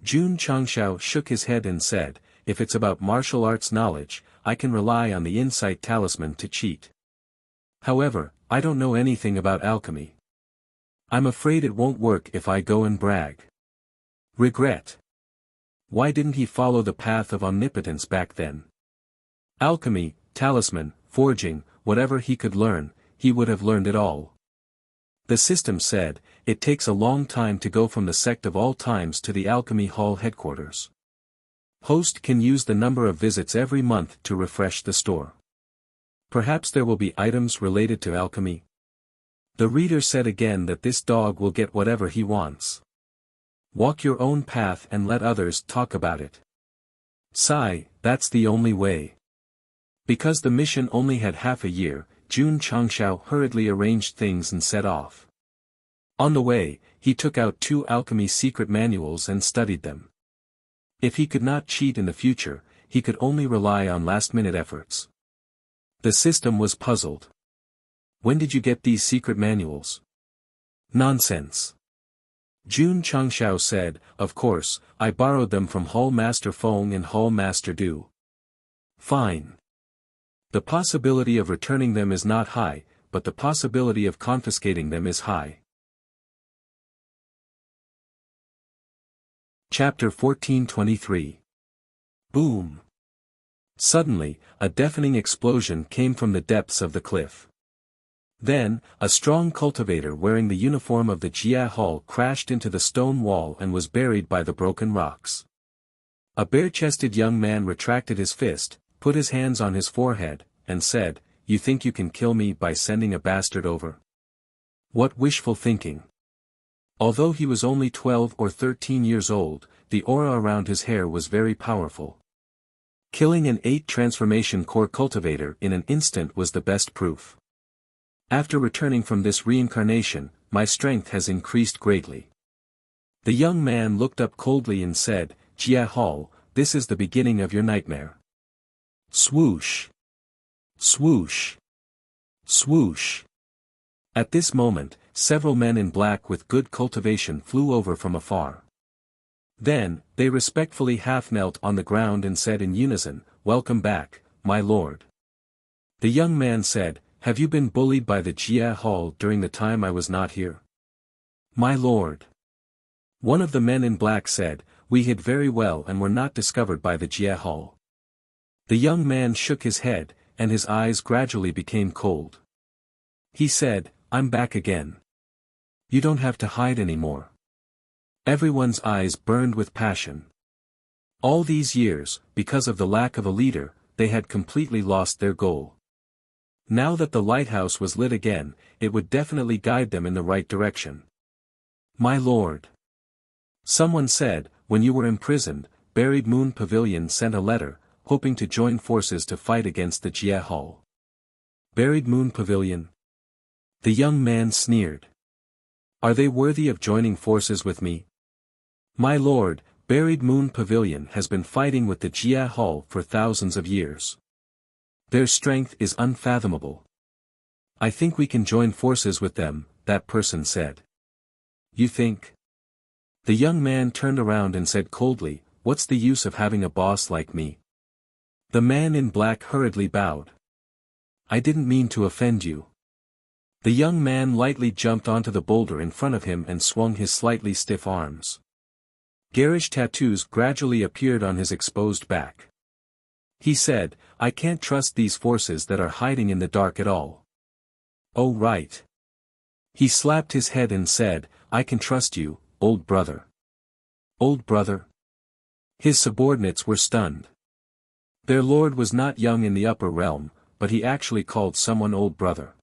Jun Changshao shook his head and said, if it's about martial arts knowledge, I can rely on the insight talisman to cheat. However, I don't know anything about alchemy. I'm afraid it won't work if I go and brag. Regret. Why didn't he follow the path of omnipotence back then? Alchemy, talisman, forging, whatever he could learn, he would have learned it all. The system said, it takes a long time to go from the sect of all times to the Alchemy Hall headquarters. Host can use the number of visits every month to refresh the store. Perhaps there will be items related to alchemy. The reader said again that this dog will get whatever he wants. Walk your own path and let others talk about it. Sigh, that's the only way. Because the mission only had half a year, Jun Changshao hurriedly arranged things and set off. On the way, he took out 2 alchemy secret manuals and studied them. If he could not cheat in the future, he could only rely on last-minute efforts. The system was puzzled. When did you get these secret manuals? Nonsense. Jun Changshao said, of course, I borrowed them from Hall Master Feng and Hall Master Du. Fine. The possibility of returning them is not high, but the possibility of confiscating them is high. Chapter 1423. Boom. Suddenly, a deafening explosion came from the depths of the cliff. Then, a strong cultivator wearing the uniform of the Jia Hall crashed into the stone wall and was buried by the broken rocks. A bare-chested young man retracted his fist, put his hands on his forehead, and said, you think you can kill me by sending a bastard over? What wishful thinking. Although he was only 12 or 13 years old, the aura around his hair was very powerful. Killing an 8 transformation core cultivator in an instant was the best proof. After returning from this reincarnation, my strength has increased greatly. The young man looked up coldly and said, Jia Hall, this is the beginning of your nightmare. Swoosh. Swoosh. Swoosh. At this moment, several men in black with good cultivation flew over from afar. Then, they respectfully half-knelt on the ground and said in unison, welcome back, my lord. The young man said, have you been bullied by the Jia Hall during the time I was not here? My lord. One of the men in black said, we hid very well and were not discovered by the Jia Hall. The young man shook his head, and his eyes gradually became cold. He said, I'm back again. You don't have to hide anymore. Everyone's eyes burned with passion. All these years, because of the lack of a leader, they had completely lost their goal. Now that the lighthouse was lit again, it would definitely guide them in the right direction. My lord. Someone said, when you were imprisoned, Buried Moon Pavilion sent a letter, hoping to join forces to fight against the Jia Hall. Buried Moon Pavilion? The young man sneered. Are they worthy of joining forces with me? My lord, Buried Moon Pavilion has been fighting with the Jia Hall for thousands of years. Their strength is unfathomable. I think we can join forces with them, that person said. You think? The young man turned around and said coldly, what's the use of having a boss like me? The man in black hurriedly bowed. I didn't mean to offend you. The young man lightly jumped onto the boulder in front of him and swung his slightly stiff arms. Garish tattoos gradually appeared on his exposed back. He said, I can't trust these forces that are hiding in the dark at all. Oh right. He slapped his head and said, I can trust you, old brother. Old brother? His subordinates were stunned. Their lord was not young in the upper realm, but he actually called someone old brother.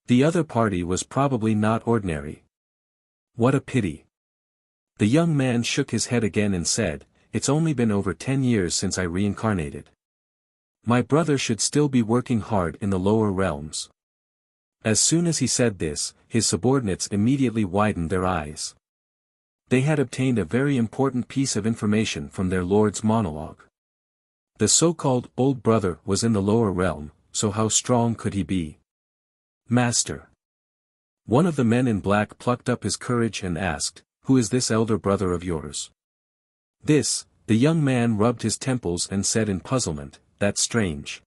The other party was probably not ordinary. What a pity. The young man shook his head again and said, it's only been over 10 years since I reincarnated. My brother should still be working hard in the lower realms. As soon as he said this, his subordinates immediately widened their eyes. They had obtained a very important piece of information from their lord's monologue. The so-called old brother was in the lower realm, so how strong could he be? Master. One of the men in black plucked up his courage and asked, who is this elder brother of yours? This, the young man rubbed his temples and said in puzzlement, that's strange.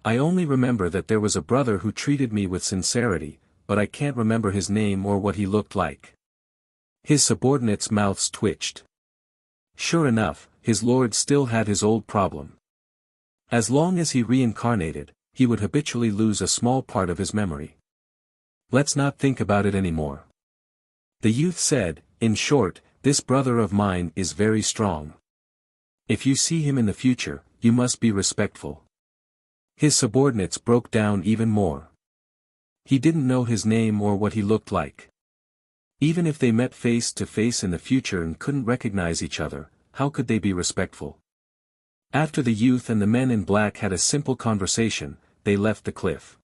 I only remember that there was a brother who treated me with sincerity, but I can't remember his name or what he looked like. His subordinates' mouths twitched. Sure enough, his lord still had his old problem. As long as he reincarnated, he would habitually lose a small part of his memory. Let's not think about it anymore. The youth said, in short, this brother of mine is very strong. If you see him in the future, you must be respectful. His subordinates broke down even more. He didn't know his name or what he looked like. Even if they met face to face in the future and couldn't recognize each other, how could they be respectful? After the youth and the men in black had a simple conversation, they left the cliff.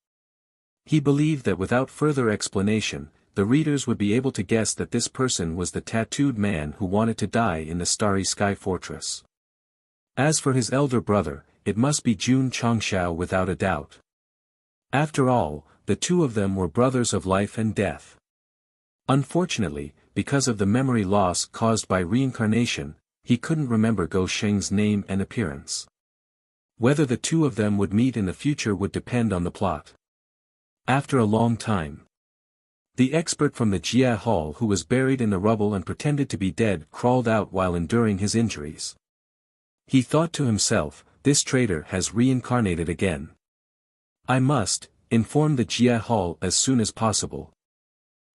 He believed that without further explanation, the readers would be able to guess that this person was the tattooed man who wanted to die in the Starry Sky Fortress. As for his elder brother, it must be Jun Changshao without a doubt. After all, the two of them were brothers of life and death. Unfortunately, because of the memory loss caused by reincarnation, he couldn't remember Go Sheng's name and appearance. Whether the two of them would meet in the future would depend on the plot. After a long time, the expert from the Jia Hall who was buried in the rubble and pretended to be dead crawled out while enduring his injuries. He thought to himself, this traitor has reincarnated again. I must inform the Jia Hall as soon as possible.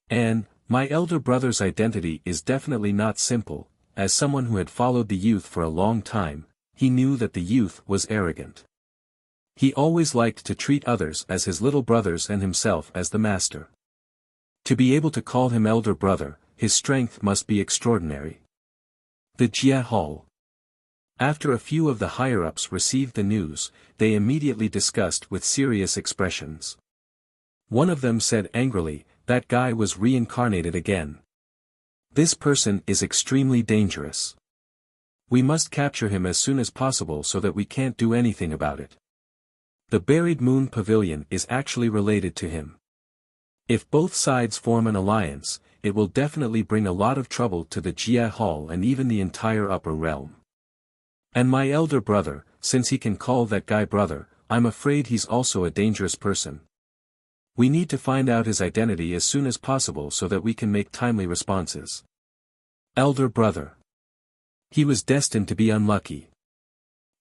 And, my elder brother's identity is definitely not simple. As someone who had followed the youth for a long time, he knew that the youth was arrogant. He always liked to treat others as his little brothers and himself as the master. To be able to call him elder brother, his strength must be extraordinary. The Jia Hall. After a few of the higher-ups received the news, they immediately discussed with serious expressions. One of them said angrily, that guy was reincarnated again. This person is extremely dangerous. We must capture him as soon as possible so that we can't do anything about it. The Buried Moon Pavilion is actually related to him. If both sides form an alliance, it will definitely bring a lot of trouble to the Jia Hall and even the entire upper realm. And my elder brother, since he can call that guy brother, I'm afraid he's also a dangerous person. We need to find out his identity as soon as possible so that we can make timely responses. Elder brother. He was destined to be unlucky.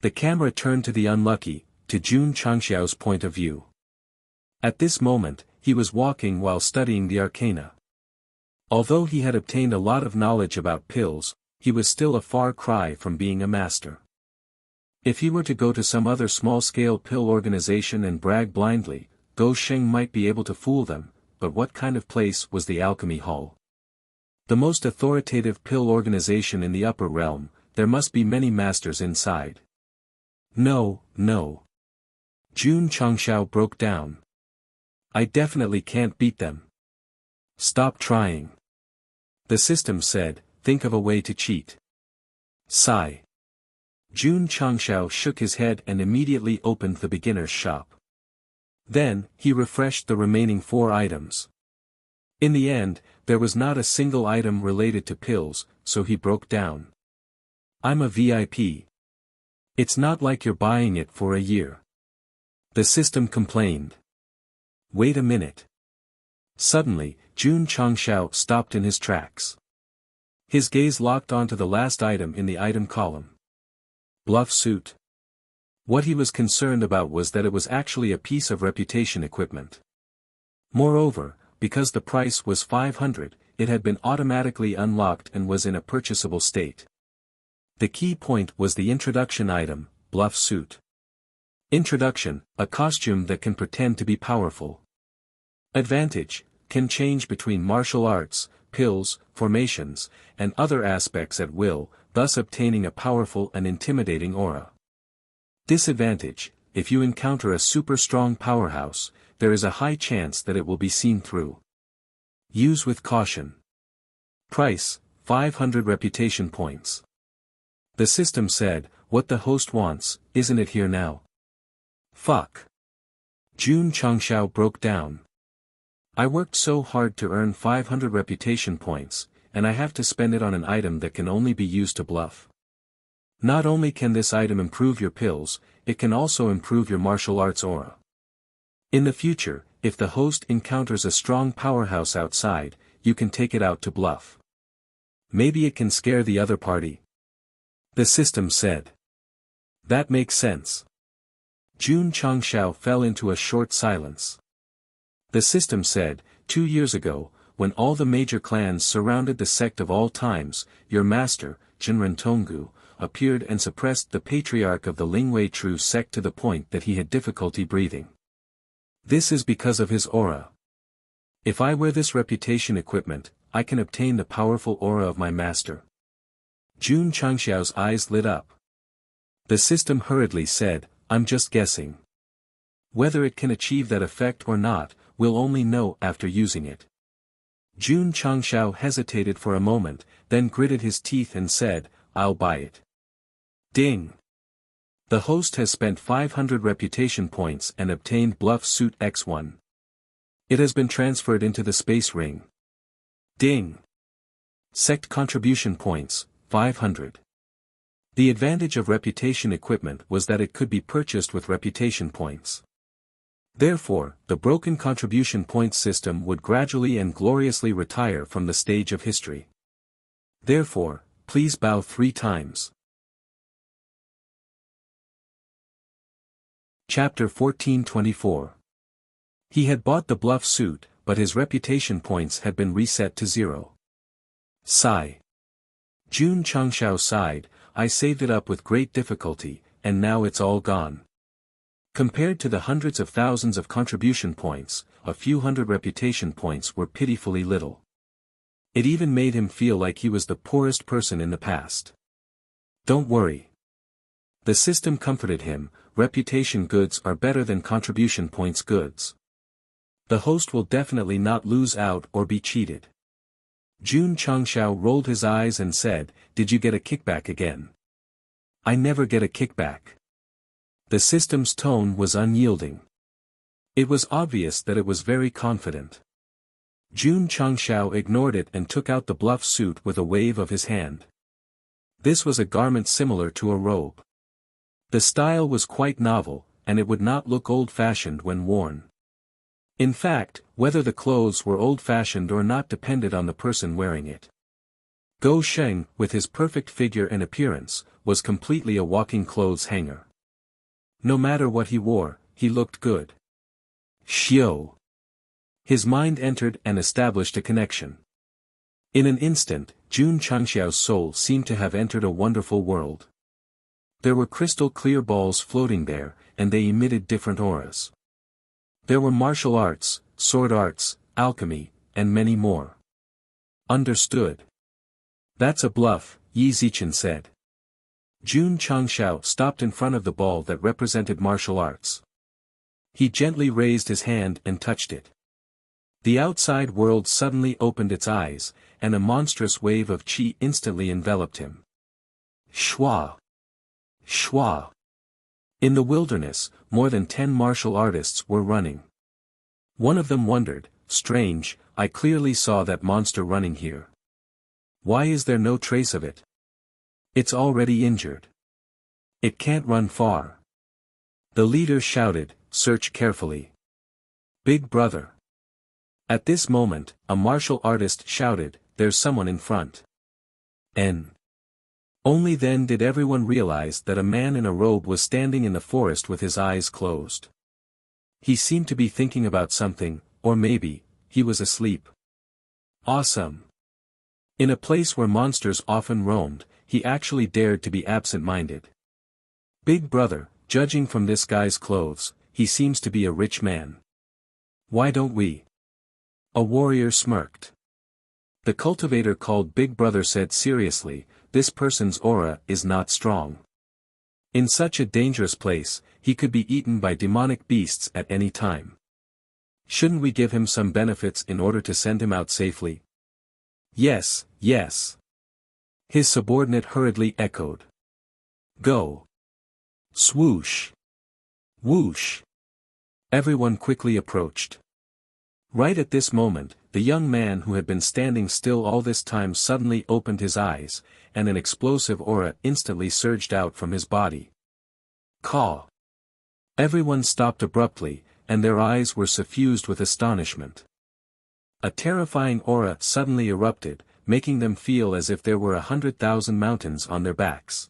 The camera turned to the unlucky, to Jun Changxiao's point of view. At this moment, he was walking while studying the arcana. Although he had obtained a lot of knowledge about pills, he was still a far cry from being a master. If he were to go to some other small-scale pill organization and brag blindly, Go Sheng might be able to fool them, but what kind of place was the Alchemy Hall? The most authoritative pill organization in the upper realm, there must be many masters inside. No, no. Jun Changshao broke down. I definitely can't beat them. Stop trying. The system said, think of a way to cheat. Sigh. Jun Changshao shook his head and immediately opened the beginner's shop. Then, he refreshed the remaining 4 items. In the end, there was not a single item related to pills, so he broke down. I'm a VIP. It's not like you're buying it for a year. The system complained. Wait a minute. Suddenly, Jun Changshao stopped in his tracks. His gaze locked onto the last item in the item column. Bluff suit. What he was concerned about was that it was actually a piece of reputation equipment. Moreover, because the price was 500, it had been automatically unlocked and was in a purchasable state. The key point was the introduction item, bluff suit. Introduction, a costume that can pretend to be powerful. Advantage, can change between martial arts, pills, formations, and other aspects at will, thus obtaining a powerful and intimidating aura. Disadvantage, if you encounter a super strong powerhouse, there is a high chance that it will be seen through. Use with caution. Price, 500 reputation points. The system said, what the host wants, isn't it here now? Fuck. Jun Changshao broke down. I worked so hard to earn 500 reputation points, and I have to spend it on an item that can only be used to bluff. Not only can this item improve your pills, it can also improve your martial arts aura. In the future, if the host encounters a strong powerhouse outside, you can take it out to bluff. Maybe it can scare the other party. The system said. That makes sense. Jun Changshao fell into a short silence. The system said, 2 years ago, when all the major clans surrounded the sect of all times, your master, Jinren Tonggu, appeared and suppressed the patriarch of the Lingwei True sect to the point that he had difficulty breathing. This is because of his aura. If I wear this reputation equipment, I can obtain the powerful aura of my master. Jun Changshao's eyes lit up. The system hurriedly said, I'm just guessing. Whether it can achieve that effect or not, we'll only know after using it. Jun Changshao hesitated for a moment, then gritted his teeth and said, I'll buy it. Ding! The host has spent 500 reputation points and obtained Bluff Suit X1. It has been transferred into the space ring. Ding! Sect contribution points, 500. The advantage of reputation equipment was that it could be purchased with reputation points. Therefore, the broken contribution points system would gradually and gloriously retire from the stage of history. Therefore, please bow 3 times. Chapter 1424. He had bought the bluff suit, but his reputation points had been reset to 0. Sigh. Jun Changshao sighed, I saved it up with great difficulty, and now it's all gone. Compared to the hundreds of thousands of contribution points, a few hundred reputation points were pitifully little. It even made him feel like he was the poorest person in the past. Don't worry. The system comforted him, reputation goods are better than contribution points goods. The host will definitely not lose out or be cheated. Jun Changshao rolled his eyes and said, Did you get a kickback again? I never get a kickback. The system's tone was unyielding. It was obvious that it was very confident. Jun Changshao ignored it and took out the bluff suit with a wave of his hand. This was a garment similar to a robe. The style was quite novel, and it would not look old-fashioned when worn. In fact, whether the clothes were old-fashioned or not depended on the person wearing it. Go Sheng, with his perfect figure and appearance, was completely a walking clothes hanger. No matter what he wore, he looked good. Xiao. His mind entered and established a connection. In an instant, Jun Changxiao's soul seemed to have entered a wonderful world. There were crystal-clear balls floating there, and they emitted different auras. There were martial arts, sword arts, alchemy, and many more. Understood. That's a bluff, Yi Zichen said. Jun Changshao stopped in front of the ball that represented martial arts. He gently raised his hand and touched it. The outside world suddenly opened its eyes, and a monstrous wave of qi instantly enveloped him. Shwa! Shwa! In the wilderness, more than 10 martial artists were running. One of them wondered, strange, I clearly saw that monster running here. Why is there no trace of it? It's already injured. It can't run far. The leader shouted, search carefully. Big brother. At this moment, a martial artist shouted, there's someone in front. Only then did everyone realize that a man in a robe was standing in the forest with his eyes closed. He seemed to be thinking about something, or maybe, he was asleep. Awesome. In a place where monsters often roamed, he actually dared to be absent-minded. Big brother, judging from this guy's clothes, he seems to be a rich man. Why don't we? A warrior smirked. The cultivator called Big Brother said seriously, this person's aura is not strong. In such a dangerous place, he could be eaten by demonic beasts at any time. Shouldn't we give him some benefits in order to send him out safely? Yes, yes. His subordinate hurriedly echoed. Go. Swoosh. Whoosh. Everyone quickly approached. Right at this moment, the young man who had been standing still all this time suddenly opened his eyes, and an explosive aura instantly surged out from his body. Caw! Everyone stopped abruptly, and their eyes were suffused with astonishment. A terrifying aura suddenly erupted, making them feel as if there were 100,000 mountains on their backs.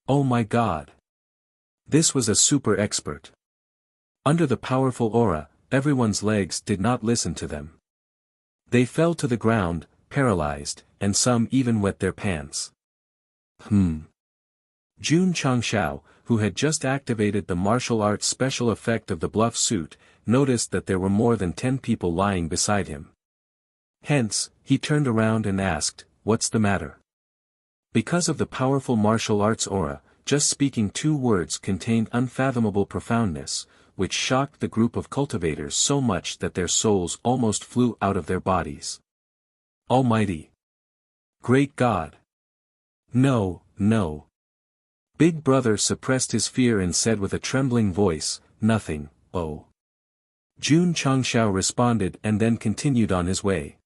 Oh my God! This was a super expert. Under the powerful aura, everyone's legs did not listen to them. They fell to the ground, paralyzed, and some even wet their pants. Jun Changshao, who had just activated the martial arts special effect of the bluff suit, noticed that there were more than 10 people lying beside him. Hence, he turned around and asked, what's the matter? Because of the powerful martial arts aura, just speaking 2 words contained unfathomable profoundness, which shocked the group of cultivators so much that their souls almost flew out of their bodies. Almighty! Great God! No, no! Big Brother suppressed his fear and said with a trembling voice, nothing, oh. Jun Changshao responded and then continued on his way.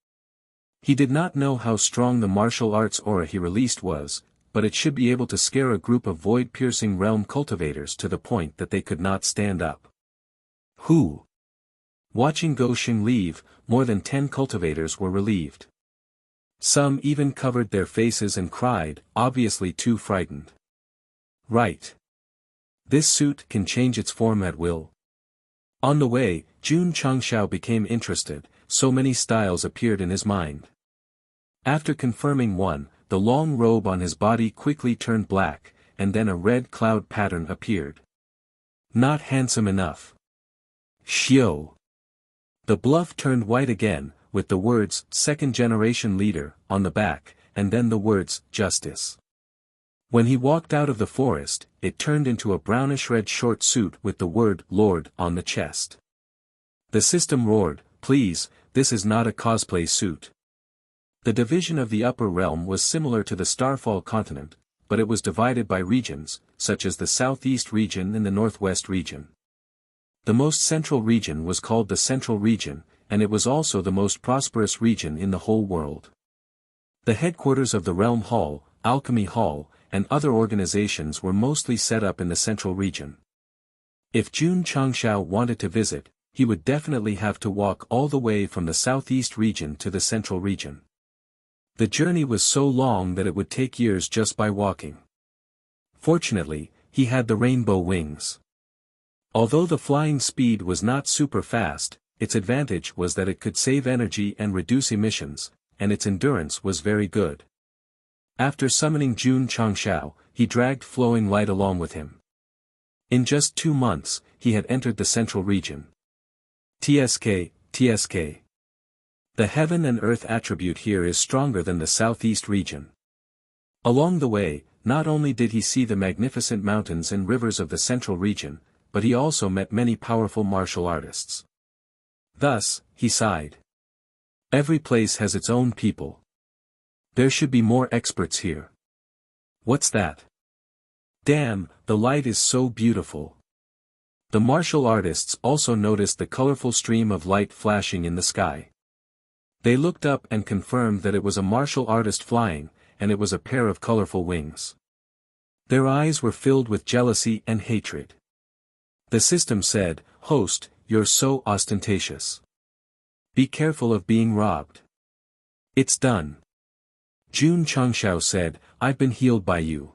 He did not know how strong the martial arts aura he released was, but it should be able to scare a group of void-piercing realm cultivators to the point that they could not stand up. Who? Watching Gosheng leave, more than 10 cultivators were relieved. Some even covered their faces and cried, obviously too frightened. Right. This suit can change its form at will. On the way, Jun Changshao became interested, so many styles appeared in his mind. After confirming one, the long robe on his body quickly turned black, and then a red cloud pattern appeared. Not handsome enough. Xiao. The bluff turned white again, with the words, second-generation leader, on the back, and then the words, justice. When he walked out of the forest, it turned into a brownish-red short suit with the word, Lord, on the chest. The system roared, please, this is not a cosplay suit. The division of the upper realm was similar to the Starfall continent, but it was divided by regions, such as the southeast region and the northwest region. The most central region was called the Central Region, and it was also the most prosperous region in the whole world. The headquarters of the Realm Hall, Alchemy Hall, and other organizations were mostly set up in the Central Region. If Jun Changshao wanted to visit, he would definitely have to walk all the way from the southeast region to the Central Region. The journey was so long that it would take years just by walking. Fortunately, he had the rainbow wings. Although the flying speed was not super fast, its advantage was that it could save energy and reduce emissions, and its endurance was very good. After summoning Jun Changshao, he dragged Flowing Light along with him. In just 2 months, he had entered the Central Region. TSK. The heaven and earth attribute here is stronger than the southeast region. Along the way, not only did he see the magnificent mountains and rivers of the Central Region, but he also met many powerful martial artists. Thus, he sighed. Every place has its own people. There should be more experts here. What's that? Damn, the light is so beautiful. The martial artists also noticed the colorful stream of light flashing in the sky. They looked up and confirmed that it was a martial artist flying, and it was a pair of colorful wings. Their eyes were filled with jealousy and hatred. The system said, "Host, you're so ostentatious. Be careful of being robbed." "It's done." Jun Changshao said, "I've been healed by you.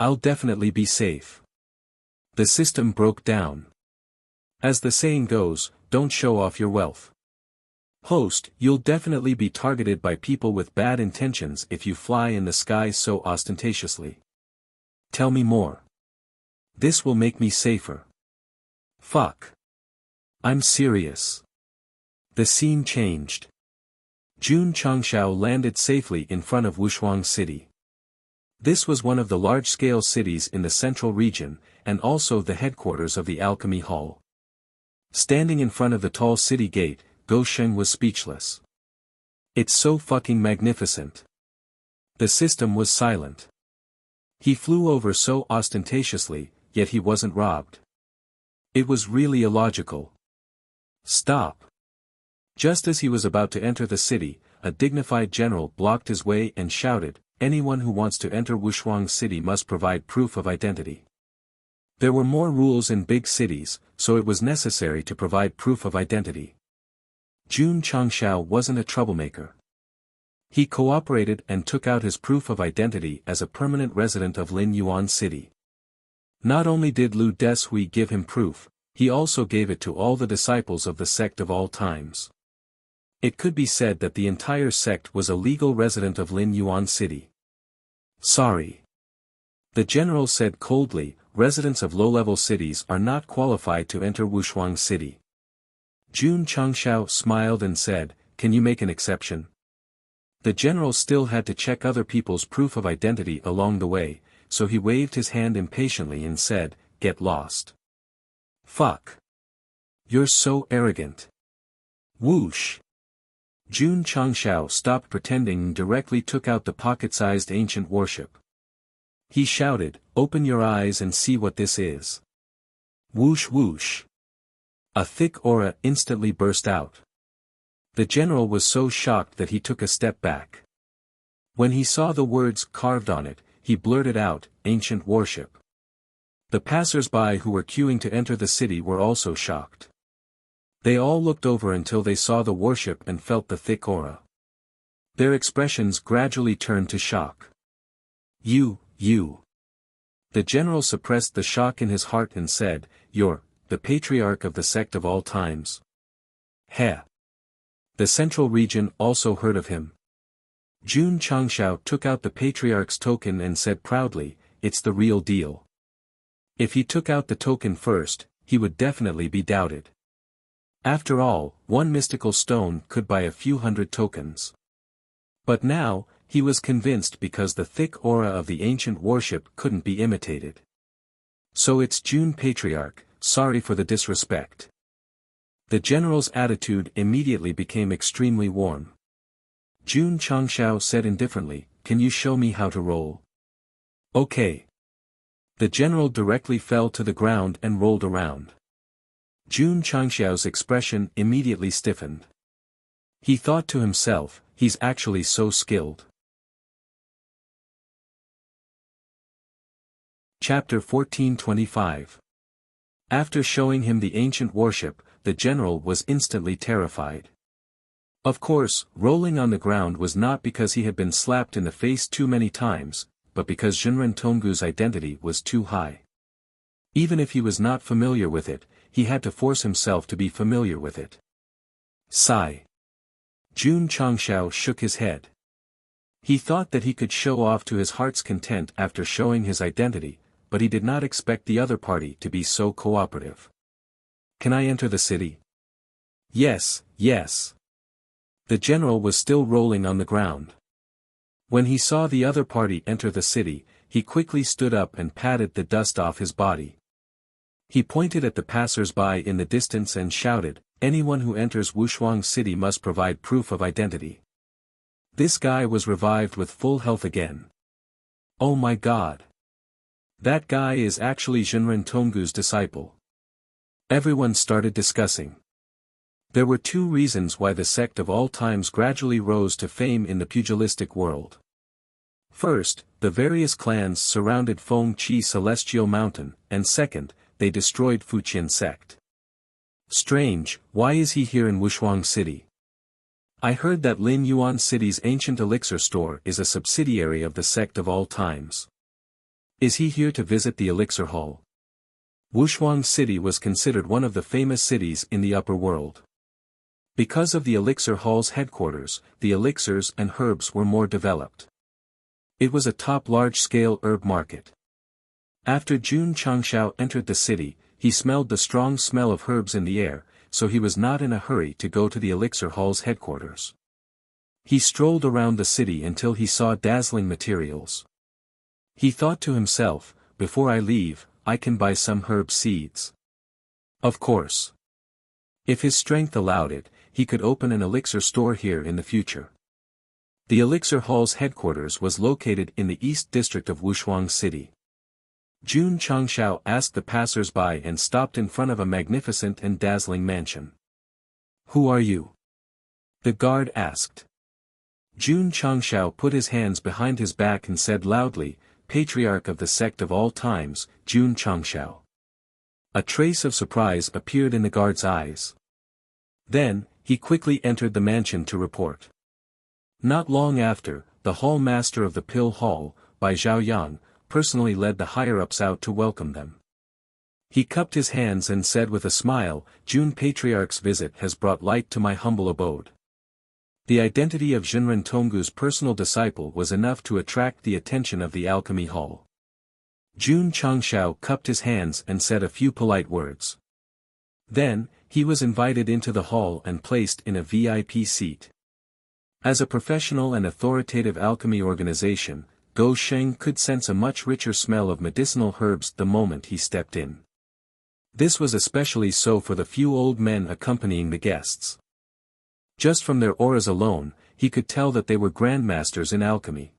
I'll definitely be safe." The system broke down. As the saying goes, don't show off your wealth. Host, you'll definitely be targeted by people with bad intentions if you fly in the sky so ostentatiously. Tell me more. This will make me safer. Fuck. I'm serious. The scene changed. Jun Changshao landed safely in front of Wuxia City. This was one of the large-scale cities in the central region, and also the headquarters of the Alchemy Hall. Standing in front of the tall city gate, Go Sheng was speechless. It's so fucking magnificent. The system was silent. He flew over so ostentatiously, yet he wasn't robbed. It was really illogical. Stop. Just as he was about to enter the city, a dignified general blocked his way and shouted, "Anyone who wants to enter Wuxia City must provide proof of identity." There were more rules in big cities, so it was necessary to provide proof of identity. Jun Changshao wasn't a troublemaker. He cooperated and took out his proof of identity as a permanent resident of Lin Yuan City. Not only did Lu Deshui give him proof, he also gave it to all the disciples of the sect of all times. It could be said that the entire sect was a legal resident of Lin Yuan City. Sorry. The general said coldly, residents of low-level cities are not qualified to enter Wuxia City. Jun Changshao smiled and said, "Can you make an exception?" The general still had to check other people's proof of identity along the way, so he waved his hand impatiently and said, "Get lost." Fuck. You're so arrogant. Whoosh. Jun Changshao stopped pretending and directly took out the pocket-sized ancient warship. He shouted, "Open your eyes and see what this is." Whoosh whoosh. A thick aura instantly burst out. The general was so shocked that he took a step back. When he saw the words carved on it, he blurted out, "Ancient warship." The passers-by who were queuing to enter the city were also shocked. They all looked over until they saw the warship and felt the thick aura. Their expressions gradually turned to shock. You. The general suppressed the shock in his heart and said, "You're the patriarch of the sect of all times." Heh. The central region also heard of him. Jun Changshao took out the patriarch's token and said proudly, "It's the real deal." If he took out the token first, he would definitely be doubted. After all, one mystical stone could buy a few hundred tokens. But now, he was convinced because the thick aura of the ancient warship couldn't be imitated. "So it's Jun Patriarch, sorry for the disrespect." The general's attitude immediately became extremely warm. Jun Changshao said indifferently, "Can you show me how to roll?" "Okay." The general directly fell to the ground and rolled around. Jun Changshao's expression immediately stiffened. He thought to himself, he's actually so skilled. Chapter 1425. After showing him the ancient warship, the general was instantly terrified. Of course, rolling on the ground was not because he had been slapped in the face too many times, but because Zhenren Tonggu's identity was too high. Even if he was not familiar with it, he had to force himself to be familiar with it. Sigh. Jun Changshao shook his head. He thought that he could show off to his heart's content after showing his identity, but he did not expect the other party to be so cooperative. "Can I enter the city?" Yes. The general was still rolling on the ground. When he saw the other party enter the city, he quickly stood up and patted the dust off his body. He pointed at the passers-by in the distance and shouted, anyone who enters Wuxia City must provide proof of identity. This guy was revived with full health again. Oh my god. That guy is actually Jinren Tonggu's disciple. Everyone started discussing. There were two reasons why the sect of all times gradually rose to fame in the pugilistic world. First, the various clans surrounded Feng Qi Celestial Mountain, and second, they destroyed Fuqian sect. Strange, why is he here in Wuxia City? I heard that Lin Yuan City's ancient elixir store is a subsidiary of the sect of all times. Is he here to visit the elixir hall? Wuxia City was considered one of the famous cities in the upper world. Because of the elixir hall's headquarters, the elixirs and herbs were more developed. It was a top large-scale herb market. After Jun Changshao entered the city, he smelled the strong smell of herbs in the air, so he was not in a hurry to go to the elixir hall's headquarters. He strolled around the city until he saw dazzling materials. He thought to himself, before I leave, I can buy some herb seeds. Of course. If his strength allowed it, he could open an elixir store here in the future. The elixir hall's headquarters was located in the east district of Wuxia City. Jun Changshao asked the passers-by and stopped in front of a magnificent and dazzling mansion. Who are you? The guard asked. Jun Changshao put his hands behind his back and said loudly, Patriarch of the sect of all times, Jun Changshao. A trace of surprise appeared in the guard's eyes. Then, he quickly entered the mansion to report. Not long after, the hall master of the Pill Hall, Bai Zhaoyang, personally led the higher-ups out to welcome them. He cupped his hands and said with a smile, Jun Patriarch's visit has brought light to my humble abode. The identity of Jinren Tonggu's personal disciple was enough to attract the attention of the alchemy hall. Jun Changshao cupped his hands and said a few polite words. Then, he was invited into the hall and placed in a VIP seat. As a professional and authoritative alchemy organization, Gou Sheng could sense a much richer smell of medicinal herbs the moment he stepped in. This was especially so for the few old men accompanying the guests. Just from their auras alone, he could tell that they were grandmasters in alchemy.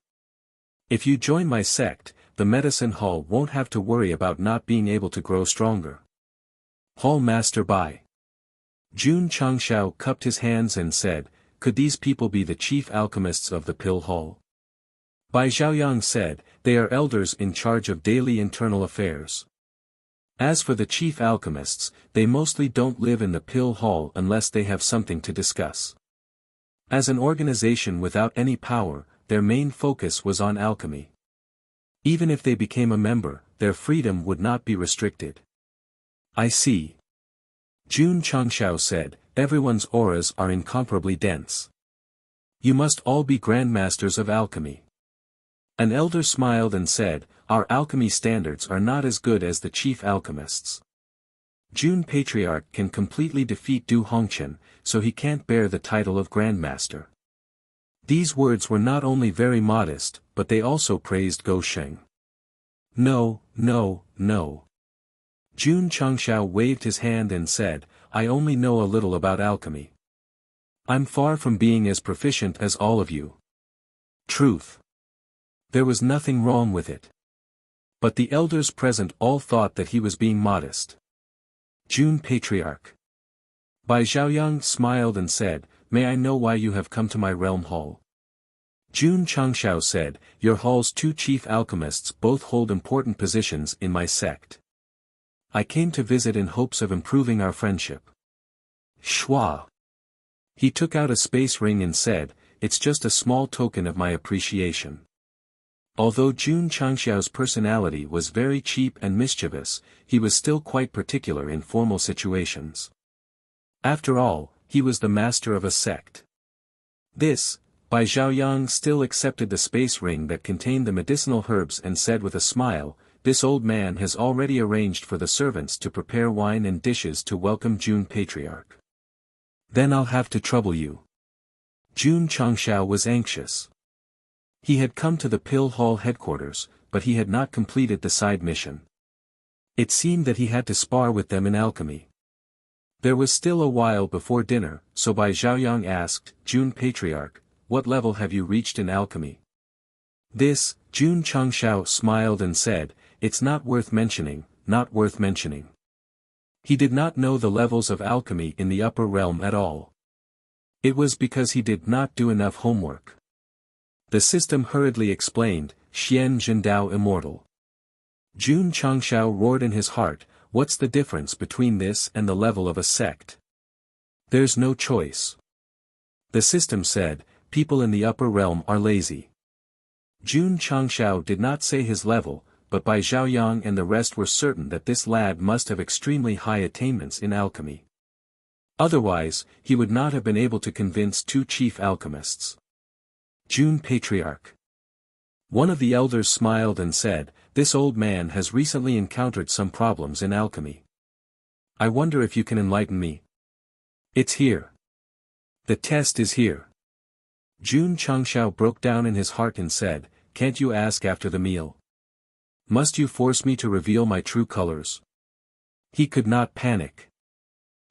If you join my sect, the medicine hall won't have to worry about not being able to grow stronger. Hall Master Bai. Jun Changshao cupped his hands and said, could these people be the chief alchemists of the Pill Hall? Bai Zhaoyang said, they are elders in charge of daily internal affairs. As for the chief alchemists, they mostly don't live in the Pill Hall unless they have something to discuss. As an organization without any power, their main focus was on alchemy. Even if they became a member, their freedom would not be restricted. I see. Jun Changshao said, everyone's auras are incomparably dense. You must all be grandmasters of alchemy. An elder smiled and said, our alchemy standards are not as good as the chief alchemists. Jun Patriarch can completely defeat Du Hongqian, so he can't bear the title of grandmaster. These words were not only very modest, but they also praised Gou Sheng. No, no, no. Jun Changshao waved his hand and said, I only know a little about alchemy. I'm far from being as proficient as all of you. Truth. There was nothing wrong with it. But the elders present all thought that he was being modest. Jun Patriarch. Bai Zhaoyang smiled and said, may I know why you have come to my realm hall? Jun Changshao said, your hall's two chief alchemists both hold important positions in my sect. I came to visit in hopes of improving our friendship. Schwa. He took out a space ring and said, it's just a small token of my appreciation. Although Jun Changshao's personality was very cheap and mischievous, he was still quite particular in formal situations. After all, he was the master of a sect. This, Bai Zhaoyang still accepted the space ring that contained the medicinal herbs and said with a smile, this old man has already arranged for the servants to prepare wine and dishes to welcome Jun Patriarch. Then I'll have to trouble you. Jun Changshao was anxious. He had come to the Pill Hall headquarters, but he had not completed the side mission. It seemed that he had to spar with them in alchemy. There was still a while before dinner, so Bai Zhaoyang asked, Jun Patriarch, what level have you reached in alchemy? This, Jun Changshao smiled and said, it's not worth mentioning, not worth mentioning. He did not know the levels of alchemy in the upper realm at all. It was because he did not do enough homework. The system hurriedly explained, Xian Zhendao Immortal. Jun Changshao roared in his heart, what's the difference between this and the level of a sect? There's no choice. The system said, people in the upper realm are lazy. Jun Changshao did not say his level, but Bai Zhaoyang and the rest were certain that this lad must have extremely high attainments in alchemy. Otherwise, he would not have been able to convince two chief alchemists. Jun Patriarch. One of the elders smiled and said, this old man has recently encountered some problems in alchemy. I wonder if you can enlighten me. It's here. The test is here. Jun Changshao broke down in his heart and said, can't you ask after the meal? Must you force me to reveal my true colors? He could not panic.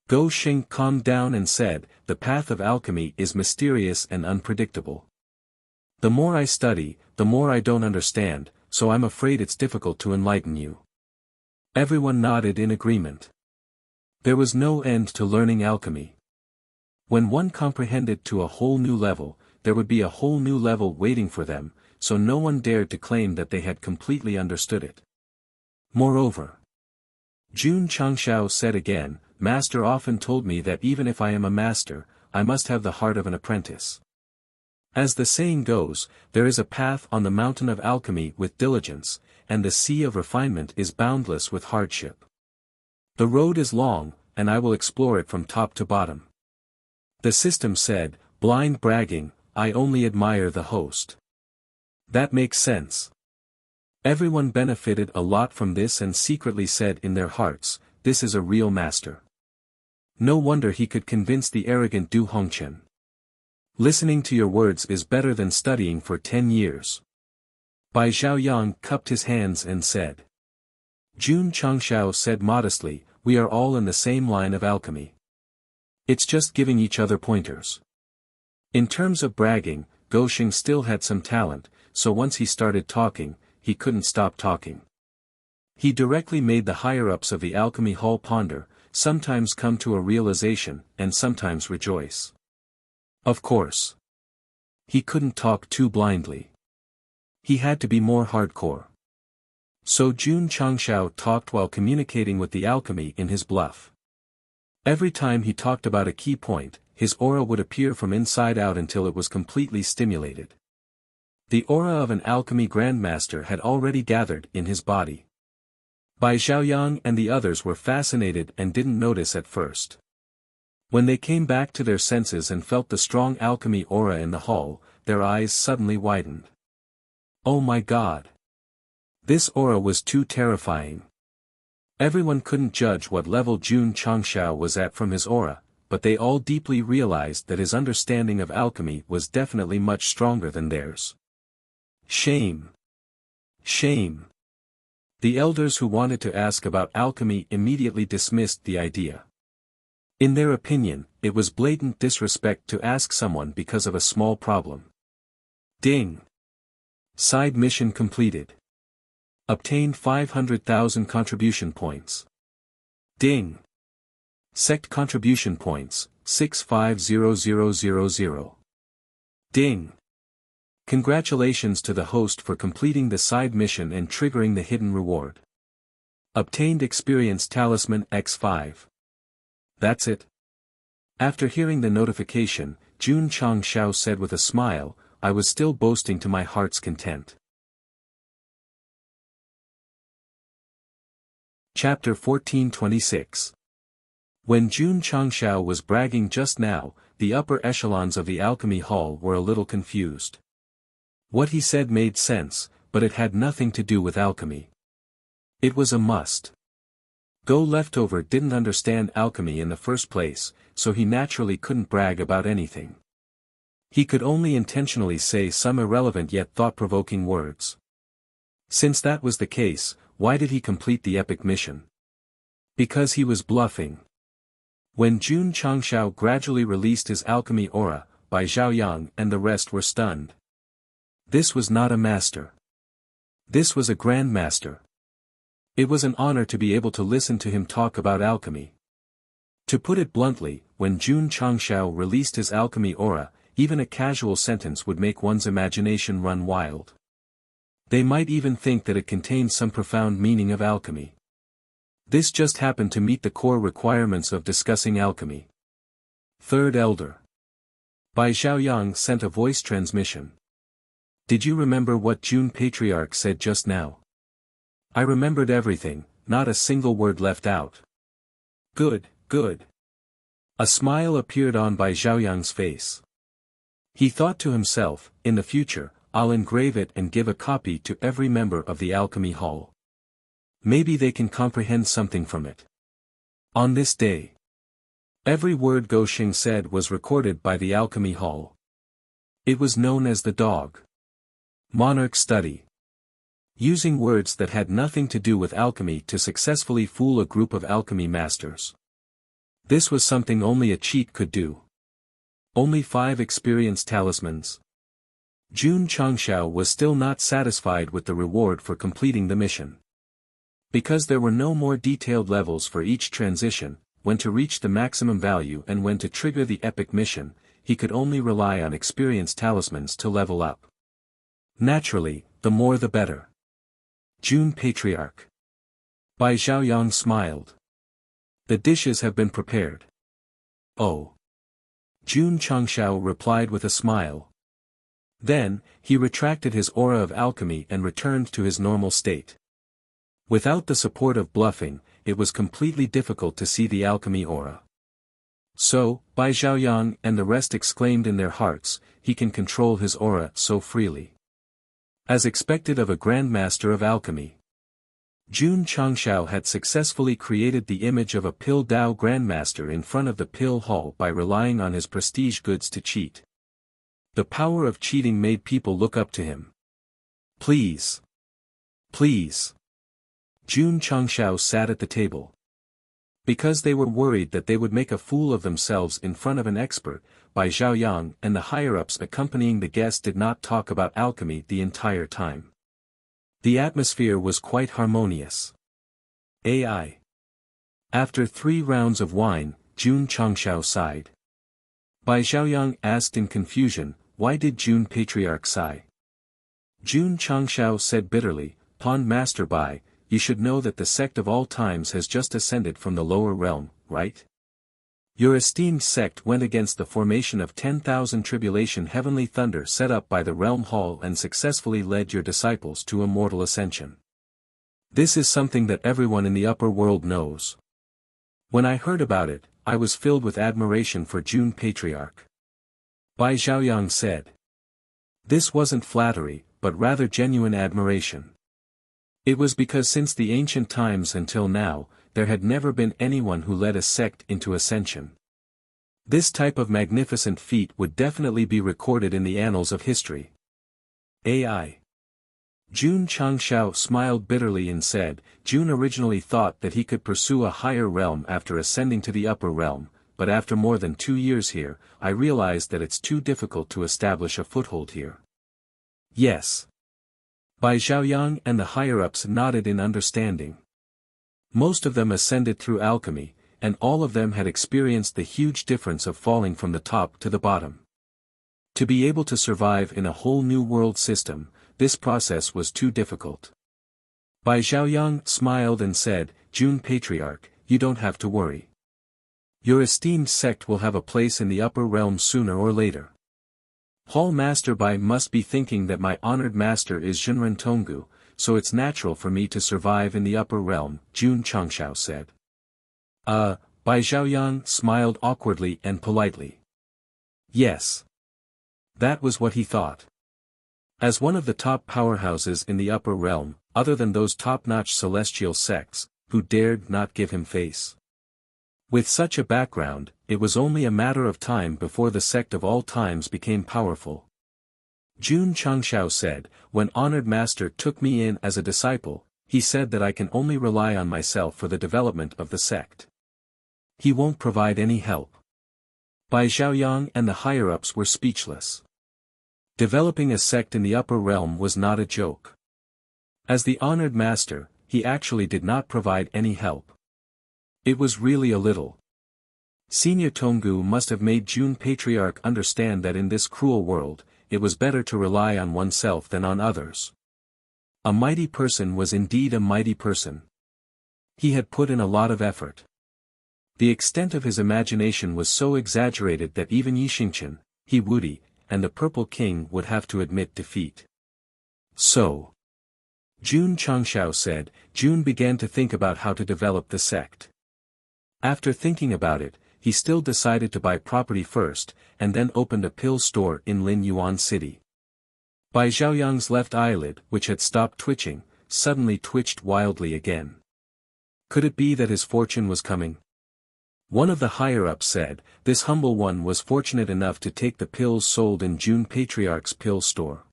Go Xing calmed down and said, the path of alchemy is mysterious and unpredictable. The more I study, the more I don't understand, so I'm afraid it's difficult to enlighten you. Everyone nodded in agreement. There was no end to learning alchemy. When one comprehended to a whole new level, there would be a whole new level waiting for them, so no one dared to claim that they had completely understood it. Moreover, Jun Changshao said again, Master often told me that even if I am a master, I must have the heart of an apprentice. As the saying goes, there is a path on the mountain of alchemy with diligence, and the sea of refinement is boundless with hardship. The road is long, and I will explore it from top to bottom. The system said, blind bragging, I only admire the host. That makes sense. Everyone benefited a lot from this and secretly said in their hearts, this is a real master. No wonder he could convince the arrogant Du Hongqian. Listening to your words is better than studying for 10 years. Bai Zhaoyang cupped his hands and said. Jun Changshao said modestly, we are all in the same line of alchemy. It's just giving each other pointers. In terms of bragging, Go Xing still had some talent, so once he started talking, he couldn't stop talking. He directly made the higher-ups of the alchemy hall ponder, sometimes come to a realization, and sometimes rejoice. Of course. He couldn't talk too blindly. He had to be more hardcore. So Jun Changshao talked while communicating with the alchemy in his bluff. Every time he talked about a key point, his aura would appear from inside out until it was completely stimulated. The aura of an alchemy grandmaster had already gathered in his body. Bai Zhaoyang and the others were fascinated and didn't notice at first. When they came back to their senses and felt the strong alchemy aura in the hall, their eyes suddenly widened. Oh my God! This aura was too terrifying. Everyone couldn't judge what level Jun Changshao was at from his aura, but they all deeply realized that his understanding of alchemy was definitely much stronger than theirs. Shame! Shame! The elders who wanted to ask about alchemy immediately dismissed the idea. In their opinion, it was blatant disrespect to ask someone because of a small problem. Ding! Side mission completed. Obtain 500,000 contribution points. Ding! Sect contribution points, 650000. Ding! Congratulations to the host for completing the side mission and triggering the hidden reward. Obtained experience talisman X5. That's it. After hearing the notification, Jun Changshao said with a smile, I was still boasting to my heart's content. Chapter 1426. When Jun Changshao was bragging just now, the upper echelons of the alchemy hall were a little confused. What he said made sense, but it had nothing to do with alchemy. It was a must. Go Leftover didn't understand alchemy in the first place, so he naturally couldn't brag about anything. He could only intentionally say some irrelevant yet thought-provoking words. Since that was the case, why did he complete the epic mission? Because he was bluffing. When Jun Changshao gradually released his alchemy aura, Bai Xiaoyang and the rest were stunned. This was not a master. This was a grandmaster. It was an honor to be able to listen to him talk about alchemy. To put it bluntly, when Jun Changshao released his alchemy aura, even a casual sentence would make one's imagination run wild. They might even think that it contained some profound meaning of alchemy. This just happened to meet the core requirements of discussing alchemy. Third Elder. Bai Xiaoyang sent a voice transmission. Did you remember what Jun Patriarch said just now? I remembered everything, not a single word left out. Good, good. A smile appeared on Bai Xiaoyang's face. He thought to himself, in the future, I'll engrave it and give a copy to every member of the Alchemy Hall. Maybe they can comprehend something from it. On this day, every word Go Xing said was recorded by the Alchemy Hall. It was known as the Dog Monarch Study. Using words that had nothing to do with alchemy to successfully fool a group of alchemy masters. This was something only a cheat could do. Only 5 experienced talismans. Jun Changshao was still not satisfied with the reward for completing the mission. Because there were no more detailed levels for each transition, when to reach the maximum value and when to trigger the epic mission, he could only rely on experienced talismans to level up. Naturally, the more the better. Jun Patriarch. Bai Xiaoyang smiled. The dishes have been prepared. Oh. Jun Changshao replied with a smile. Then, he retracted his aura of alchemy and returned to his normal state. Without the support of bluffing, it was completely difficult to see the alchemy aura. So, Bai Xiaoyang and the rest exclaimed in their hearts, he can control his aura so freely. As expected of a grandmaster of alchemy. Jun Changshao had successfully created the image of a Pill Dao grandmaster in front of the Pill Hall by relying on his prestige goods to cheat. The power of cheating made people look up to him. Please. Please. Jun Changshao sat at the table. Because they were worried that they would make a fool of themselves in front of an expert, Bai Xiaoyang and the higher-ups accompanying the guest did not talk about alchemy the entire time. The atmosphere was quite harmonious. AI. After 3 rounds of wine, Jun Changshao sighed. Bai Xiaoyang asked in confusion, why did Jun Patriarch sigh? Jun Changshao said bitterly, Pond Master Bai, you should know that the sect of all times has just ascended from the lower realm, right? Your esteemed sect went against the formation of 10,000 tribulation heavenly thunder set up by the realm hall and successfully led your disciples to immortal ascension. This is something that everyone in the upper world knows. When I heard about it, I was filled with admiration for Jun Patriarch. Bai Xiaoyang said. This wasn't flattery, but rather genuine admiration. It was because since the ancient times until now, there had never been anyone who led a sect into ascension. This type of magnificent feat would definitely be recorded in the annals of history. AI. Jun Changshao smiled bitterly and said, Jun originally thought that he could pursue a higher realm after ascending to the upper realm, but after more than 2 years here, I realized that it's too difficult to establish a foothold here. Yes. Bai Xiaoyang and the higher-ups nodded in understanding. Most of them ascended through alchemy, and all of them had experienced the huge difference of falling from the top to the bottom. To be able to survive in a whole new world system, this process was too difficult. Bai Xiaoyang smiled and said, Jun Patriarch, you don't have to worry. Your esteemed sect will have a place in the upper realm sooner or later. Hall Master Bai must be thinking that my honored master is Zhenren Tonggu, so it's natural for me to survive in the upper realm, Jun Changshao said. Bai Xiaoyang smiled awkwardly and politely. Yes. That was what he thought. As one of the top powerhouses in the upper realm, other than those top-notch celestial sects, who dared not give him face. With such a background, it was only a matter of time before the sect of all times became powerful. Jun Changshao said, when Honored Master took me in as a disciple, he said that I can only rely on myself for the development of the sect. He won't provide any help. Bai Xiaoyang and the higher-ups were speechless. Developing a sect in the upper realm was not a joke. As the honored master, he actually did not provide any help. It was really a little. Senior Tonggu must have made June Patriarch understand that in this cruel world, it was better to rely on oneself than on others. A mighty person was indeed a mighty person. He had put in a lot of effort. The extent of his imagination was so exaggerated that even Yixingchen, He Wudi, and the Purple King would have to admit defeat. So, Jun Changshao said, Jun began to think about how to develop the sect. After thinking about it, he still decided to buy property first, and then opened a pill store in Lin Yuan City. Bai Xiaoyang's left eyelid, which had stopped twitching, suddenly twitched wildly again. Could it be that his fortune was coming? One of the higher-ups said, this humble one was fortunate enough to take the pills sold in June Patriarch's pill store.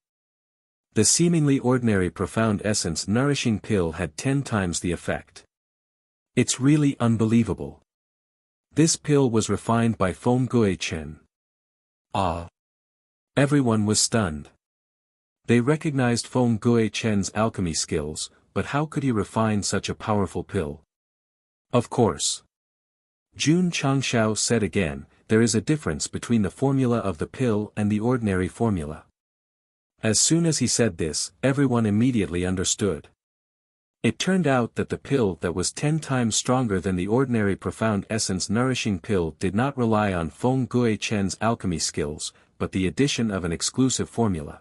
The seemingly ordinary profound essence nourishing pill had 10 times the effect. It's really unbelievable. This pill was refined by Feng Gui Chen. Ah! Everyone was stunned. They recognized Feng Gui Chen's alchemy skills, but how could he refine such a powerful pill? Of course. Jun Changshao said again, there is a difference between the formula of the pill and the ordinary formula. As soon as he said this, everyone immediately understood. It turned out that the pill that was 10 times stronger than the ordinary profound essence nourishing pill did not rely on Feng Gui Chen's alchemy skills, but the addition of an exclusive formula.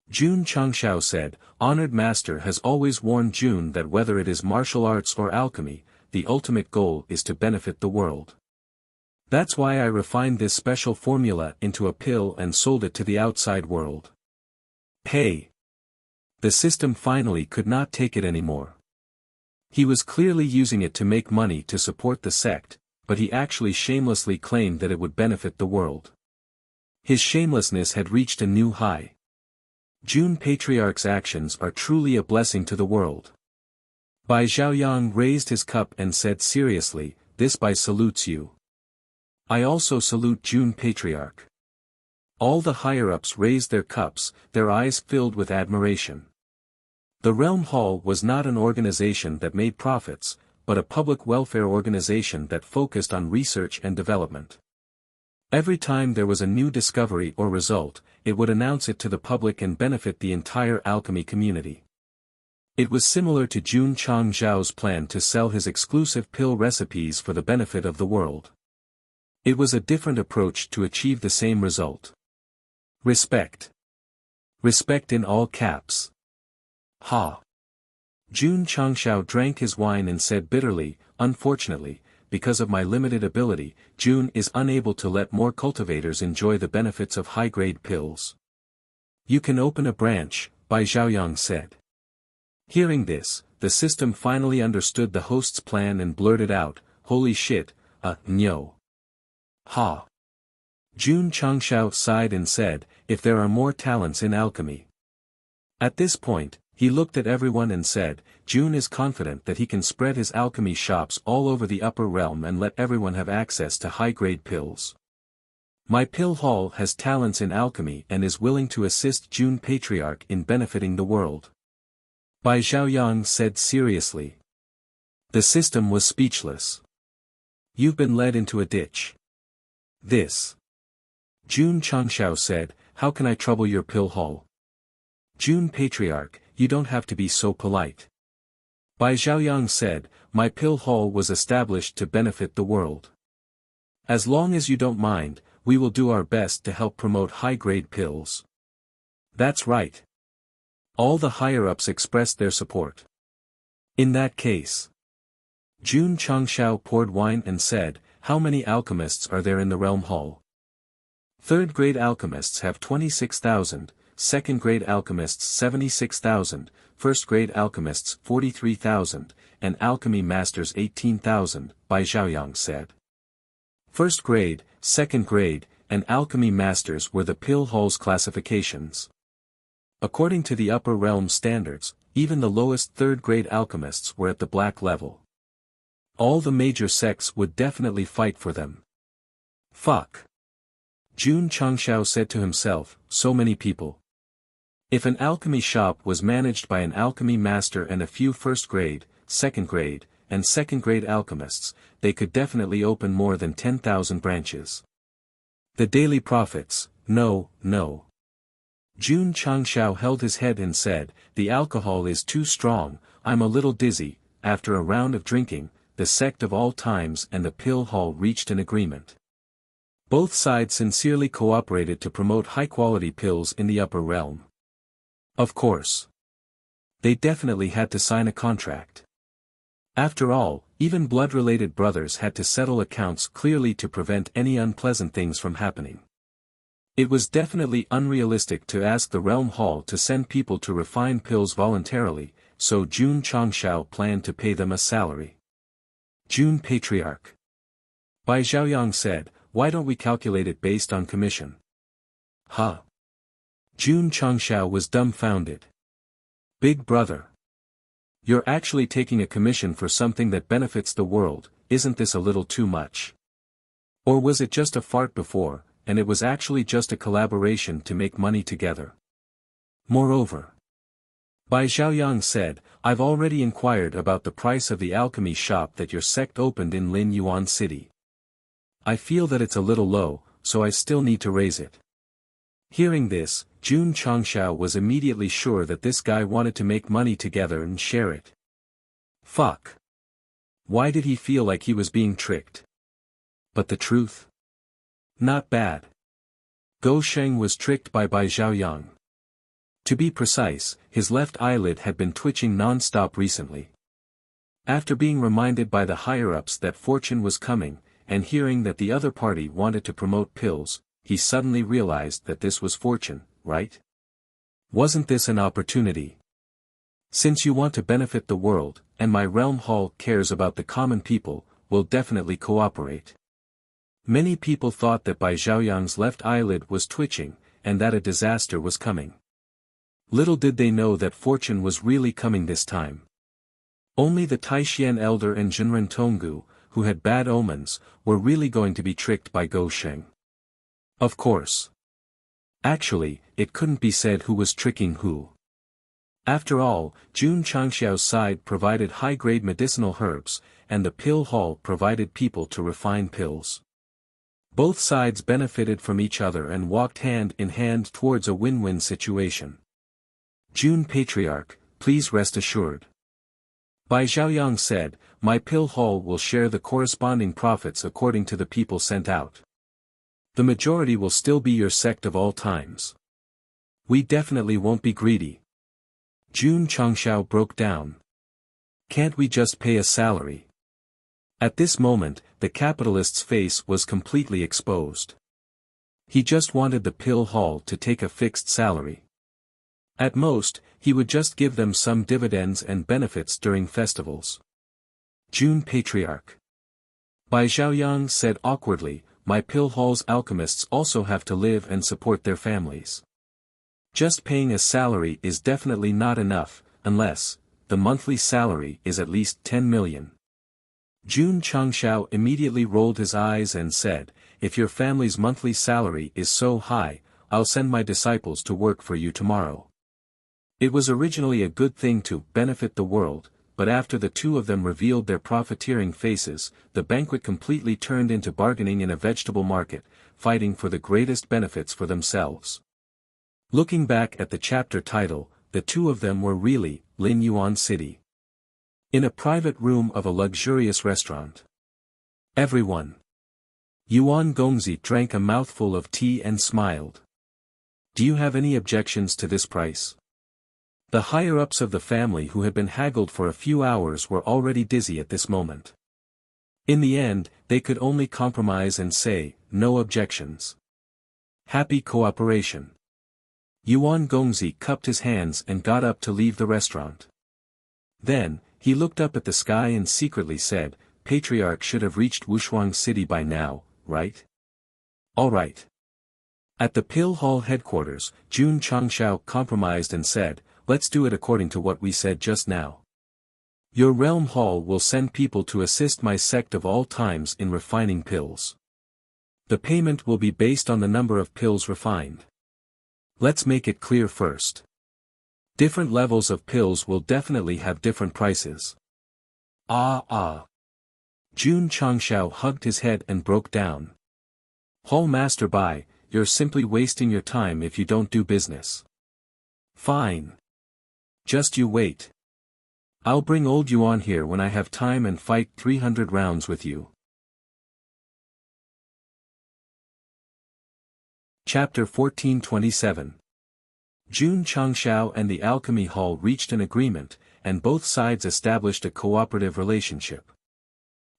Jun Changshao said, Honored Master has always warned Jun that whether it is martial arts or alchemy, the ultimate goal is to benefit the world. That's why I refined this special formula into a pill and sold it to the outside world. Hey! The system finally could not take it anymore. He was clearly using it to make money to support the sect, but he actually shamelessly claimed that it would benefit the world. His shamelessness had reached a new high. June Patriarch's actions are truly a blessing to the world. Bai Xiaoyang raised his cup and said seriously, this Bai salutes you. I also salute June Patriarch. All the higher-ups raised their cups, their eyes filled with admiration. The Realm Hall was not an organization that made profits, but a public welfare organization that focused on research and development. Every time there was a new discovery or result, it would announce it to the public and benefit the entire alchemy community. It was similar to Jun Changzhao's plan to sell his exclusive pill recipes for the benefit of the world. It was a different approach to achieve the same result. Respect. Respect in all caps. Ha! Jun Changshao drank his wine and said bitterly, unfortunately, because of my limited ability, Jun is unable to let more cultivators enjoy the benefits of high-grade pills. You can open a branch, Bai Xiaoyang said. Hearing this, the system finally understood the host's plan and blurted out, holy shit, no. Ha! Jun Changshao sighed and said, if there are more talents in alchemy. At this point, he looked at everyone and said, Jun is confident that he can spread his alchemy shops all over the upper realm and let everyone have access to high-grade pills. My pill hall has talents in alchemy and is willing to assist Jun Patriarch in benefiting the world. Bai Xiaoyang said seriously. The system was speechless. You've been led into a ditch. This. Jun Changshao said, how can I trouble your pill hall? Jun Patriarch, you don't have to be so polite. Bai Xiaoyang said, my pill hall was established to benefit the world. As long as you don't mind, we will do our best to help promote high-grade pills. That's right. All the higher-ups expressed their support. In that case. Jun Changshao poured wine and said, how many alchemists are there in the Realm Hall? Third-grade alchemists have 26,000, second-grade alchemists 76,000, first-grade alchemists 43,000, and alchemy masters 18,000, Bai Xiaoyang said. First grade, second grade, and alchemy masters were the pill hall's classifications. According to the upper realm standards, even the lowest third-grade alchemists were at the black level. All the major sects would definitely fight for them. Fuck. Jun Changshao said to himself, so many people. If an alchemy shop was managed by an alchemy master and a few first-grade, second-grade, and second-grade alchemists, they could definitely open more than 10,000 branches. The daily profits, no. Jun Changshao held his head and said, the alcohol is too strong, I'm a little dizzy. After a round of drinking, the sect of all times and the pill hall reached an agreement. Both sides sincerely cooperated to promote high-quality pills in the upper realm. Of course. They definitely had to sign a contract. After all, even blood-related brothers had to settle accounts clearly to prevent any unpleasant things from happening. It was definitely unrealistic to ask the Realm Hall to send people to refine pills voluntarily, so Jun Changshao planned to pay them a salary. Jun Patriarch. Bai Zhaoyang said, why don't we calculate it based on commission? Huh? Jun Changshao was dumbfounded. Big brother. You're actually taking a commission for something that benefits the world, isn't this a little too much? Or was it just a fart before, and it was actually just a collaboration to make money together? Moreover, Bai Zhaoyang said, I've already inquired about the price of the alchemy shop that your sect opened in Lin Yuan City. I feel that it's a little low, so I still need to raise it. Hearing this, Jun Changshao was immediately sure that this guy wanted to make money together and share it. Fuck. Why did he feel like he was being tricked? But the truth? Not bad. Gou Sheng was tricked by Bai Zhaoyang. To be precise, his left eyelid had been twitching non-stop recently. After being reminded by the higher-ups that fortune was coming, and hearing that the other party wanted to promote pills, he suddenly realized that this was fortune, right? Wasn't this an opportunity? Since you want to benefit the world, and my realm hall cares about the common people, we'll definitely cooperate. Many people thought that Bai Zhaoyang's left eyelid was twitching, and that a disaster was coming. Little did they know that fortune was really coming this time. Only the Taishian elder and Jinren Tonggu, who had bad omens, were really going to be tricked by Gou Sheng. Of course. Actually, it couldn't be said who was tricking who. After all, Jun Changxiao's side provided high-grade medicinal herbs, and the pill hall provided people to refine pills. Both sides benefited from each other and walked hand in hand towards a win-win situation. Jun Patriarch, please rest assured. Bai Zhaoyang said, my pill hall will share the corresponding profits according to the people sent out. The majority will still be your sect of all times. We definitely won't be greedy. Jun Changxiao broke down. Can't we just pay a salary? At this moment, the capitalist's face was completely exposed. He just wanted the pill hall to take a fixed salary. At most, he would just give them some dividends and benefits during festivals. Jun Patriarch. Bai Zhaoyang said awkwardly, my pill hall's alchemists also have to live and support their families. Just paying a salary is definitely not enough, unless the monthly salary is at least 10 million. Jun Changxiao immediately rolled his eyes and said, if your family's monthly salary is so high, I'll send my disciples to work for you tomorrow. It was originally a good thing to benefit the world, but after the two of them revealed their profiteering faces, the banquet completely turned into bargaining in a vegetable market, fighting for the greatest benefits for themselves. Looking back at the chapter title, the two of them were really, Lin Yuan City. In a private room of a luxurious restaurant. Everyone. Yuan Gongzi drank a mouthful of tea and smiled. Do you have any objections to this price? The higher-ups of the family who had been haggled for a few hours were already dizzy at this moment. In the end, they could only compromise and say, no objections. Happy cooperation. Yuan Gongzi cupped his hands and got up to leave the restaurant. Then, he looked up at the sky and secretly said, Patriarch should have reached Wushuang City by now, right? All right. At the pill hall headquarters, Jun Changxiao compromised and said, let's do it according to what we said just now. Your realm hall will send people to assist my sect of all times in refining pills. The payment will be based on the number of pills refined. Let's make it clear first. Different levels of pills will definitely have different prices. Jun Changshao hugged his head and broke down. Hall Master Bai, you're simply wasting your time if you don't do business. Fine. Just you wait. I'll bring old Yuan here when I have time and fight 300 rounds with you. Chapter 1427. Jun Changshao and the Alchemy Hall reached an agreement, and both sides established a cooperative relationship.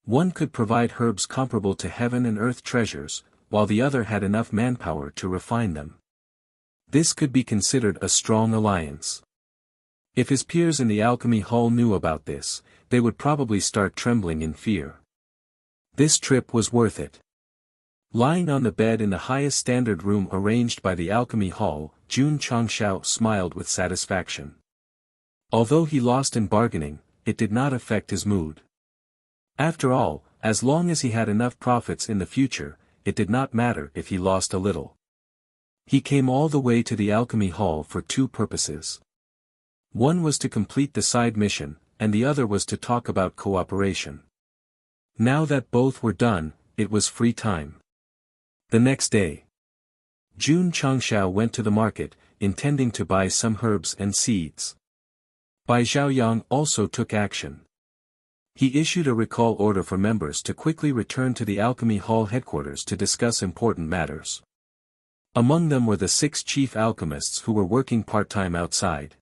One could provide herbs comparable to heaven and earth treasures, while the other had enough manpower to refine them. This could be considered a strong alliance. If his peers in the Alchemy Hall knew about this, they would probably start trembling in fear. This trip was worth it. Lying on the bed in the highest standard room arranged by the Alchemy Hall, Jun Changshao smiled with satisfaction. Although he lost in bargaining, it did not affect his mood. After all, as long as he had enough profits in the future, it did not matter if he lost a little. He came all the way to the Alchemy Hall for two purposes. One was to complete the side mission, and the other was to talk about cooperation. Now that both were done, it was free time. The next day, Jun Changshao went to the market, intending to buy some herbs and seeds. Bai Zhaoyang also took action. He issued a recall order for members to quickly return to the Alchemy Hall headquarters to discuss important matters. Among them were the 6 chief alchemists who were working part-time outside.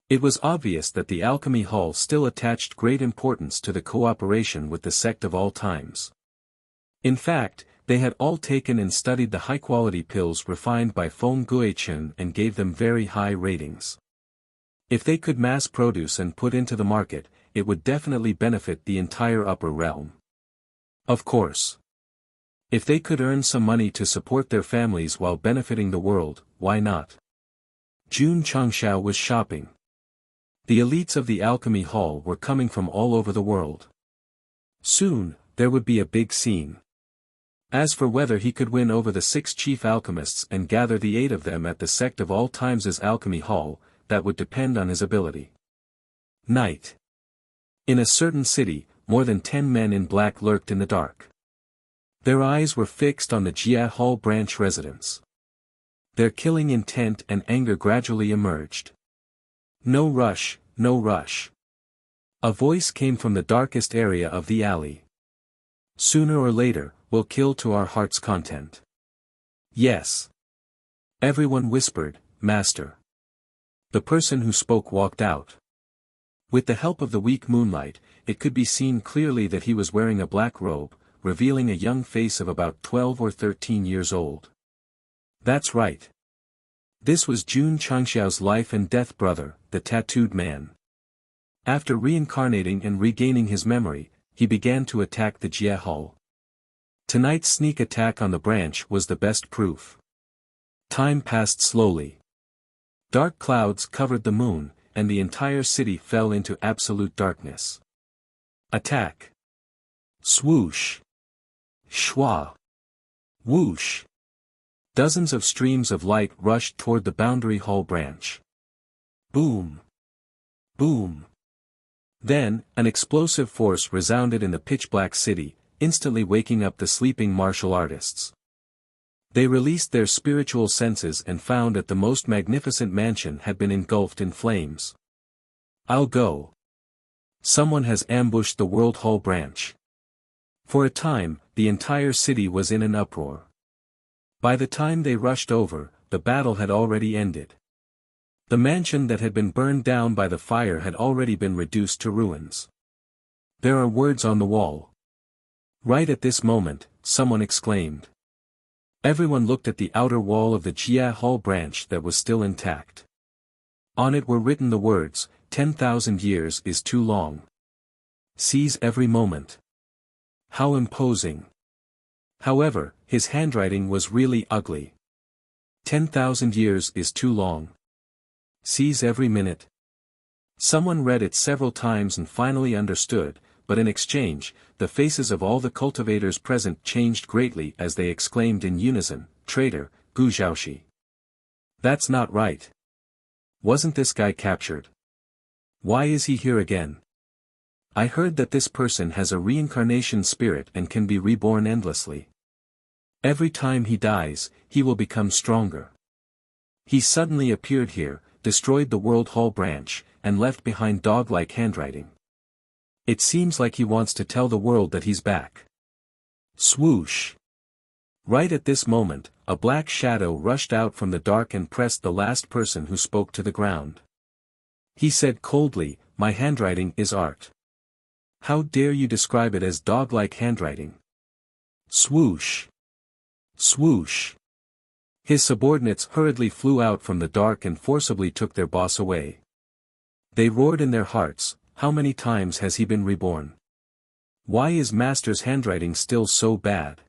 It was obvious that the Alchemy Hall still attached great importance to the cooperation with the Sect of all times. In fact, they had all taken and studied the high-quality pills refined by Feng Guichen and gave them very high ratings. If they could mass produce and put into the market, it would definitely benefit the entire upper realm. Of course. If they could earn some money to support their families while benefiting the world, why not? Jun Changshao was shopping. The elites of the Alchemy Hall were coming from all over the world. Soon, there would be a big scene. As for whether he could win over the 6 chief alchemists and gather the 8 of them at the Sect of all times' Alchemy Hall, that would depend on his ability. Night. In a certain city, more than 10 men in black lurked in the dark. Their eyes were fixed on the Jia Hall branch residence. Their killing intent and anger gradually emerged. No rush, no rush. A voice came from the darkest area of the alley. Sooner or later, we'll kill to our heart's content. Yes. Everyone whispered, Master. The person who spoke walked out. With the help of the weak moonlight, it could be seen clearly that he was wearing a black robe, revealing a young face of about 12 or 13 years old. That's right. This was Jun Changshao's life and death brother, the tattooed man. After reincarnating and regaining his memory, he began to attack the Jia Hall. Tonight's sneak attack on the branch was the best proof. Time passed slowly. Dark clouds covered the moon, and the entire city fell into absolute darkness. Attack. Swoosh. Shwa. Whoosh. Dozens of streams of light rushed toward the Boundary Hall branch. Boom. Boom. Then, an explosive force resounded in the pitch-black city, instantly waking up the sleeping martial artists. They released their spiritual senses and found that the most magnificent mansion had been engulfed in flames. I'll go. Someone has ambushed the World Hall branch. For a time, the entire city was in an uproar. By the time they rushed over, the battle had already ended. The mansion that had been burned down by the fire had already been reduced to ruins. There are words on the wall. Right at this moment, someone exclaimed. Everyone looked at the outer wall of the Jia Hall branch that was still intact. On it were written the words, 10,000 years is too long. Seize every moment. How imposing. However, his handwriting was really ugly. 10,000 years is too long. Seize every minute. Someone read it several times and finally understood, but in exchange, the faces of all the cultivators present changed greatly as they exclaimed in unison, "Traitor, Gu Zhaoxi. That's not right. Wasn't this guy captured? Why is he here again? I heard that this person has a reincarnation spirit and can be reborn endlessly. Every time he dies, he will become stronger. He suddenly appeared here, destroyed the World Hall branch, and left behind dog-like handwriting. It seems like he wants to tell the world that he's back." Swoosh! Right at this moment, a black shadow rushed out from the dark and pressed the last person who spoke to the ground. He said coldly, "My handwriting is art. How dare you describe it as dog-like handwriting?" Swoosh! Swoosh! His subordinates hurriedly flew out from the dark and forcibly took their boss away. They roared in their hearts, "How many times has he been reborn? Why is Master's handwriting still so bad?"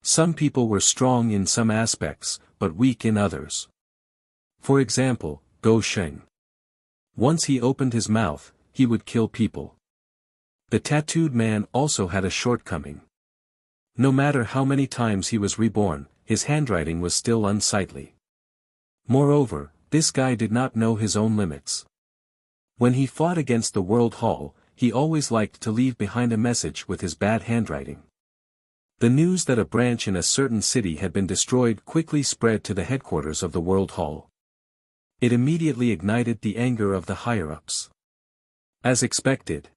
Some people were strong in some aspects, but weak in others. For example, Go Sheng. Once he opened his mouth, he would kill people. The tattooed man also had a shortcoming. No matter how many times he was reborn, his handwriting was still unsightly. Moreover, this guy did not know his own limits. When he fought against the World Hall, he always liked to leave behind a message with his bad handwriting. The news that a branch in a certain city had been destroyed quickly spread to the headquarters of the World Hall. It immediately ignited the anger of the higher-ups. As expected,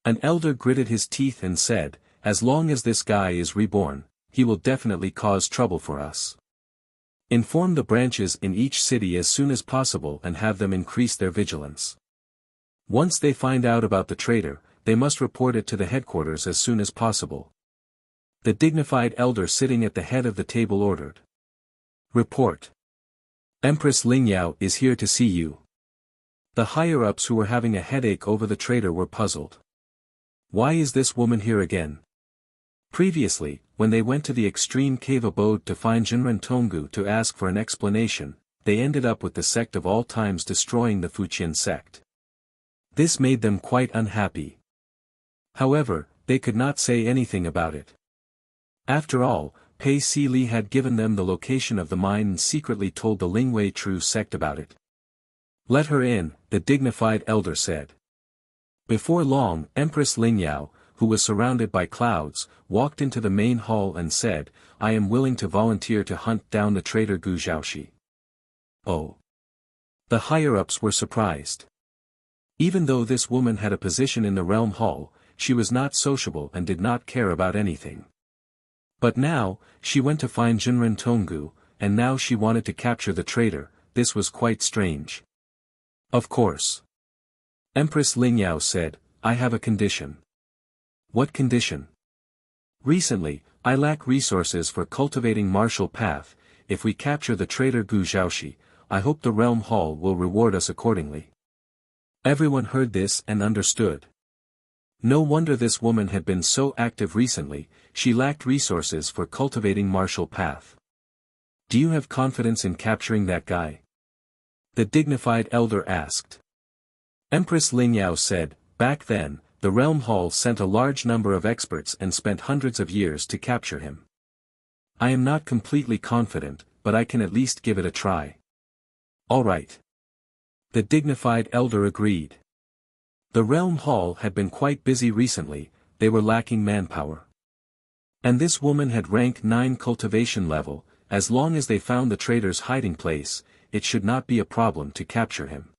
an elder gritted his teeth and said, "As long as this guy is reborn, he will definitely cause trouble for us. Inform the branches in each city as soon as possible and have them increase their vigilance. Once they find out about the traitor, they must report it to the headquarters as soon as possible." The dignified elder sitting at the head of the table ordered. "Report. Empress Lingyao is here to see you." The higher-ups who were having a headache over the traitor were puzzled. Why is this woman here again? Previously, when they went to the extreme cave abode to find Jinren Tonggu to ask for an explanation, they ended up with the sect of all times destroying the Fuqian sect. This made them quite unhappy. However, they could not say anything about it. After all, Pei Si Li had given them the location of the mine and secretly told the Lingwei True sect about it. "Let her in," the dignified elder said. Before long, Empress Lingyao, who was surrounded by clouds, walked into the main hall and said, "I am willing to volunteer to hunt down the traitor Gu Zhaoxi." Oh! The higher-ups were surprised. Even though this woman had a position in the realm hall, she was not sociable and did not care about anything. But now, she went to find Jinren Tonggu, and now she wanted to capture the traitor. This was quite strange. "Of course." Empress Lingyao said, "I have a condition." "What condition?" "Recently, I lack resources for cultivating martial path. If we capture the traitor Gu Zhaoxi, I hope the realm hall will reward us accordingly." Everyone heard this and understood. No wonder this woman had been so active recently, she lacked resources for cultivating martial path. "Do you have confidence in capturing that guy?" the dignified elder asked. Empress Lingyao said, "Back then, the realm hall sent a large number of experts and spent hundreds of years to capture him. I am not completely confident, but I can at least give it a try." "All right." The dignified elder agreed. The realm hall had been quite busy recently, they were lacking manpower. And this woman had rank 9 cultivation level, as long as they found the traitor's hiding place, it should not be a problem to capture him.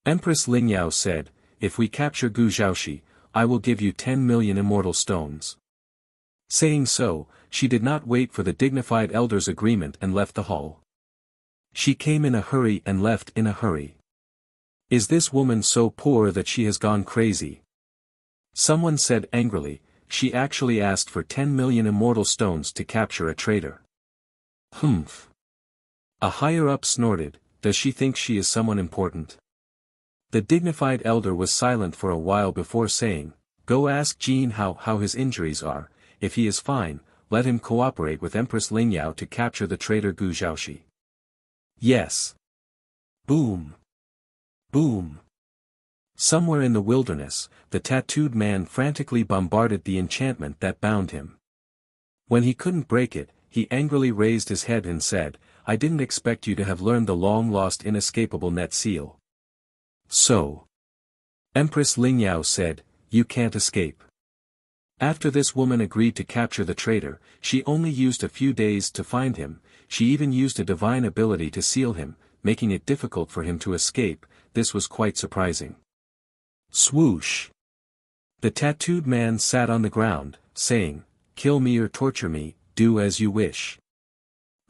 Empress Lingyao said, "If we capture Gu Zhaoxi, I will give you 10 million immortal stones." Saying so, she did not wait for the dignified elder's agreement and left the hall. She came in a hurry and left in a hurry. Is this woman so poor that she has gone crazy? Someone said angrily, she actually asked for 10 million immortal stones to capture a traitor. Humph. A higher-up snorted, does she think she is someone important? The dignified elder was silent for a while before saying, go ask Jin how his injuries are, if he is fine, let him cooperate with Empress Lingyao to capture the traitor Gu Zhaoxi. Yes. Boom. Boom. Somewhere in the wilderness, the tattooed man frantically bombarded the enchantment that bound him. When he couldn't break it, he angrily raised his head and said, "I didn't expect you to have learned the long-lost inescapable net seal." So, Empress Lingyao said, "You can't escape." After this woman agreed to capture the traitor, she only used a few days to find him. She even used a divine ability to seal him, making it difficult for him to escape. This was quite surprising. Swoosh! The tattooed man sat on the ground, saying, "Kill me or torture me, do as you wish."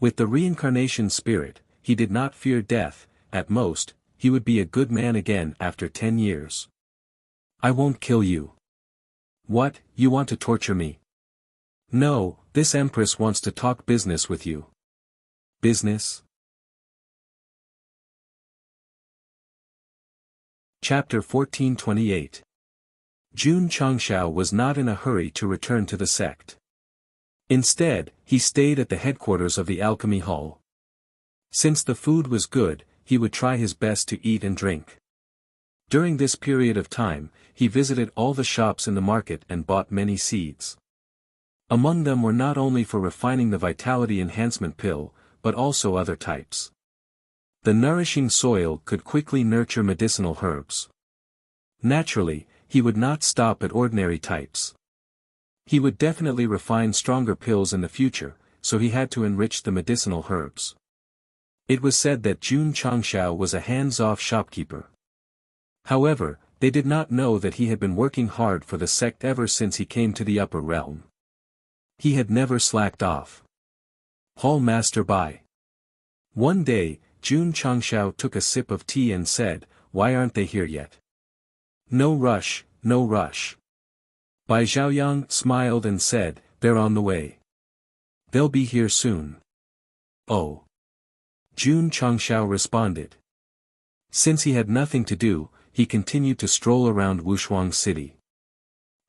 With the reincarnation spirit, he did not fear death. At most, he would be a good man again after 10 years. "I won't kill you." "What, you want to torture me?" "No, this empress wants to talk business with you." "Business?" Chapter 1428. Jun Changshao was not in a hurry to return to the sect. Instead, he stayed at the headquarters of the alchemy hall. Since the food was good, he would try his best to eat and drink. During this period of time, he visited all the shops in the market and bought many seeds. Among them were not only for refining the vitality enhancement pill, but also other types. The nourishing soil could quickly nurture medicinal herbs. Naturally, he would not stop at ordinary types. He would definitely refine stronger pills in the future, so he had to enrich the medicinal herbs. It was said that Jun Changshao was a hands-off shopkeeper. However, they did not know that he had been working hard for the sect ever since he came to the upper realm. He had never slacked off. Hall Master Bai. One day, Jun Changshao took a sip of tea and said, "Why aren't they here yet?" "No rush, no rush." Bai Zhaoyang smiled and said, "They're on the way. They'll be here soon." "Oh." Jun Changshao responded. Since he had nothing to do, he continued to stroll around Wushuang City.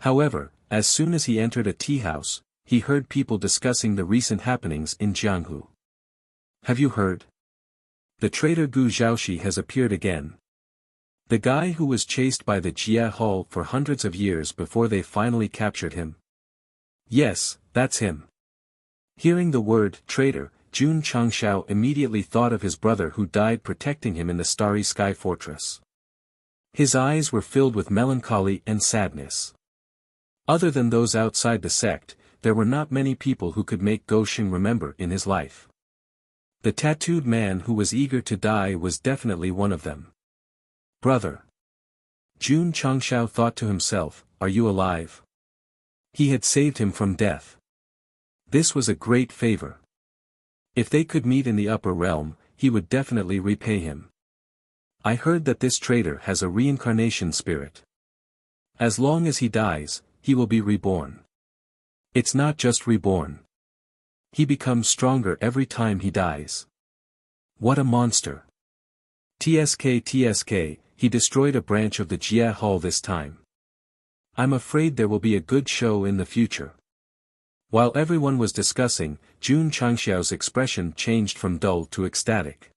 However, as soon as he entered a tea house, he heard people discussing the recent happenings in Jianghu. "Have you heard? The traitor Gu Zhaoxi has appeared again. The guy who was chased by the Jia Hall for hundreds of years before they finally captured him." "Yes, that's him." Hearing the word traitor, Jun Changshao immediately thought of his brother who died protecting him in the Starry Sky Fortress. His eyes were filled with melancholy and sadness. Other than those outside the sect, there were not many people who could make Goshing remember in his life. The tattooed man who was eager to die was definitely one of them. "Brother." Jun Changshao thought to himself, "Are you alive?" He had saved him from death. This was a great favor. If they could meet in the upper realm, he would definitely repay him. "I heard that this traitor has a reincarnation spirit. As long as he dies, he will be reborn. It's not just reborn. He becomes stronger every time he dies. What a monster. TSK, he destroyed a branch of the Jia Hall this time. I'm afraid there will be a good show in the future." While everyone was discussing, Jun Changshao's expression changed from dull to ecstatic.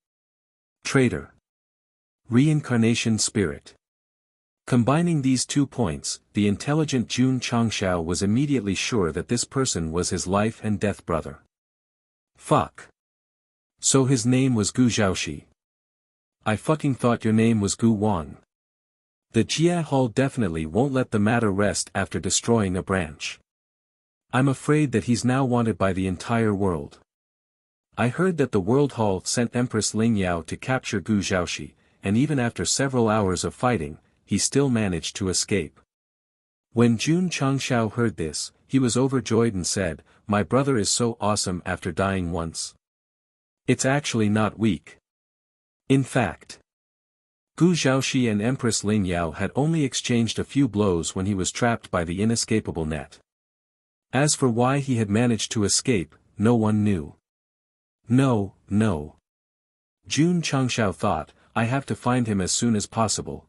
Traitor. Reincarnation spirit. Combining these 2 points, the intelligent Jun Changshao was immediately sure that this person was his life and death brother. Fuck. So his name was Gu Zhaoxi. I fucking thought your name was Gu Wang. The Jia Hall definitely won't let the matter rest after destroying a branch. I'm afraid that he's now wanted by the entire world. I heard that the World Hall sent Empress Lingyao to capture Gu Zhaoxi, and even after several hours of fighting, he still managed to escape. When Jun Changshao heard this, he was overjoyed and said, "My brother is so awesome after dying once. It's actually not weak. In fact, Gu Zhaoxi and Empress Lingyao had only exchanged a few blows when he was trapped by the inescapable net. As for why he had managed to escape, no one knew. No. Jun Changshao thought, I have to find him as soon as possible.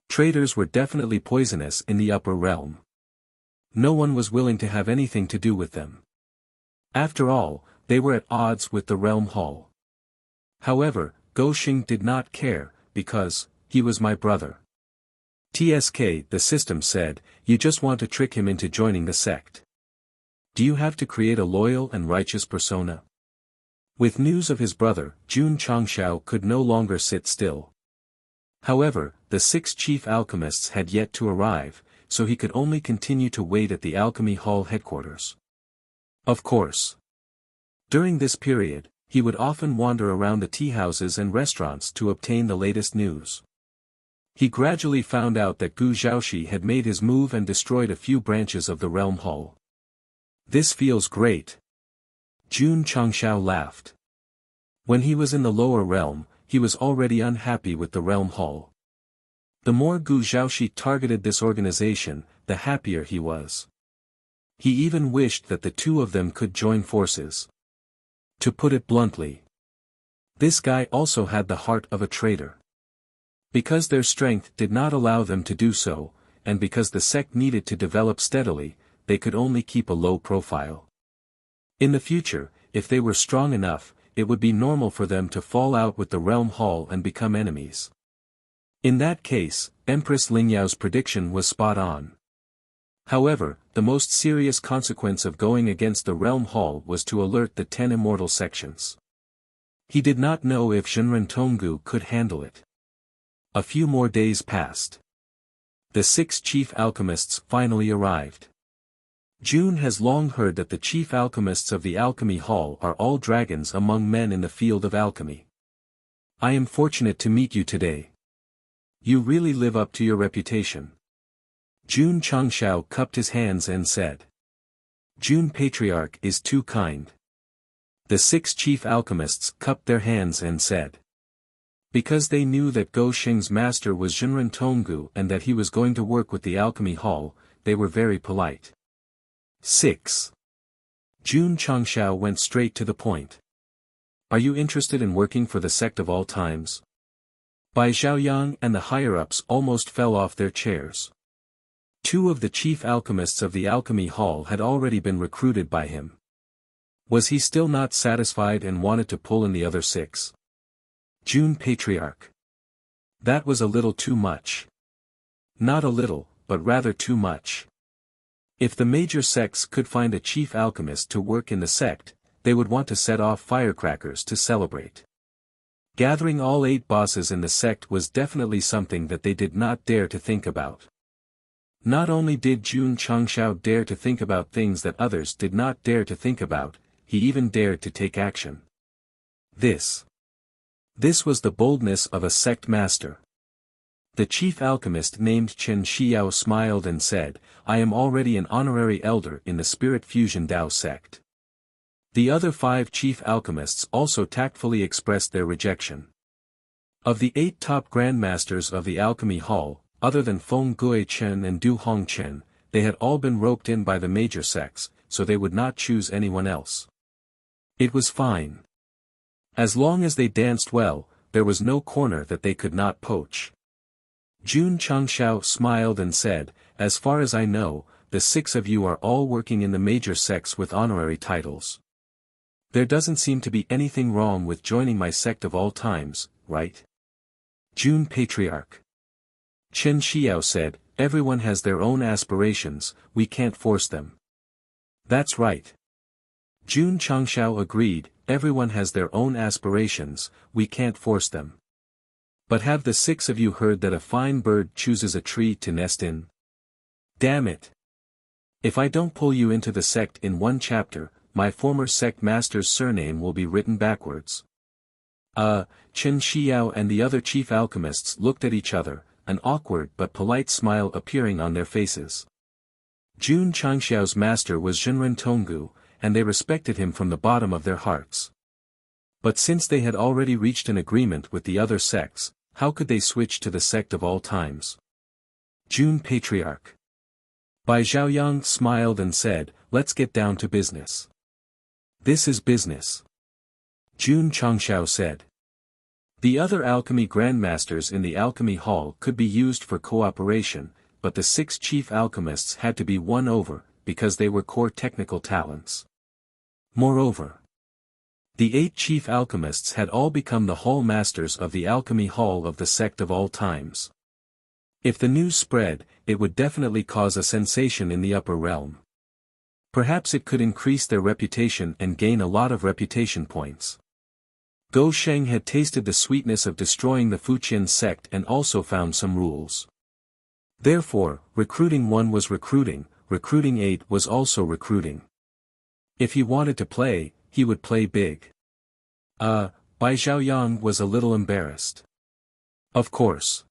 Traitors were definitely poisonous in the upper realm. No one was willing to have anything to do with them. After all, they were at odds with the realm hall. However, Goshing did not care, because, he was my brother. TSK, the system said, you just want to trick him into joining the sect. Do you have to create a loyal and righteous persona? With news of his brother, Jun Changshao could no longer sit still. However, the 6 chief alchemists had yet to arrive, so he could only continue to wait at the Alchemy Hall headquarters. Of course. During this period, he would often wander around the tea houses and restaurants to obtain the latest news. He gradually found out that Gu Zhaoxi had made his move and destroyed a few branches of the Realm Hall. This feels great. Jun Changshao laughed. When he was in the lower realm, he was already unhappy with the Realm Hall. The more Gu Zhaoxi targeted this organization, the happier he was. He even wished that the two of them could join forces. To put it bluntly, this guy also had the heart of a traitor. Because their strength did not allow them to do so, and because the sect needed to develop steadily, they could only keep a low profile. In the future, if they were strong enough, it would be normal for them to fall out with the Realm Hall and become enemies. In that case, Empress Lingyao's prediction was spot on. However, the most serious consequence of going against the Realm Hall was to alert the 10 immortal sections. He did not know if Zhenren Tonggu could handle it. A few more days passed. The 6 chief alchemists finally arrived. Jun has long heard that the chief alchemists of the Alchemy Hall are all dragons among men in the field of alchemy. I am fortunate to meet you today. You really live up to your reputation. Jun Changshao cupped his hands and said. Jun Patriarch is too kind. The 6 chief alchemists cupped their hands and said. Because they knew that Go Xing's master was Zhenren Tonggu and that he was going to work with the Alchemy Hall, they were very polite. 6. Jun Changshao went straight to the point. Are you interested in working for the sect of all times? Bai Zhaoyang and the higher-ups almost fell off their chairs. 2 of the chief alchemists of the Alchemy Hall had already been recruited by him. Was he still not satisfied and wanted to pull in the other 6? Jun Patriarch. That was a little too much. Not a little, but rather too much. If the major sects could find a chief alchemist to work in the sect, they would want to set off firecrackers to celebrate. Gathering all 8 bosses in the sect was definitely something that they did not dare to think about. Not only did Jun Changshao dare to think about things that others did not dare to think about, he even dared to take action. This was the boldness of a sect master. The chief alchemist named Chen Xiao smiled and said, I am already an honorary elder in the Spirit Fusion Dao sect. The other 5 chief alchemists also tactfully expressed their rejection. Of the 8 top grandmasters of the Alchemy Hall, other than Feng Gui Chen and Du Hong Chen, they had all been roped in by the major sects, so they would not choose anyone else. It was fine. As long as they danced well, there was no corner that they could not poach. Jun Changshao smiled and said, as far as I know, the 6 of you are all working in the major sects with honorary titles. There doesn't seem to be anything wrong with joining my sect of all times, right? Jun Patriarch. Chen Xiao said, everyone has their own aspirations, we can't force them. That's right. Jun Changshao agreed, everyone has their own aspirations, we can't force them. But have the 6 of you heard that a fine bird chooses a tree to nest in? Damn it! If I don't pull you into the sect in one chapter, my former sect master's surname will be written backwards. Chen Xiao and the other chief alchemists looked at each other, an awkward but polite smile appearing on their faces. Jun Changxiao's master was Zhenren Tonggu, and they respected him from the bottom of their hearts. But since they had already reached an agreement with the other sects, how could they switch to the sect of all times? Jun Patriarch. Bai Zhaoyang smiled and said, let's get down to business. This is business. Jun Changshao said. The other alchemy grandmasters in the Alchemy Hall could be used for cooperation, but the 6 chief alchemists had to be won over, because they were core technical talents. Moreover, the 8 chief alchemists had all become the hall masters of the Alchemy Hall of the sect of all times. If the news spread, it would definitely cause a sensation in the upper realm. Perhaps it could increase their reputation and gain a lot of reputation points. Gou Sheng had tasted the sweetness of destroying the Fuqian sect and also found some rules. Therefore, recruiting 1 was recruiting, recruiting 8 was also recruiting. If he wanted to play, he would play big. Bai Xiaoyang was a little embarrassed. Of course.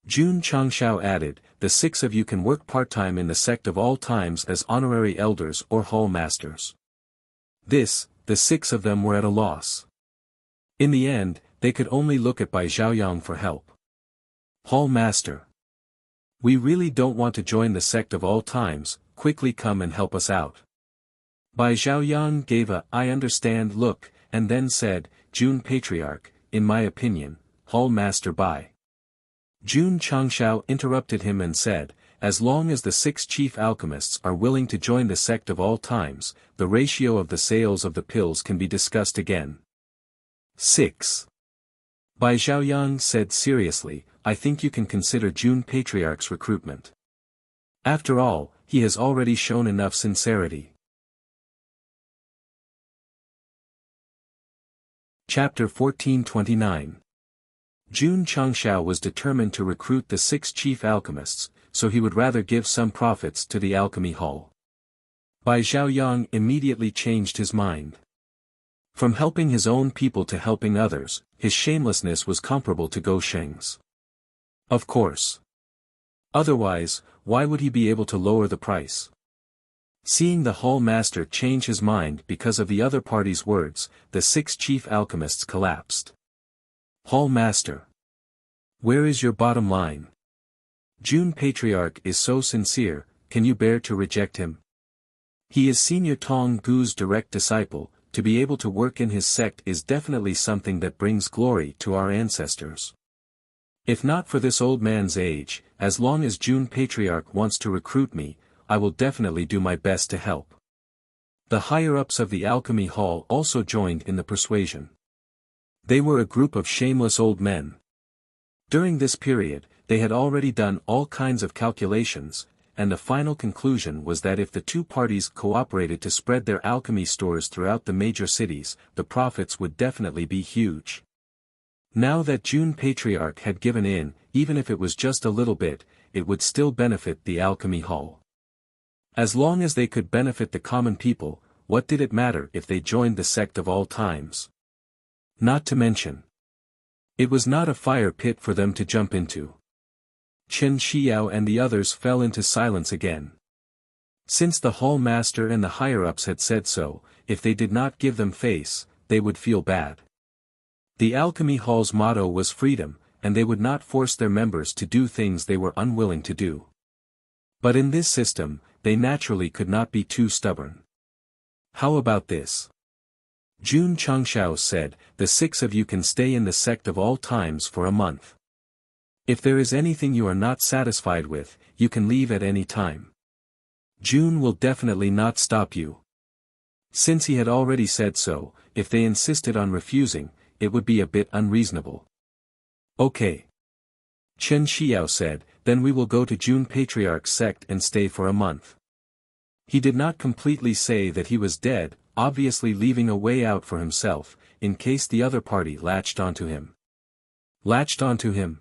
Jun Changshao added, the 6 of you can work part-time in the sect of all times as honorary elders or hall masters. The 6 of them were at a loss. In the end, they could only look at Bai Xiaoyang for help. Hall master. We really don't want to join the sect of all times, quickly come and help us out. Bai Xiaoyang gave a "I understand" look, and then said, Jun Patriarch, in my opinion, Hall Master Bai. Jun Changshao interrupted him and said, as long as the 6 chief alchemists are willing to join the sect of all times, the ratio of the sales of the pills can be discussed again. 6. Bai Xiaoyang said seriously, I think you can consider Jun Patriarch's recruitment. After all, he has already shown enough sincerity. Chapter 1429. Jun Changshao was determined to recruit the 6 chief alchemists, so he would rather give some profits to the alchemy hall. Bai Xiaoyang immediately changed his mind. From helping his own people to helping others, his shamelessness was comparable to Gou Sheng's. Of course. Otherwise, why would he be able to lower the price? Seeing the hall master change his mind because of the other party's words, the 6 chief alchemists collapsed. Hall master. Where is your bottom line? Jun Patriarch is so sincere, can you bear to reject him? He is Senior Tong Gu's direct disciple, to be able to work in his sect is definitely something that brings glory to our ancestors. If not for this old man's age, as long as Jun Patriarch wants to recruit me, I will definitely do my best to help. The higher-ups of the alchemy hall also joined in the persuasion. They were a group of shameless old men. During this period, they had already done all kinds of calculations, and the final conclusion was that if the 2 parties cooperated to spread their alchemy stores throughout the major cities, the profits would definitely be huge. Now that Jun Patriarch had given in, even if it was just a little bit, it would still benefit the alchemy hall. As long as they could benefit the common people, what did it matter if they joined the sect of all times? Not to mention, it was not a fire pit for them to jump into. Chen Xiao and the others fell into silence again. Since the hall master and the higher-ups had said so, if they did not give them face, they would feel bad. The alchemy hall's motto was freedom, and they would not force their members to do things they were unwilling to do. But in this system, they naturally could not be too stubborn. How about this? Jun Changshao said, the 6 of you can stay in the sect of all times for a month. If there is anything you are not satisfied with, you can leave at any time. Jun will definitely not stop you. Since he had already said so, if they insisted on refusing, it would be a bit unreasonable. Okay. Chen Xiao said, then we will go to Jun Patriarch's sect and stay for a month. He did not completely say that he was dead, obviously leaving a way out for himself, in case the other party latched onto him. Latched onto him?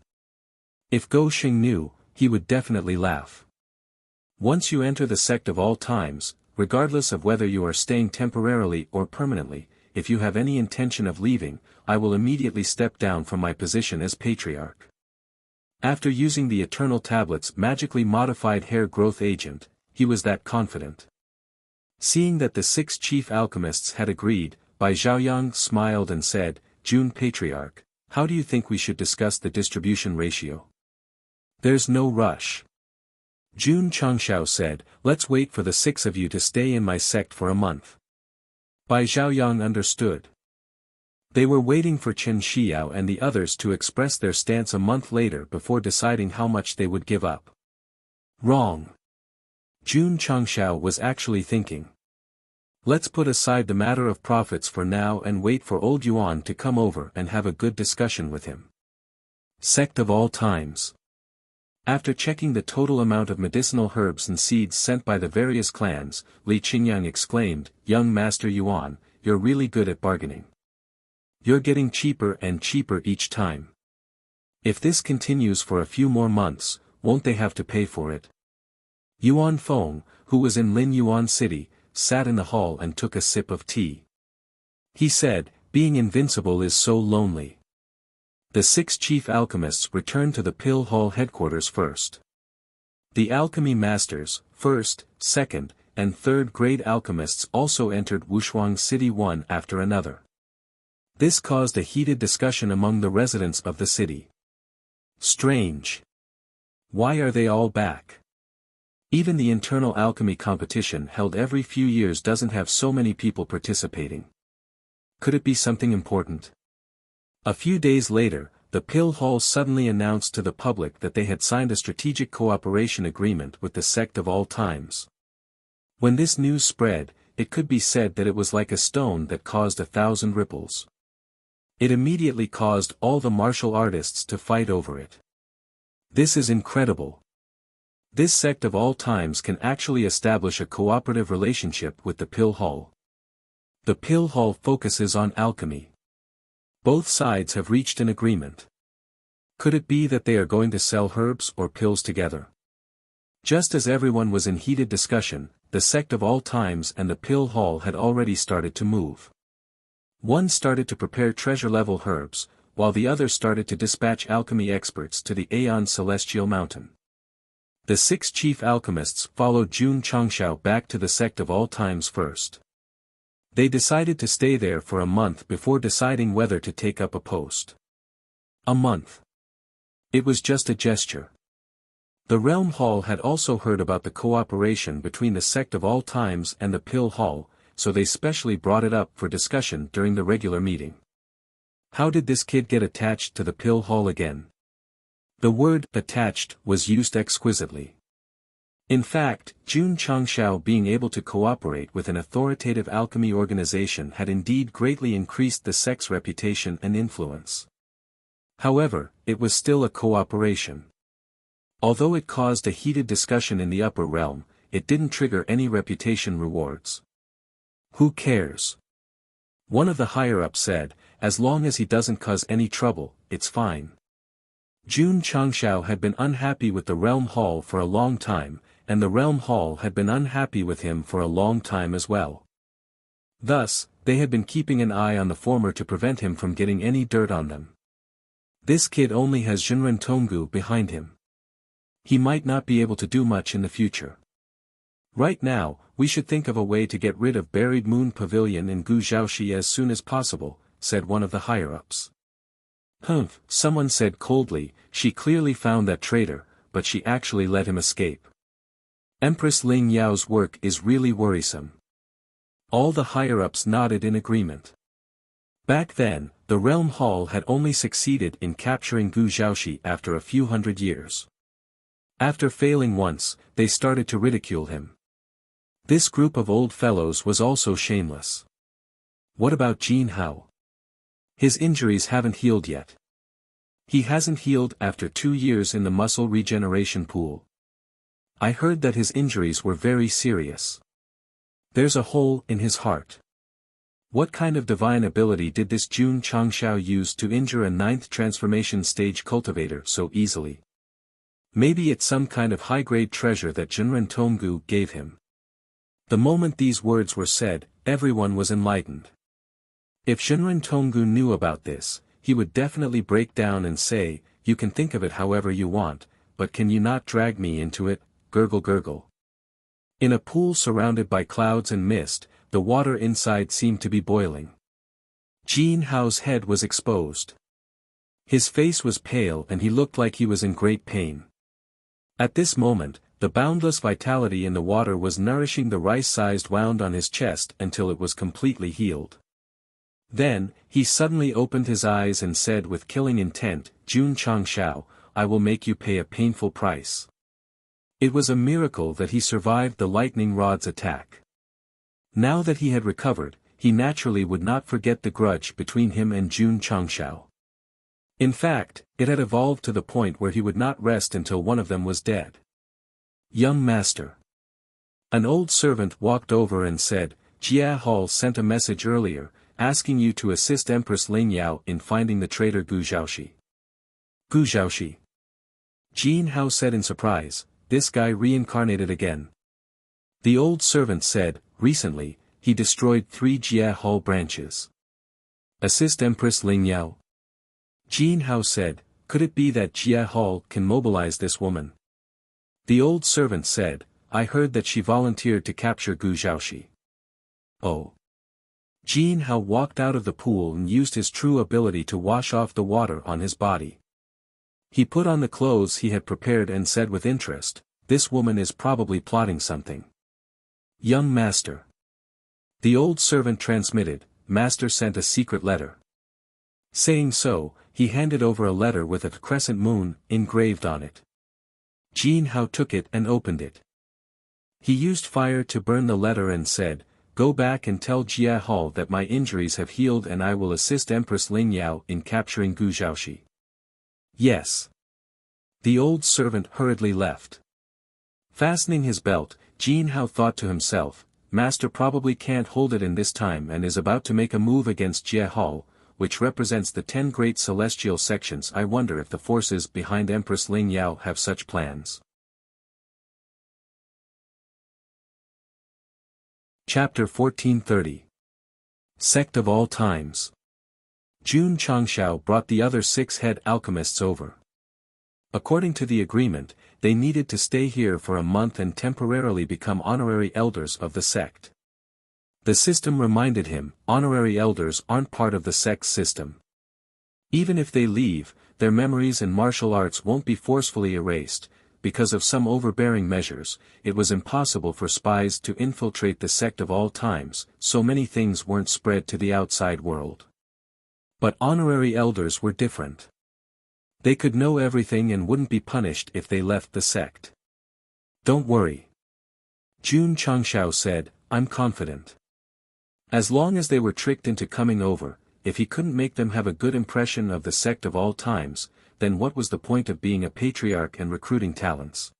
If Gou Sheng knew, he would definitely laugh. Once you enter the sect of all times, regardless of whether you are staying temporarily or permanently, if you have any intention of leaving, I will immediately step down from my position as Patriarch. After using the Eternal Tablet's magically modified hair growth agent, he was that confident. Seeing that the 6 chief alchemists had agreed, Bai Xiaoyang smiled and said, Jun Patriarch, how do you think we should discuss the distribution ratio? There's no rush. Jun Changshao said, let's wait for the 6 of you to stay in my sect for a month. Bai Xiaoyang understood. They were waiting for Chen Xiao and the others to express their stance a month later before deciding how much they would give up. Wrong. Jun Changshao was actually thinking. Let's put aside the matter of profits for now and wait for old Yuan to come over and have a good discussion with him. Sect of all times. After checking the total amount of medicinal herbs and seeds sent by the various clans, Li Qingyang exclaimed, "Young Master Yuan, you're really good at bargaining. You're getting cheaper and cheaper each time. If this continues for a few more months, won't they have to pay for it?" Yuan Feng, who was in Lin Yuan City, sat in the hall and took a sip of tea. He said, "Being invincible is so lonely." The 6 chief alchemists returned to the Pill Hall headquarters first. The alchemy masters, 1st, 2nd, and 3rd grade alchemists also entered Wushuang City one after another. This caused a heated discussion among the residents of the city. Strange. Why are they all back? Even the internal alchemy competition held every few years doesn't have so many people participating. Could it be something important? A few days later, the Pill Hall suddenly announced to the public that they had signed a strategic cooperation agreement with the Sect of All Times. When this news spread, it could be said that it was like a stone that caused 1,000 ripples. It immediately caused all the martial artists to fight over it. This is incredible. This Sect of All Times can actually establish a cooperative relationship with the Pill Hall. The Pill Hall focuses on alchemy. Both sides have reached an agreement. Could it be that they are going to sell herbs or pills together? Just as everyone was in heated discussion, the Sect of All Times and the Pill Hall had already started to move. One started to prepare treasure-level herbs, while the other started to dispatch alchemy experts to the Aeon Celestial Mountain. The 6 chief alchemists followed Jun Changshao back to the Sect of All Times first. They decided to stay there for a month before deciding whether to take up a post. A month. It was just a gesture. The Realm Hall had also heard about the cooperation between the Sect of All Times and the Pill Hall, so they specially brought it up for discussion during the regular meeting. How did this kid get attached to the Pill Hall again? The word "attached" was used exquisitely. In fact, Jun Changshao being able to cooperate with an authoritative alchemy organization had indeed greatly increased the sect's reputation and influence. However, it was still a cooperation. Although it caused a heated discussion in the upper realm, it didn't trigger any reputation rewards. Who cares? One of the higher-ups said, as long as he doesn't cause any trouble, it's fine. Jun Changshao had been unhappy with the Realm Hall for a long time, and the Realm Hall had been unhappy with him for a long time as well. Thus, they had been keeping an eye on the former to prevent him from getting any dirt on them. This kid only has Jinren Tonggu behind him. He might not be able to do much in the future. Right now, we should think of a way to get rid of Buried Moon Pavilion in Gujiaoshi as soon as possible, said one of the higher-ups. Humph, someone said coldly, she clearly found that traitor, but she actually let him escape. Empress Ling Yao's work is really worrisome. All the higher-ups nodded in agreement. Back then, the Realm Hall had only succeeded in capturing Gujiaoshi after a few hundred years. After failing once, they started to ridicule him. This group of old fellows was also shameless. What about Jin Hao? His injuries haven't healed yet. He hasn't healed after 2 years in the muscle regeneration pool. I heard that his injuries were very serious. There's a hole in his heart. What kind of divine ability did this Jun Changshao use to injure a 9th transformation stage cultivator so easily? Maybe it's some kind of high-grade treasure that Jinren Tonggu gave him. The moment these words were said, everyone was enlightened. If Jinren Tonggu knew about this, he would definitely break down and say, "You can think of it however you want, but can you not drag me into it?" Gurgle gurgle. In a pool surrounded by clouds and mist, the water inside seemed to be boiling. Jin Hao's head was exposed. His face was pale and he looked like he was in great pain. At this moment, the boundless vitality in the water was nourishing the rice-sized wound on his chest until it was completely healed. Then, he suddenly opened his eyes and said with killing intent, "Jun Changshao, I will make you pay a painful price." It was a miracle that he survived the lightning rod's attack. Now that he had recovered, he naturally would not forget the grudge between him and Jun Changshao. In fact, it had evolved to the point where he would not rest until one of them was dead. Young master. An old servant walked over and said, Jia Hall sent a message earlier, asking you to assist Empress Ling Yao in finding the traitor Gu Zhaoxi. Gu Zhaoxi. Jin Hao said in surprise, this guy reincarnated again. The old servant said, recently, he destroyed 3 Jia Hall branches. Assist Empress Ling Yao. Jin Hao said, could it be that Jia Hall can mobilize this woman? The old servant said, I heard that she volunteered to capture Gu Zhaoxi. Oh. Jin Hao walked out of the pool and used his true ability to wash off the water on his body. He put on the clothes he had prepared and said with interest, this woman is probably plotting something. Young master. The old servant transmitted, master sent a secret letter. Saying so, he handed over a letter with a crescent moon engraved on it. Jin Hao took it and opened it. He used fire to burn the letter and said, go back and tell Jia Hall that my injuries have healed and I will assist Empress Ling Yao in capturing Gu Zhaoxi. Yes. The old servant hurriedly left. Fastening his belt, Jin Hao thought to himself, master probably can't hold it in this time and is about to make a move against Jia Hall, which represents the 10 great celestial sections. I wonder if the forces behind Empress Ling Yao have such plans. Chapter 1430. Sect of All Times. Jun Changshao brought the other 6 head alchemists over. According to the agreement, they needed to stay here for a month and temporarily become honorary elders of the sect. The system reminded him, honorary elders aren't part of the sect's system. Even if they leave, their memories and martial arts won't be forcefully erased. Because of some overbearing measures, it was impossible for spies to infiltrate the sect of all times, so many things weren't spread to the outside world. But honorary elders were different. They could know everything and wouldn't be punished if they left the sect. Don't worry. Jun Changshao said, I'm confident. As long as they were tricked into coming over, if he couldn't make them have a good impression of the sect of all times, then what was the point of being a patriarch and recruiting talents?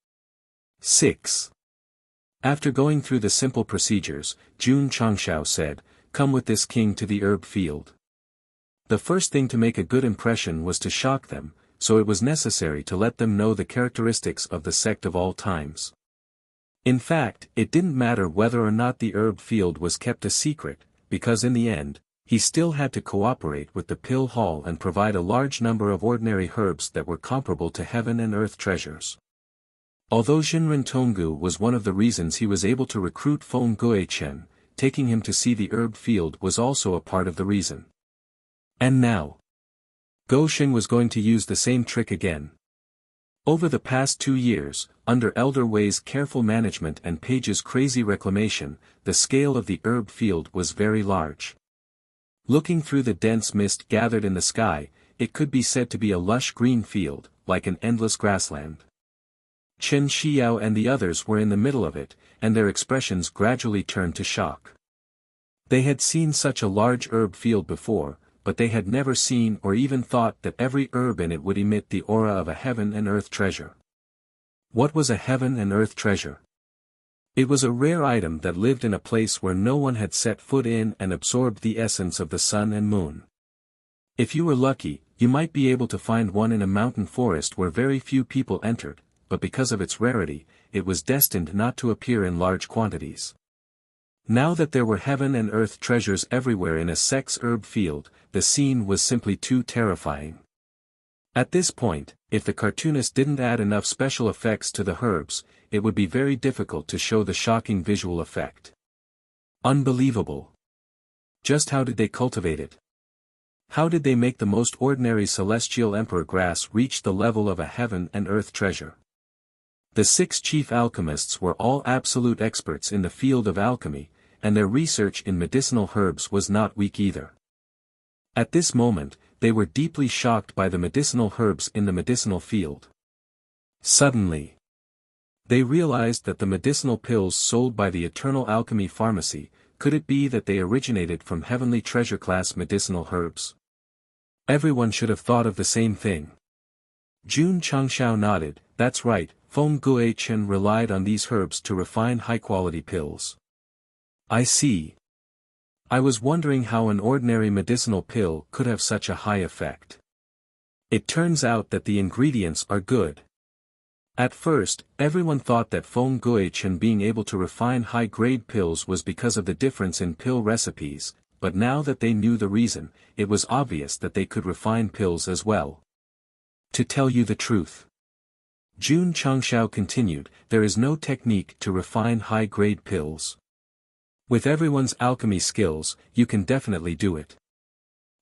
6. After going through the simple procedures, Jun Changshao said, come with this king to the herb field. The first thing to make a good impression was to shock them, so it was necessary to let them know the characteristics of the sect of all times. In fact, it didn't matter whether or not the herb field was kept a secret, because in the end, he still had to cooperate with the pill hall and provide a large number of ordinary herbs that were comparable to heaven and earth treasures. Although Xinren Tonggu was one of the reasons he was able to recruit Feng Guichen, taking him to see the herb field was also a part of the reason. And now, Go Xing was going to use the same trick again. Over the past 2 years, under Elder Wei's careful management and Page's crazy reclamation, the scale of the herb field was very large. Looking through the dense mist gathered in the sky, it could be said to be a lush green field, like an endless grassland. Chen Xiao and the others were in the middle of it, and their expressions gradually turned to shock. They had seen such a large herb field before, but they had never seen or even thought that every herb in it would emit the aura of a heaven and earth treasure. What was a heaven and earth treasure? It was a rare item that lived in a place where no one had set foot in and absorbed the essence of the sun and moon. If you were lucky, you might be able to find one in a mountain forest where very few people entered, but because of its rarity, it was destined not to appear in large quantities. Now that there were heaven and earth treasures everywhere in a sect's herb field, the scene was simply too terrifying. At this point, if the cartoonist didn't add enough special effects to the herbs, it would be very difficult to show the shocking visual effect. Unbelievable. Just how did they cultivate it? How did they make the most ordinary celestial emperor grass reach the level of a heaven and earth treasure? The 6 chief alchemists were all absolute experts in the field of alchemy, and their research in medicinal herbs was not weak either. At this moment, they were deeply shocked by the medicinal herbs in the medicinal field. Suddenly, they realized that the medicinal pills sold by the Eternal Alchemy Pharmacy, could it be that they originated from heavenly treasure-class medicinal herbs? Everyone should have thought of the same thing. Jun Changshao nodded, that's right, Feng Guichen relied on these herbs to refine high-quality pills. I see. I was wondering how an ordinary medicinal pill could have such a high effect. It turns out that the ingredients are good. At first, everyone thought that Feng Guichen being able to refine high-grade pills was because of the difference in pill recipes, but now that they knew the reason, it was obvious that they could refine pills as well. To tell you the truth, Jun Changshao continued, there is no technique to refine high-grade pills. With everyone's alchemy skills, you can definitely do it.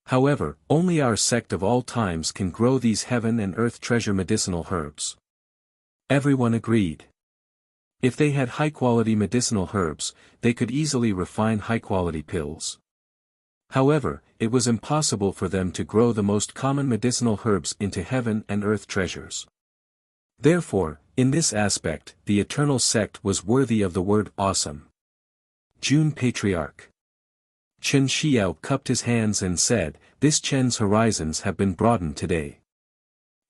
However, only our sect of all times can grow these heaven and earth treasure medicinal herbs. Everyone agreed. If they had high-quality medicinal herbs, they could easily refine high-quality pills. However, it was impossible for them to grow the most common medicinal herbs into heaven and earth treasures. Therefore, in this aspect, the eternal sect was worthy of the word awesome. Jun Patriarch. Chen Xiao cupped his hands and said, this Chen's horizons have been broadened today.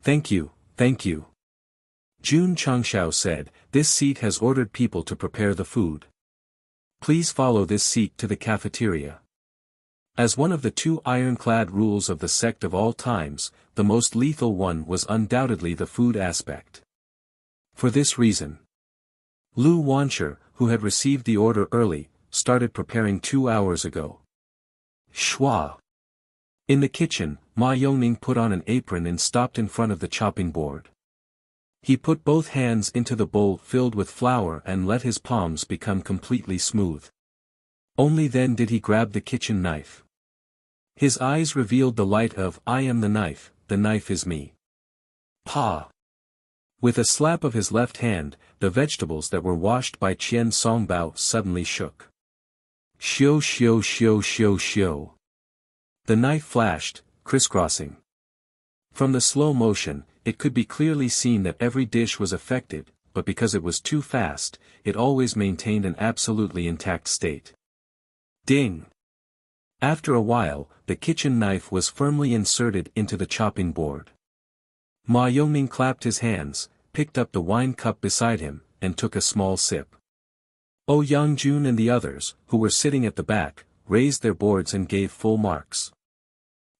Thank you, thank you. Jun Changshao said, this seat has ordered people to prepare the food. Please follow this seat to the cafeteria. As one of the two ironclad rules of the sect of all times, the most lethal one was undoubtedly the food aspect. For this reason, Lu Wancher, who had received the order early, started preparing 2 hours ago. Shua. In the kitchen, Ma Yongning put on an apron and stopped in front of the chopping board. He put both hands into the bowl filled with flour and let his palms become completely smooth. Only then did he grab the kitchen knife. His eyes revealed the light of, I am the knife is me. Pa! With a slap of his left hand, the vegetables that were washed by Qian Songbao suddenly shook. Shio shio shio shio shio. The knife flashed, crisscrossing. From the slow motion, it could be clearly seen that every dish was affected, but because it was too fast, it always maintained an absolutely intact state. Ding! After a while, the kitchen knife was firmly inserted into the chopping board. Ma Yongning clapped his hands, picked up the wine cup beside him, and took a small sip. Yangjun and the others, who were sitting at the back, raised their boards and gave full marks.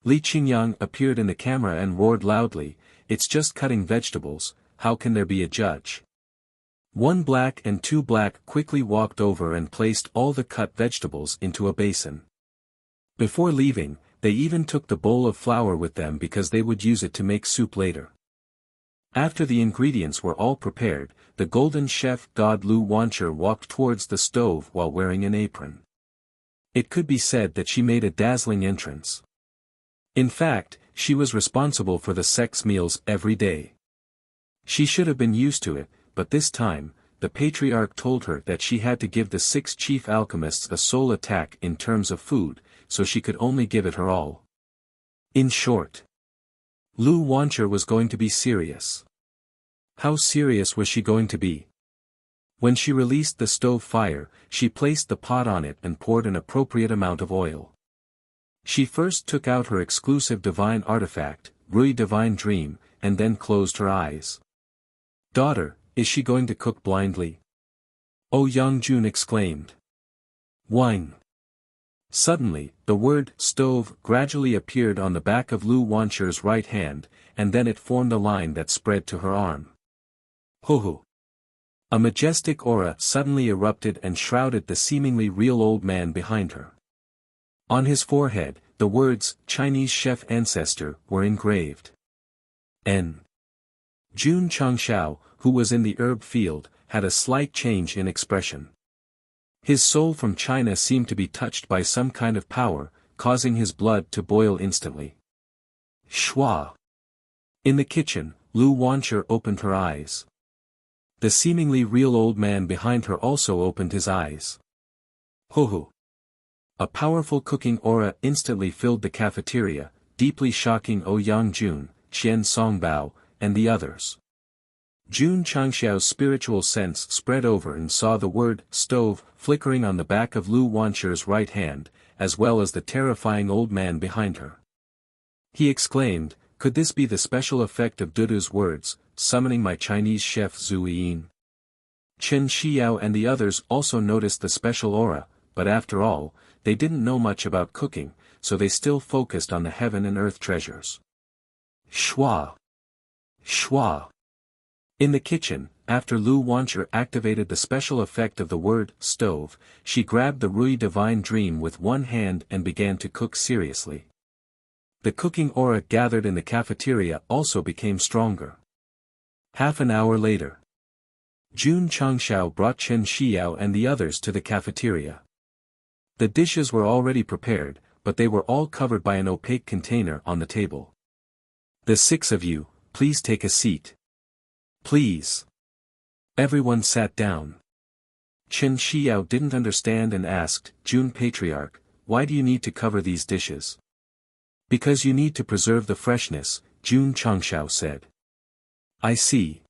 Li Qingyang appeared in the camera and roared loudly, it's just cutting vegetables, how can there be a judge? 1 black and 2 black quickly walked over and placed all the cut vegetables into a basin. Before leaving, they even took the bowl of flour with them because they would use it to make soup later. After the ingredients were all prepared, the golden chef god Lu Wancher walked towards the stove while wearing an apron. It could be said that she made a dazzling entrance. In fact, she was responsible for the sect's meals every day. She should have been used to it, but this time, the patriarch told her that she had to give the 6 chief alchemists a sole attack in terms of food, so she could only give it her all. In short, Lu Wancher was going to be serious. How serious was she going to be? When she released the stove fire, she placed the pot on it and poured an appropriate amount of oil. She first took out her exclusive divine artifact, Rui Divine Dream, and then closed her eyes. Daughter, is she going to cook blindly? Yangjun exclaimed. Wine. Suddenly, the word stove gradually appeared on the back of Lu Wancher's right hand, and then it formed a line that spread to her arm. Ho! A majestic aura suddenly erupted and shrouded the seemingly real old man behind her. On his forehead, the words, Chinese chef ancestor, were engraved. N. Jun Changshao, who was in the herb field, had a slight change in expression. His soul from China seemed to be touched by some kind of power, causing his blood to boil instantly. Shua! In the kitchen, Lu Wancher opened her eyes. The seemingly real old man behind her also opened his eyes. Ho! A powerful cooking aura instantly filled the cafeteria, deeply shocking Yangjun, Qian Songbao, and the others. Jun Changxiao's spiritual sense spread over and saw the word stove flickering on the back of Lu Wancher's right hand, as well as the terrifying old man behind her. He exclaimed, "Could this be the special effect of Dudu's words, summoning my Chinese chef Zhu Yin?" Chen Xiao and the others also noticed the special aura, but after all, they didn't know much about cooking, so they still focused on the heaven and earth treasures. Shua! Shua! In the kitchen, after Lu Wancher activated the special effect of the word stove, she grabbed the Rui Divine Dream with one hand and began to cook seriously. The cooking aura gathered in the cafeteria also became stronger. Half an hour later, Jun Changshao brought Chen Xiao and the others to the cafeteria. The dishes were already prepared, but they were all covered by an opaque container on the table. "The 6 of you, please take a seat. Please." Everyone sat down. Chen Xiao didn't understand and asked, "Jun Patriarch, why do you need to cover these dishes?" "Because you need to preserve the freshness," Jun Changshao said. "I see."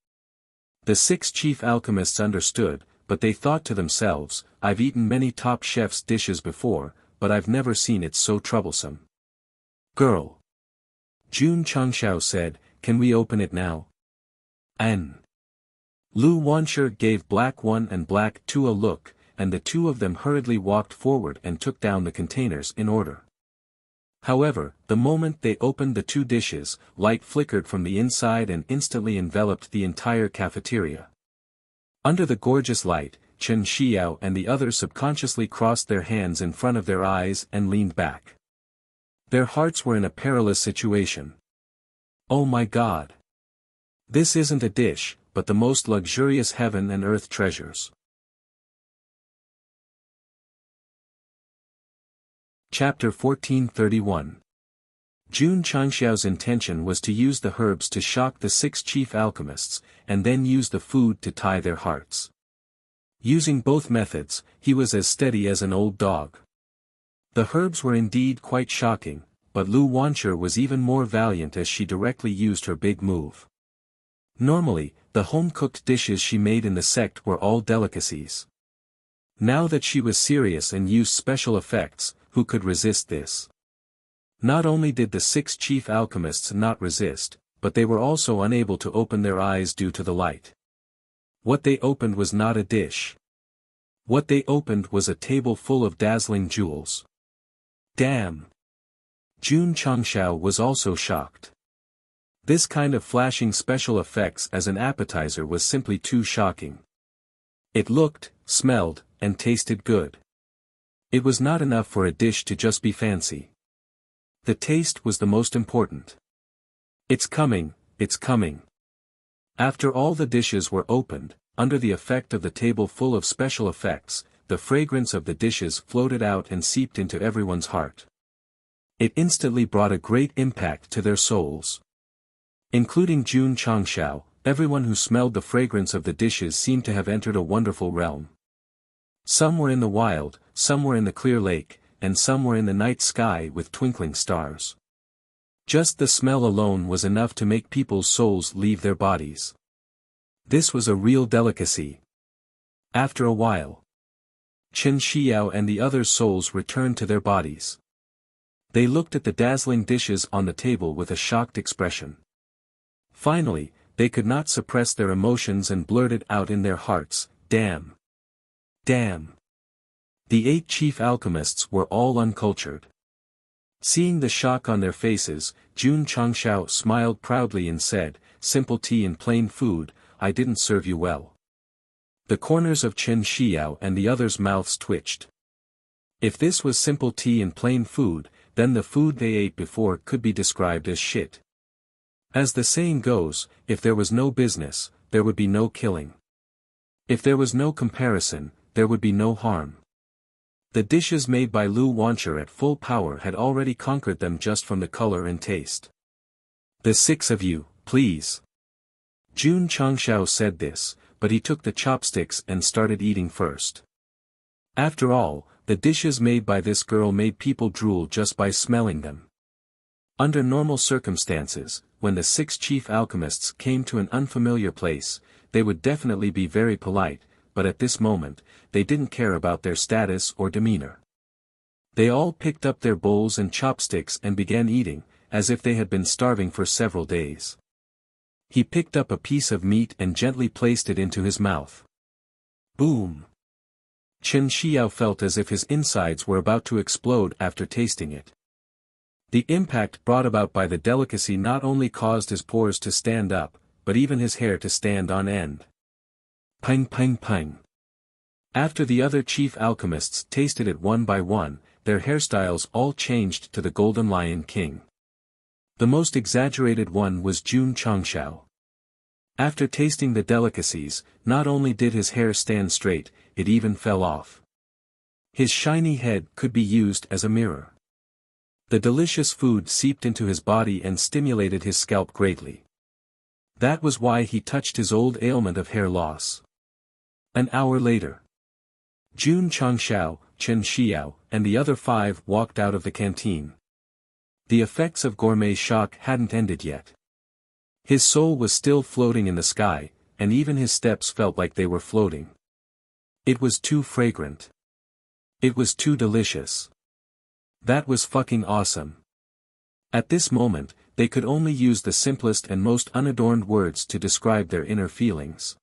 The 6 chief alchemists understood, but they thought to themselves, "I've eaten many top chefs' dishes before, but I've never seen it so troublesome." "Girl," Jun Changshao said, "can we open it now?" "An." Lu Wancher gave Black 1 and Black 2 a look, and the two of them hurriedly walked forward and took down the containers in order. However, the moment they opened the 2 dishes, light flickered from the inside and instantly enveloped the entire cafeteria. Under the gorgeous light, Chen Xiao and the others subconsciously crossed their hands in front of their eyes and leaned back. Their hearts were in a perilous situation. Oh my God! This isn't a dish, but the most luxurious heaven and earth treasures. Chapter 1431. Jun Changxiao's intention was to use the herbs to shock the 6 chief alchemists, and then use the food to tie their hearts. Using both methods, he was as steady as an old dog. The herbs were indeed quite shocking, but Lu Wancher was even more valiant as she directly used her big move. Normally, the home-cooked dishes she made in the sect were all delicacies. Now that she was serious and used special effects, who could resist this? Not only did the 6 chief alchemists not resist, but they were also unable to open their eyes due to the light. What they opened was not a dish. What they opened was a table full of dazzling jewels. Damn! Jun Changshao was also shocked. This kind of flashing special effects as an appetizer was simply too shocking. It looked, smelled, and tasted good. It was not enough for a dish to just be fancy. The taste was the most important. It's coming, it's coming. After all the dishes were opened, under the effect of the table full of special effects, the fragrance of the dishes floated out and seeped into everyone's heart. It instantly brought a great impact to their souls. Including Jun Changshao, everyone who smelled the fragrance of the dishes seemed to have entered a wonderful realm. Some were in the wild, some were in the clear lake, and some were in the night sky with twinkling stars. Just the smell alone was enough to make people's souls leave their bodies. This was a real delicacy. After a while, Chen Xiao and the others' souls returned to their bodies. They looked at the dazzling dishes on the table with a shocked expression. Finally, they could not suppress their emotions and blurted out in their hearts, "Damn! Damn!" The 8 chief alchemists were all uncultured. Seeing the shock on their faces, Jun Changshao smiled proudly and said, "Simple tea and plain food, I didn't serve you well." The corners of Chen Xiao and the others' mouths twitched. If this was simple tea and plain food, then the food they ate before could be described as shit. As the saying goes, if there was no business, there would be no killing. If there was no comparison, there would be no harm. The dishes made by Lu Wancher at full power had already conquered them just from the color and taste. "The 6 of you, please." Jun Changshao said this, but he took the chopsticks and started eating first. After all, the dishes made by this girl made people drool just by smelling them. Under normal circumstances, when the 6 chief alchemists came to an unfamiliar place, they would definitely be very polite, but at this moment, they didn't care about their status or demeanor. They all picked up their bowls and chopsticks and began eating, as if they had been starving for several days. He picked up a piece of meat and gently placed it into his mouth. Boom! Chen Xiao felt as if his insides were about to explode after tasting it. The impact brought about by the delicacy not only caused his pores to stand up, but even his hair to stand on end. Pang pang pang. After the other chief alchemists tasted it one by one, their hairstyles all changed to the Golden Lion King. The most exaggerated one was Jun Changshao. After tasting the delicacies, not only did his hair stand straight, it even fell off. His shiny head could be used as a mirror. The delicious food seeped into his body and stimulated his scalp greatly. That was why he touched his old ailment of hair loss. An hour later, Jun Changshao, Chen Xiao, and the other 5 walked out of the canteen. The effects of gourmet shock hadn't ended yet. His soul was still floating in the sky, and even his steps felt like they were floating. It was too fragrant. It was too delicious. That was fucking awesome. At this moment, they could only use the simplest and most unadorned words to describe their inner feelings.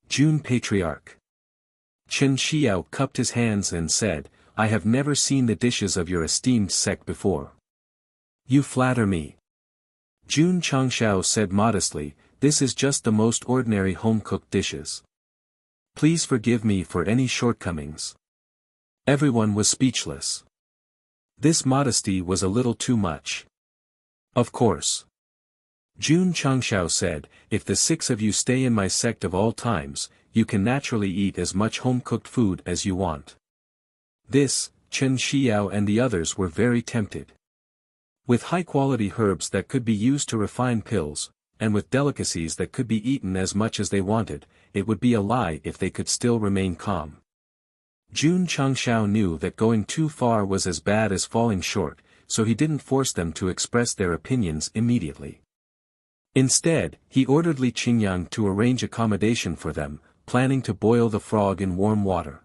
Jun Patriarch. Chen Xiao cupped his hands and said, I have never seen the dishes of your esteemed sect before. You flatter me. Jun Changshao said modestly, this is just the most ordinary home-cooked dishes. Please forgive me for any shortcomings. Everyone was speechless. This modesty was a little too much. Of course. Jun Changshao said, if the 6 of you stay in my sect of all times, you can naturally eat as much home-cooked food as you want. This, Chen Xiao and the others were very tempted. With high-quality herbs that could be used to refine pills, and with delicacies that could be eaten as much as they wanted, it would be a lie if they could still remain calm. Jun Changshao knew that going too far was as bad as falling short, so he didn't force them to express their opinions immediately. Instead, he ordered Li Qingyang to arrange accommodation for them, planning to boil the frog in warm water.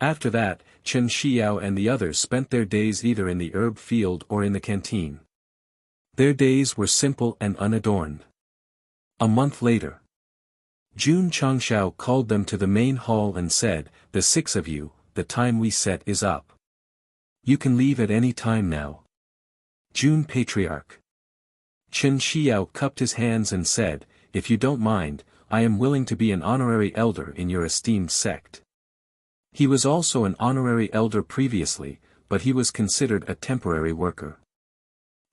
After that, Chen Xiao and the others spent their days either in the herb field or in the canteen. Their days were simple and unadorned. A month later, Jun Changshao called them to the main hall and said, the 6 of you, the time we set is up. You can leave at any time now. Jun Patriarch. Chen Xiao cupped his hands and said, if you don't mind, I am willing to be an honorary elder in your esteemed sect. He was also an honorary elder previously, but he was considered a temporary worker.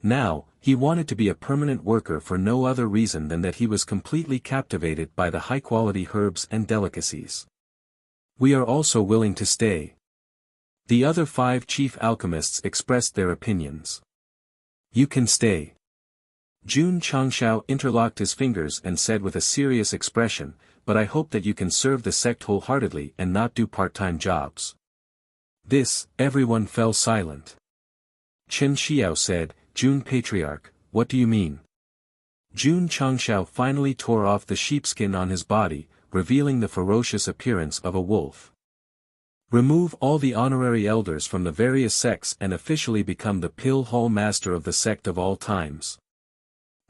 Now, he wanted to be a permanent worker for no other reason than that he was completely captivated by the high-quality herbs and delicacies. We are also willing to stay. The other 5 chief alchemists expressed their opinions. You can stay. Jun Changshao interlocked his fingers and said with a serious expression, but I hope that you can serve the sect wholeheartedly and not do part-time jobs. This, everyone fell silent. Chen Xiao said, Jun Patriarch, what do you mean? Jun Changshao finally tore off the sheepskin on his body, revealing the ferocious appearance of a wolf. Remove all the honorary elders from the various sects and officially become the Pill Hall Master of the sect of all times.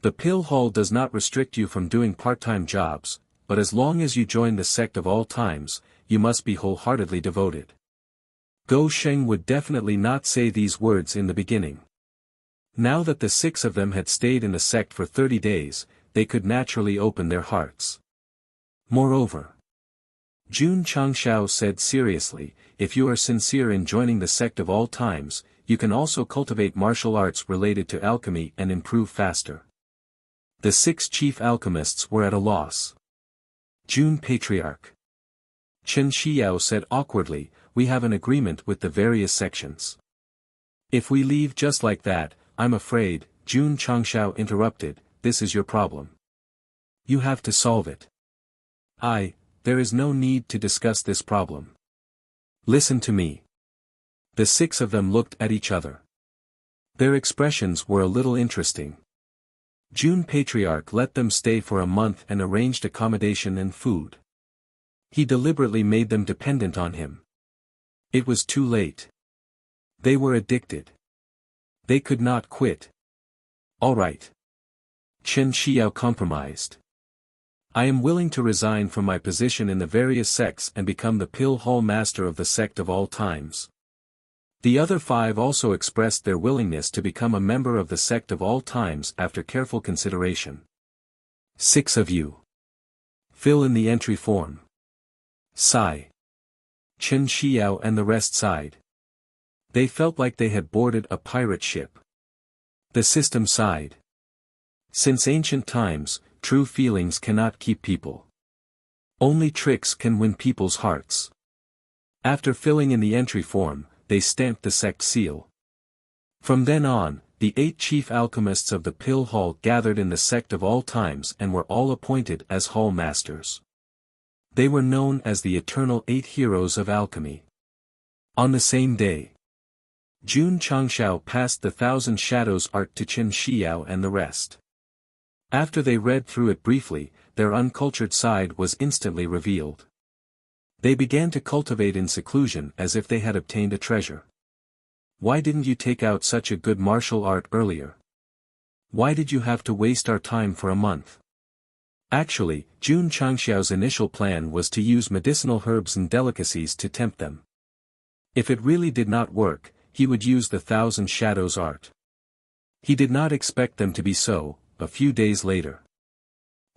The Pill Hall does not restrict you from doing part-time jobs, but as long as you join the sect of all times, you must be wholeheartedly devoted. Go Sheng would definitely not say these words in the beginning. Now that the 6 of them had stayed in the sect for 30 days, they could naturally open their hearts. Moreover, Jun Changshao said seriously, if you are sincere in joining the sect of all times, you can also cultivate martial arts related to alchemy and improve faster. The 6 chief alchemists were at a loss. Jun Patriarch. Chen Xiao said awkwardly, we have an agreement with the various sections. If we leave just like that, I'm afraid, Jun Changshao interrupted, this is your problem. You have to solve it. There is no need to discuss this problem. Listen to me. The 6 of them looked at each other. Their expressions were a little interesting. Jun Patriarch let them stay for a month and arranged accommodation and food. He deliberately made them dependent on him. It was too late. They were addicted. They could not quit. All right. Chen Xiao compromised. I am willing to resign from my position in the various sects and become the pill hall master of the sect of all times. The other 5 also expressed their willingness to become a member of the sect of all times after careful consideration. 6 of you. Fill in the entry form. Sigh. Chen Xiao and the rest sighed. They felt like they had boarded a pirate ship. The system sighed. Since ancient times, true feelings cannot keep people. Only tricks can win people's hearts. After filling in the entry form, they stamped the sect seal. From then on, the 8 chief alchemists of the pill hall gathered in the sect of all times and were all appointed as hall masters. They were known as the eternal 8 heroes of alchemy. On the same day, Jun Changshao passed the Thousand Shadows art to Chen Xiao and the rest. After they read through it briefly, their uncultured side was instantly revealed. They began to cultivate in seclusion as if they had obtained a treasure. Why didn't you take out such a good martial art earlier? Why did you have to waste our time for a month? Actually, Jun Changxiao's initial plan was to use medicinal herbs and delicacies to tempt them. If it really did not work, he would use the Thousand Shadows art. He did not expect them to be so. A few days later,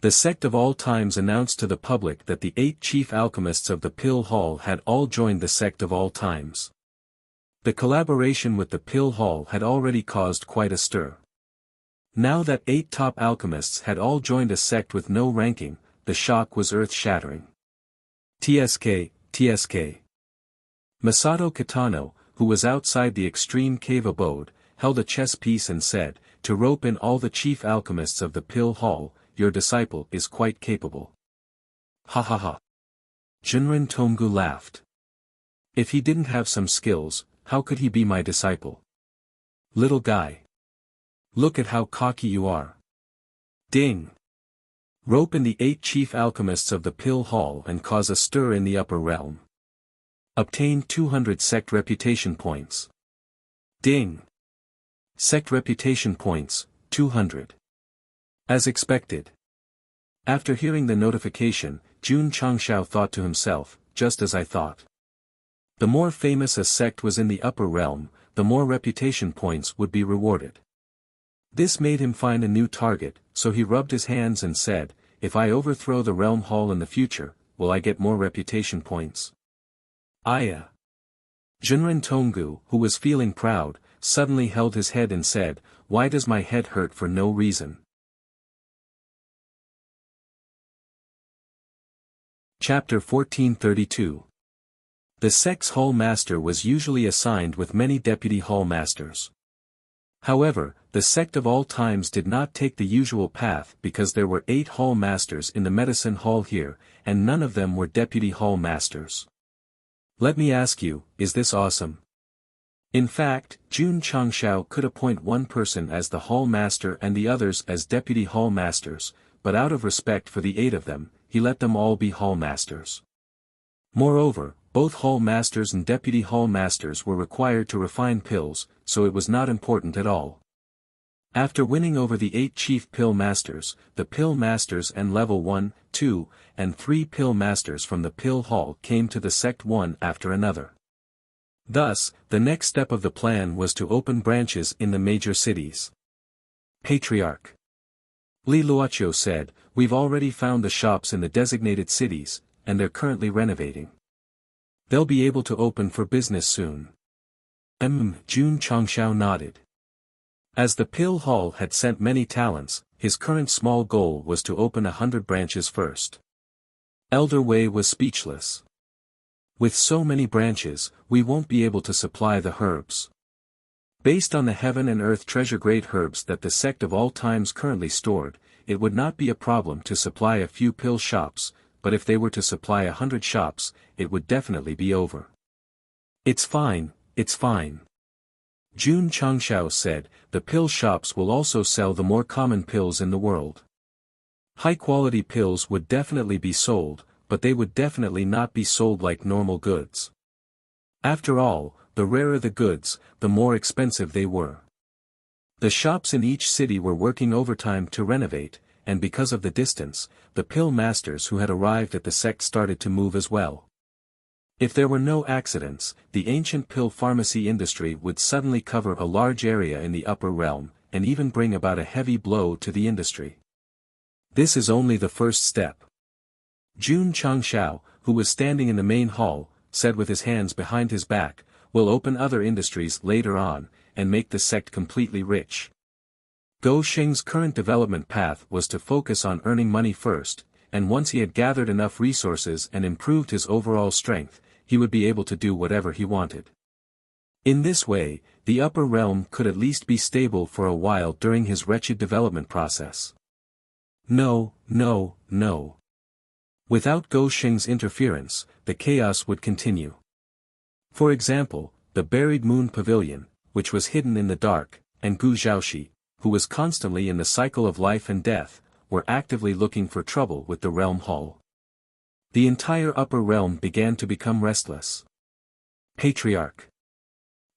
the sect of all times announced to the public that the 8 chief alchemists of the pill hall had all joined the sect of all times. The collaboration with the pill hall had already caused quite a stir. Now that 8 top alchemists had all joined a sect with no ranking, the shock was earth-shattering. TSK. Masato Kitano, who was outside the extreme cave abode, held a chess piece and said, "To rope in all the chief alchemists of the pill hall, your disciple is quite capable." Ha ha ha. Junrin Tonggu laughed. If he didn't have some skills, how could he be my disciple? Little guy. Look at how cocky you are. Ding. Rope in the 8 chief alchemists of the pill hall and cause a stir in the upper realm. Obtain 200 sect reputation points. Ding. Sect reputation points, 200. As expected. After hearing the notification, Jun Changshao thought to himself, just as I thought. The more famous a sect was in the upper realm, the more reputation points would be rewarded. This made him find a new target, so he rubbed his hands and said, if I overthrow the realm hall in the future, will I get more reputation points? Aya. Junren Tonggu, who was feeling proud, suddenly held his head and said, why does my head hurt for no reason? Chapter 1432. The sect's hall master was usually assigned with many deputy hall masters. However, the sect of all times did not take the usual path because there were 8 hall masters in the medicine hall here, and none of them were deputy hall masters. Let me ask you, is this awesome? In fact, Jun Changshao could appoint one person as the hall master and the others as deputy hall masters, but out of respect for the 8 of them, he let them all be hall masters. Moreover, both hall masters and deputy hall masters were required to refine pills, so it was not important at all. After winning over the 8 chief pill masters, the pill masters and level 1, 2, and 3 pill masters from the pill hall came to the sect one after another. Thus, the next step of the plan was to open branches in the major cities. Patriarch Li Luoqiu said, we've already found the shops in the designated cities, and they're currently renovating. They'll be able to open for business soon. Jun Changshao nodded. As the pill hall had sent many talents, his current small goal was to open 100 branches first. Elder Wei was speechless. With so many branches, we won't be able to supply the herbs. Based on the heaven and earth treasure-grade herbs that the sect of all times currently stored, it would not be a problem to supply a few pill shops, but if they were to supply 100 shops, it would definitely be over. It's fine, it's fine. Jun Changshao said, the pill shops will also sell the more common pills in the world. High-quality pills would definitely be sold, but they would definitely not be sold like normal goods. After all, the rarer the goods, the more expensive they were. The shops in each city were working overtime to renovate, and because of the distance, the pill masters who had arrived at the sect started to move as well. If there were no accidents, the ancient pill pharmacy industry would suddenly cover a large area in the upper realm, and even bring about a heavy blow to the industry. This is only the first step. Jun Changshao, who was standing in the main hall, said with his hands behind his back, "We'll open other industries later on, and make the sect completely rich." Gou Sheng's current development path was to focus on earning money first, and once he had gathered enough resources and improved his overall strength, he would be able to do whatever he wanted. In this way, the upper realm could at least be stable for a while during his wretched development process. No. Without Gou Sheng's interference, the chaos would continue. For example, the buried moon pavilion, which was hidden in the dark, and Gu Zhaoxi, who was constantly in the cycle of life and death, were actively looking for trouble with the realm hall. The entire upper realm began to become restless. Patriarch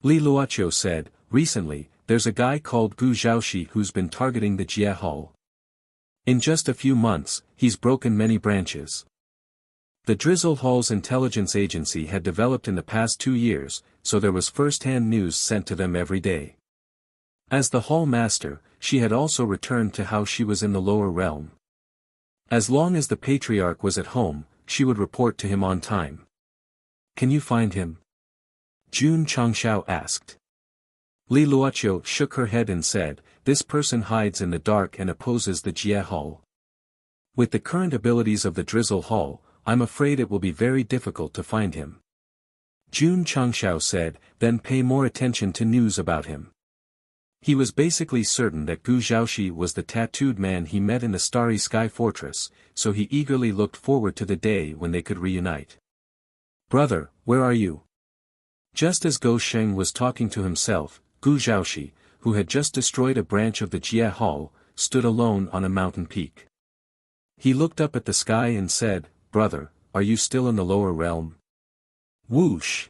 Li Luoqiu said, "Recently, there's a guy called Gu Zhaoxi who's been targeting the Jie Hall. In just a few months, he's broken many branches." The Drizzle Hall's intelligence agency had developed in the past 2 years, so there was first-hand news sent to them every day. As the hall master, she had also returned to how she was in the lower realm. As long as the patriarch was at home, she would report to him on time. "Can you find him?" Jun Changshao asked. Li Luoqiu shook her head and said, "This person hides in the dark and opposes the Jie Hall. With the current abilities of the Drizzle Hall, I'm afraid it will be very difficult to find him." Jun Changshao said, "Then pay more attention to news about him." He was basically certain that Gu Zhaoxi was the tattooed man he met in the Starry Sky Fortress, so he eagerly looked forward to the day when they could reunite. "Brother, where are you?" Just as Gou Sheng was talking to himself, Gu Zhaoxi, who had just destroyed a branch of the Jie Hall, stood alone on a mountain peak. He looked up at the sky and said, "Brother, are you still in the lower realm?" Whoosh!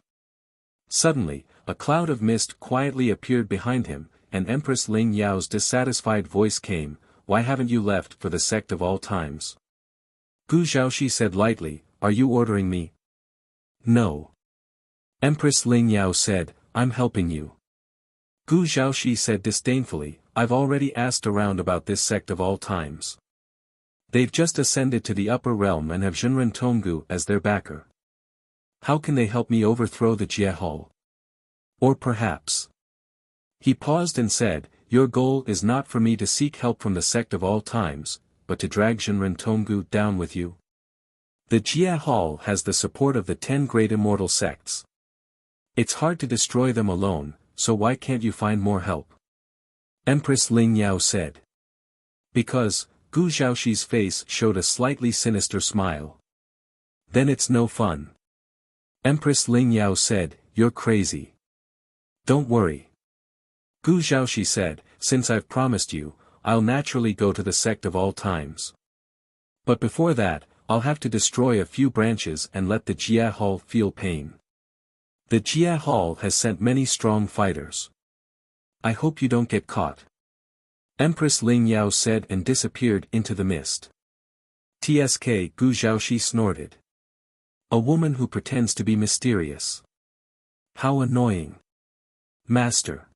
Suddenly, a cloud of mist quietly appeared behind him, and Empress Ling Yao's dissatisfied voice came, "Why haven't you left for the sect of all times?" Gu Zhaoxi said lightly, "Are you ordering me?" "No." Empress Ling Yao said, "I'm helping you." Gu Zhaoxi said disdainfully, "I've already asked around about this sect of all times. They've just ascended to the upper realm and have Zhenren Tonggu as their backer. How can they help me overthrow the Jie Hall? Or perhaps..." He paused and said, "Your goal is not for me to seek help from the sect of all times, but to drag Zhenren Tonggu down with you. The Jie Hall has the support of the 10 great immortal sects. It's hard to destroy them alone, so why can't you find more help?" Empress Ling Yao said. "Because," Gu Zhaoxi's face showed a slightly sinister smile. "Then it's no fun." Empress Ling Yao said, "You're crazy." "Don't worry." Gu Zhaoxi said, "Since I've promised you, I'll naturally go to the sect of all times. But before that, I'll have to destroy a few branches and let the Jie Hall feel pain. The Jie Hall has sent many strong fighters. I hope you don't get caught." Empress Ling Yao said and disappeared into the mist. "Tsk," Gu Zhaoxi snorted. "A woman who pretends to be mysterious. How annoying." "Master."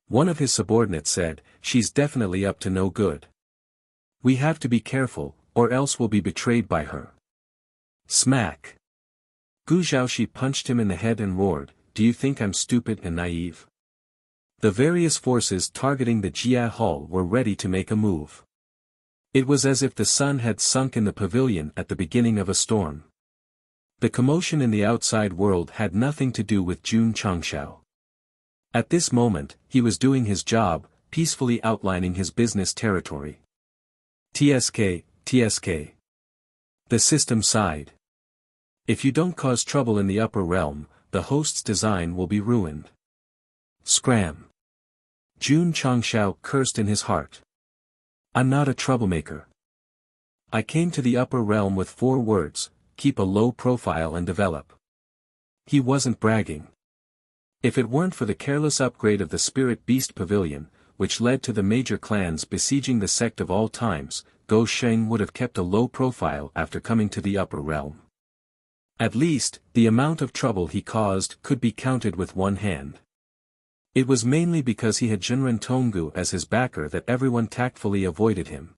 One of his subordinates said, "She's definitely up to no good. We have to be careful, or else we'll be betrayed by her." Smack! Gu Zhaoxi punched him in the head and roared, "Do you think I'm stupid and naive?" The various forces targeting the Jie Hall were ready to make a move. It was as if the sun had sunk in the pavilion at the beginning of a storm. The commotion in the outside world had nothing to do with Jun Changshao. At this moment, he was doing his job, peacefully outlining his business territory. "Tsk. The system sighed. "If you don't cause trouble in the upper realm, the host's design will be ruined." Scram! Jun Changshao cursed in his heart. "I'm not a troublemaker. I came to the upper realm with 4 words, keep a low profile and develop." He wasn't bragging. If it weren't for the careless upgrade of the Spirit Beast Pavilion, which led to the major clans besieging the sect of all times, Go Sheng would have kept a low profile after coming to the upper realm. At least, the amount of trouble he caused could be counted with one hand. It was mainly because he had Jinren Tonggu as his backer that everyone tactfully avoided him.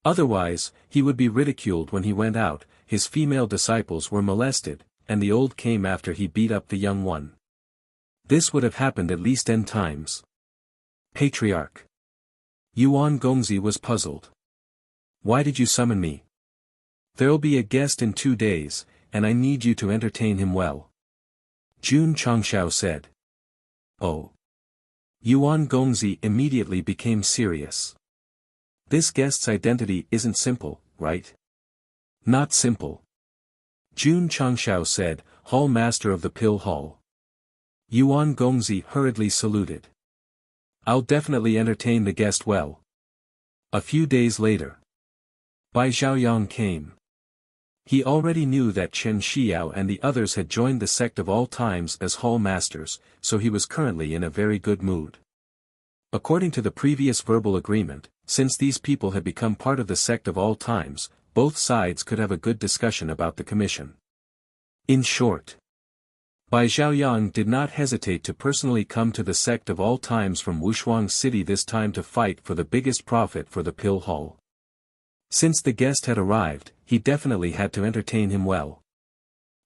Otherwise, he would be ridiculed when he went out, his female disciples were molested, and the old came after he beat up the young one. This would have happened at least 10 times. Patriarch. Yuan Gongzi was puzzled. Why did you summon me? There'll be a guest in 2 days, and I need you to entertain him well. Jun Changshao said. Oh. Yuan Gongzi immediately became serious. This guest's identity isn't simple, right? Not simple. Jun Changshao said, Hall Master of the Pill Hall. Yuan Gongzi hurriedly saluted. I'll definitely entertain the guest well. A few days later. Bai Zhaoyang came. He already knew that Chen Xiao and the others had joined the sect of all times as hall masters, so he was currently in a very good mood. According to the previous verbal agreement, since these people had become part of the sect of all times, both sides could have a good discussion about the commission. In short, Bai Zhaoyang did not hesitate to personally come to the sect of all times from Wushuang City this time to fight for the biggest profit for the Pill Hall. Since the guest had arrived, he definitely had to entertain him well.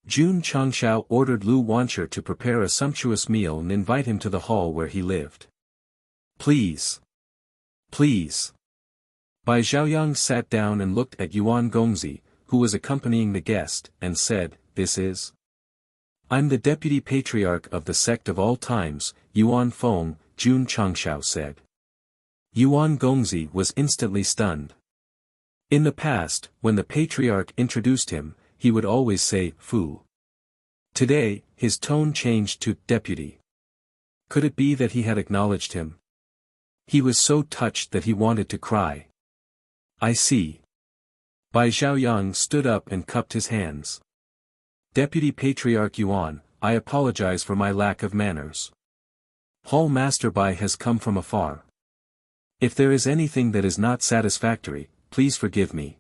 Jun Changshao ordered Lu Wancher to prepare a sumptuous meal and invite him to the hall where he lived. Please. Please. Bai Zhaoyang sat down and looked at Yuan Gongzi, who was accompanying the guest, and said, This is? I'm the deputy patriarch of the sect of all times, Yuan Feng, Jun Changshao said. Yuan Gongzi was instantly stunned. In the past, when the patriarch introduced him, he would always say, Fu. Today, his tone changed to, deputy. Could it be that he had acknowledged him? He was so touched that he wanted to cry. I see. Bai Zhaoyang stood up and cupped his hands. Deputy Patriarch Yuan, I apologize for my lack of manners. Hall Master Bai has come from afar. If there is anything that is not satisfactory, please forgive me.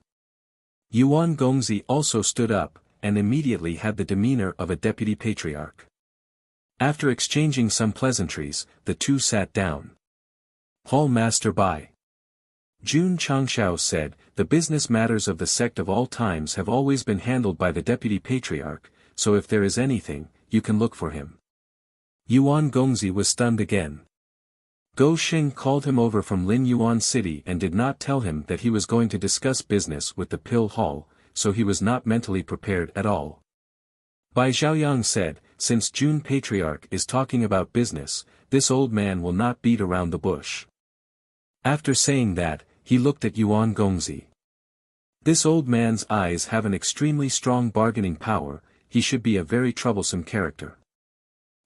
Yuan Gongzi also stood up, and immediately had the demeanor of a deputy patriarch. After exchanging some pleasantries, the two sat down. Hall Master Bai. Jun Changshao said, the business matters of the sect of all times have always been handled by the deputy patriarch, so if there is anything, you can look for him. Yuan Gongzi was stunned again. Go Xing called him over from Lin Yuan City and did not tell him that he was going to discuss business with the Pill Hall, so he was not mentally prepared at all. Bai Zhaoyang said, since Jun Patriarch is talking about business, this old man will not beat around the bush. After saying that, he looked at Yuan Gongzi. This old man's eyes have an extremely strong bargaining power, he should be a very troublesome character.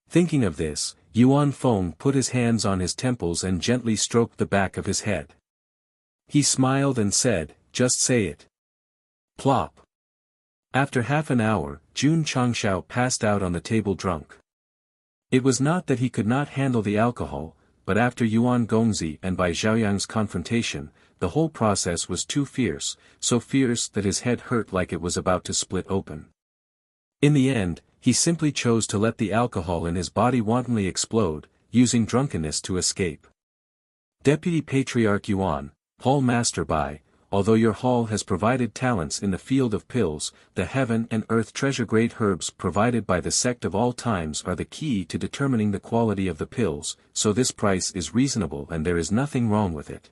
Thinking of this, Yuan Feng put his hands on his temples and gently stroked the back of his head. He smiled and said, just say it. Plop. After half an hour, Jun Changshao passed out on the table drunk. It was not that he could not handle the alcohol, but after Yuan Gongzi and Bai Zhaoyang's confrontation, the whole process was too fierce, so fierce that his head hurt like it was about to split open. In the end, he simply chose to let the alcohol in his body wantonly explode, using drunkenness to escape. Deputy Patriarch Yuan, Hall Master Bai, although your hall has provided talents in the field of pills, the heaven and earth treasure-grade herbs provided by the sect of all times are the key to determining the quality of the pills, so this price is reasonable and there is nothing wrong with it.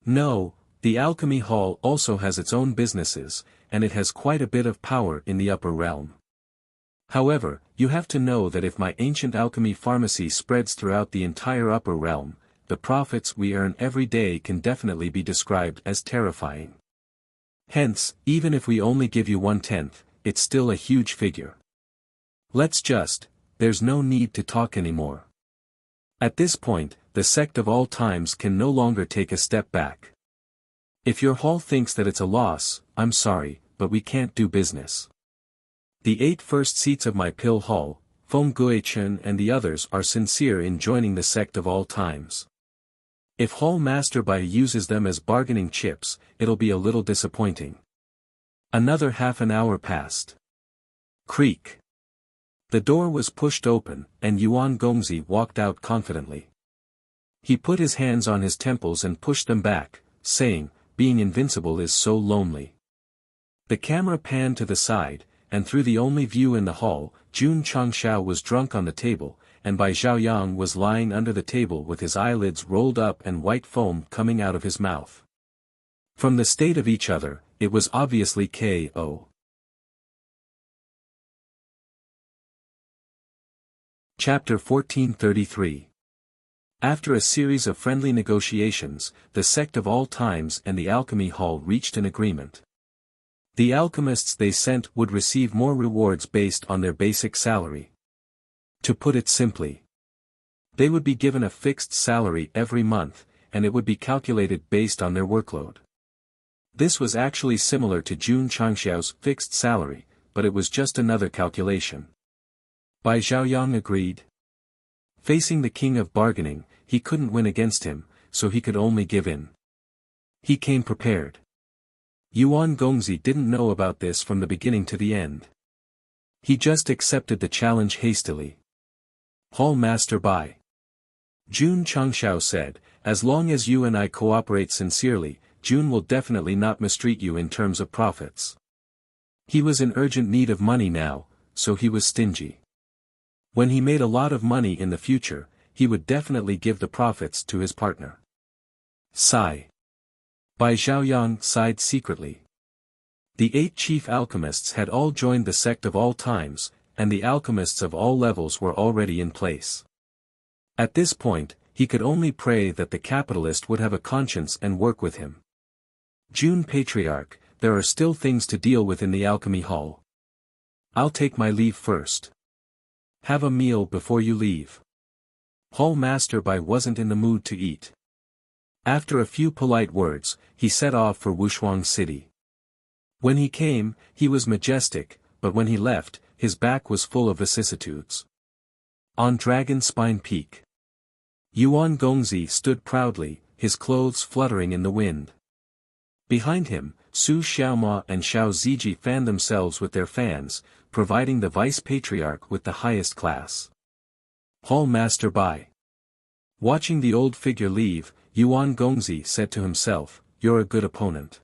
No, the alchemy hall also has its own businesses, and it has quite a bit of power in the upper realm. However, you have to know that if my ancient alchemy pharmacy spreads throughout the entire upper realm, the profits we earn every day can definitely be described as terrifying. Hence, even if we only give you 1/10, it's still a huge figure. There's no need to talk anymore. At this point, the sect of all times can no longer take a step back. If your hall thinks that it's a loss, I'm sorry, but we can't do business. The 8 first seats of my Pill Hall, Feng Guichen and the others are sincere in joining the sect of all times. If Hall Master Bai uses them as bargaining chips, it'll be a little disappointing. Another half an hour passed. Creak. The door was pushed open, and Yuan Gongzi walked out confidently. He put his hands on his temples and pushed them back, saying, "Being invincible is so lonely." The camera panned to the side, and through the only view in the hall, Jun Changshao was drunk on the table, and Bai Xiaoyang was lying under the table with his eyelids rolled up and white foam coming out of his mouth. From the state of each other, it was obviously K.O. Chapter 1433. After a series of friendly negotiations, the Sect of All Times and the Alchemy Hall reached an agreement. The alchemists they sent would receive more rewards based on their basic salary. To put it simply, they would be given a fixed salary every month, and it would be calculated based on their workload. This was actually similar to Jun Changxiao's fixed salary, but it was just another calculation. Bai Xiaoyang agreed. Facing the king of bargaining, he couldn't win against him, so he could only give in. He came prepared. Yuan Gongzi didn't know about this from the beginning to the end. He just accepted the challenge hastily. Hall Master Bai. Jun Changshao said, "As long as you and I cooperate sincerely, Jun will definitely not mistreat you in terms of profits." He was in urgent need of money now, so he was stingy. When he made a lot of money in the future, he would definitely give the profits to his partner. Sigh. Bai Xiaoyang sighed secretly. The 8 chief alchemists had all joined the Sect of All Times, and the alchemists of all levels were already in place. At this point, he could only pray that the capitalist would have a conscience and work with him. Jun Patriarch, there are still things to deal with in the Alchemy Hall. I'll take my leave first. Have a meal before you leave. Hall Master Bai wasn't in the mood to eat. After a few polite words, he set off for Wushuang City. When he came, he was majestic, but when he left, his back was full of vicissitudes. On Dragon Spine Peak, Yuan Gongzi stood proudly, his clothes fluttering in the wind. Behind him, Su Xiaoma and Xiao Ziji fanned themselves with their fans, providing the vice-patriarch with the highest class. Hall Master Bai. Watching the old figure leave, Yuan Gongzi said to himself, "You're a good opponent.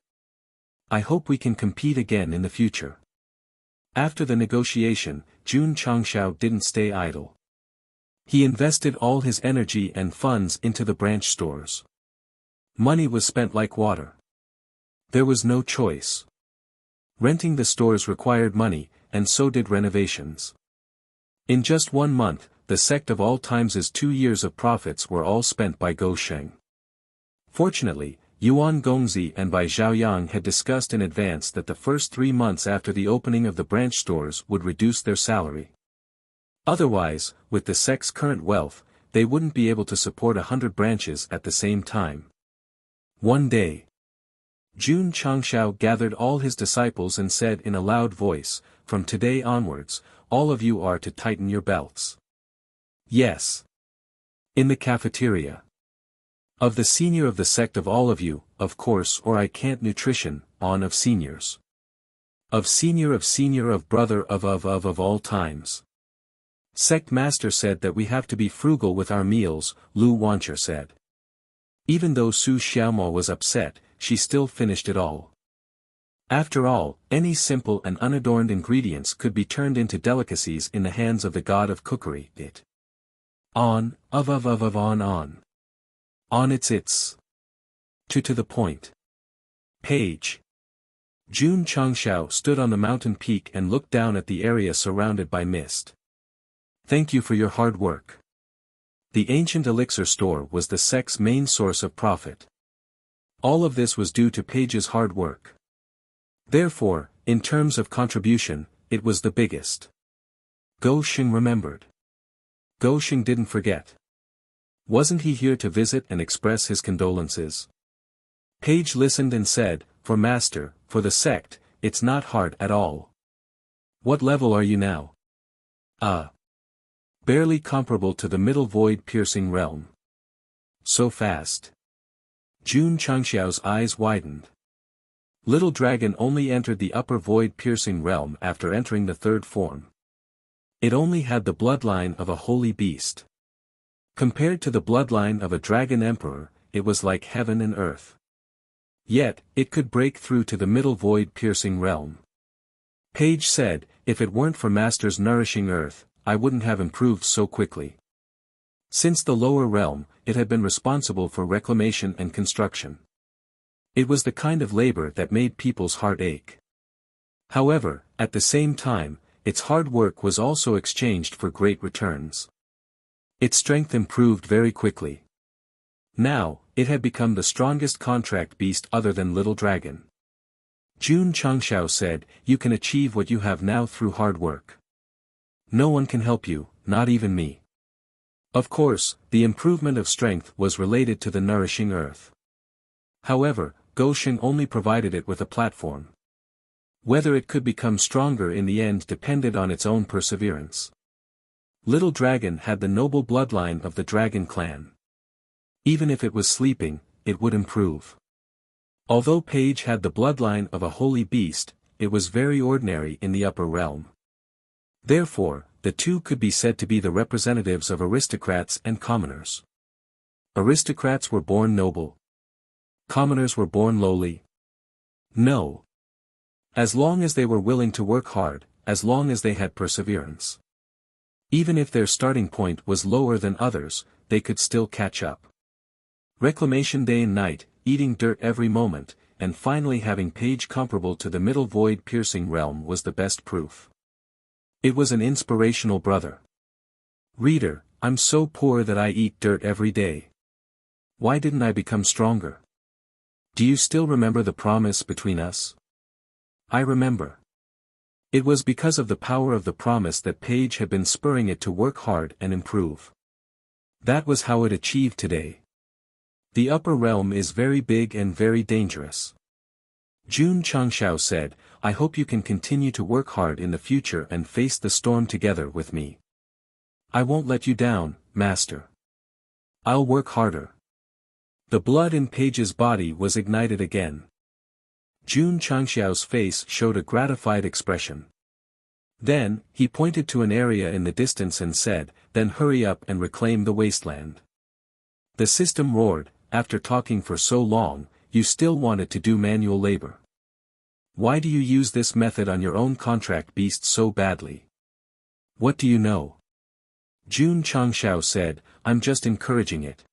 I hope we can compete again in the future." After the negotiation, Jun Changshao didn't stay idle. He invested all his energy and funds into the branch stores. Money was spent like water. There was no choice. Renting the stores required money, and so did renovations. In just 1 month, the Sect of All Times' 2 years of profits were all spent by Go Sheng. Fortunately, Yuan Gongzi and Bai Xiaoyang had discussed in advance that the first 3 months after the opening of the branch stores would reduce their salary. Otherwise, with the Sect's current wealth, they wouldn't be able to support 100 branches at the same time. One day, Jun Changshao gathered all his disciples and said in a loud voice, "From today onwards, all of you are to tighten your belts." Yes. In the cafeteria. Of the senior of the Sect of all of you, of course, or I can't nutrition, on of seniors. Of senior of brother of all times. Sect Master said that we have to be frugal with our meals, Lu Wancher said. Even though Su Xiaoma was upset, she still finished it all. After all, any simple and unadorned ingredients could be turned into delicacies in the hands of the god of cookery. It. On, on. On its. To the point. Page. Jun Changshao stood on the mountain peak and looked down at the area surrounded by mist. Thank you for your hard work. The ancient elixir store was the Sect's main source of profit. All of this was due to Page's hard work. Therefore, in terms of contribution, it was the biggest. Go Sheng remembered. Go Sheng didn't forget. Wasn't he here to visit and express his condolences? Page listened and said, "For Master, for the Sect, it's not hard at all." What level are you now? Barely comparable to the middle void-piercing realm. So fast. Jun Changxiao's eyes widened. Little Dragon only entered the upper void-piercing realm after entering the third form. It only had the bloodline of a holy beast. Compared to the bloodline of a dragon emperor, it was like heaven and earth. Yet, it could break through to the middle void-piercing realm. Page said, if it weren't for Master's nourishing earth, I wouldn't have improved so quickly. Since the lower realm, it had been responsible for reclamation and construction. It was the kind of labor that made people's heart ache. However, at the same time, its hard work was also exchanged for great returns. Its strength improved very quickly. Now, it had become the strongest contract beast other than Little Dragon. Jun Changxiao said, you can achieve what you have now through hard work. No one can help you, not even me. Of course, the improvement of strength was related to the nourishing earth. However, Goshen only provided it with a platform. Whether it could become stronger in the end depended on its own perseverance. Little Dragon had the noble bloodline of the Dragon clan. Even if it was sleeping, it would improve. Although Page had the bloodline of a holy beast, it was very ordinary in the upper realm. Therefore, the two could be said to be the representatives of aristocrats and commoners. Aristocrats were born noble. Commoners were born lowly. No. As long as they were willing to work hard, as long as they had perseverance. Even if their starting point was lower than others, they could still catch up. Reclamation day and night, eating dirt every moment, and finally having Page comparable to the middle void-piercing realm was the best proof. It was an inspirational brother. Reader, I'm so poor that I eat dirt every day. Why didn't I become stronger? Do you still remember the promise between us? I remember. It was because of the power of the promise that Page had been spurring it to work hard and improve. That was how it achieved today. The upper realm is very big and very dangerous. Jun Changxiao said, I hope you can continue to work hard in the future and face the storm together with me. I won't let you down, Master. I'll work harder. The blood in Page's body was ignited again. Jun Changxiao's face showed a gratified expression. Then, he pointed to an area in the distance and said, then hurry up and reclaim the wasteland. The system roared, after talking for so long, you still wanted to do manual labor. Why do you use this method on your own contract beast so badly? What do you know? Jun Changxiao said, I'm just encouraging it.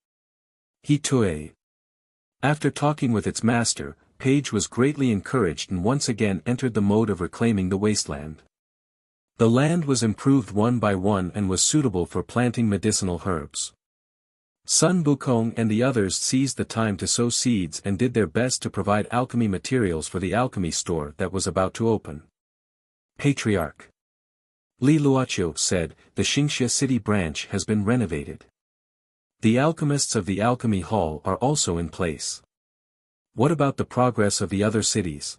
He too. After talking with its master, Page was greatly encouraged and once again entered the mode of reclaiming the wasteland. The land was improved one by one and was suitable for planting medicinal herbs. Sun Bukong and the others seized the time to sow seeds and did their best to provide alchemy materials for the alchemy store that was about to open. Patriarch Li Luoqiu said, the Xingxia city branch has been renovated. The alchemists of the alchemy hall are also in place. What about the progress of the other cities?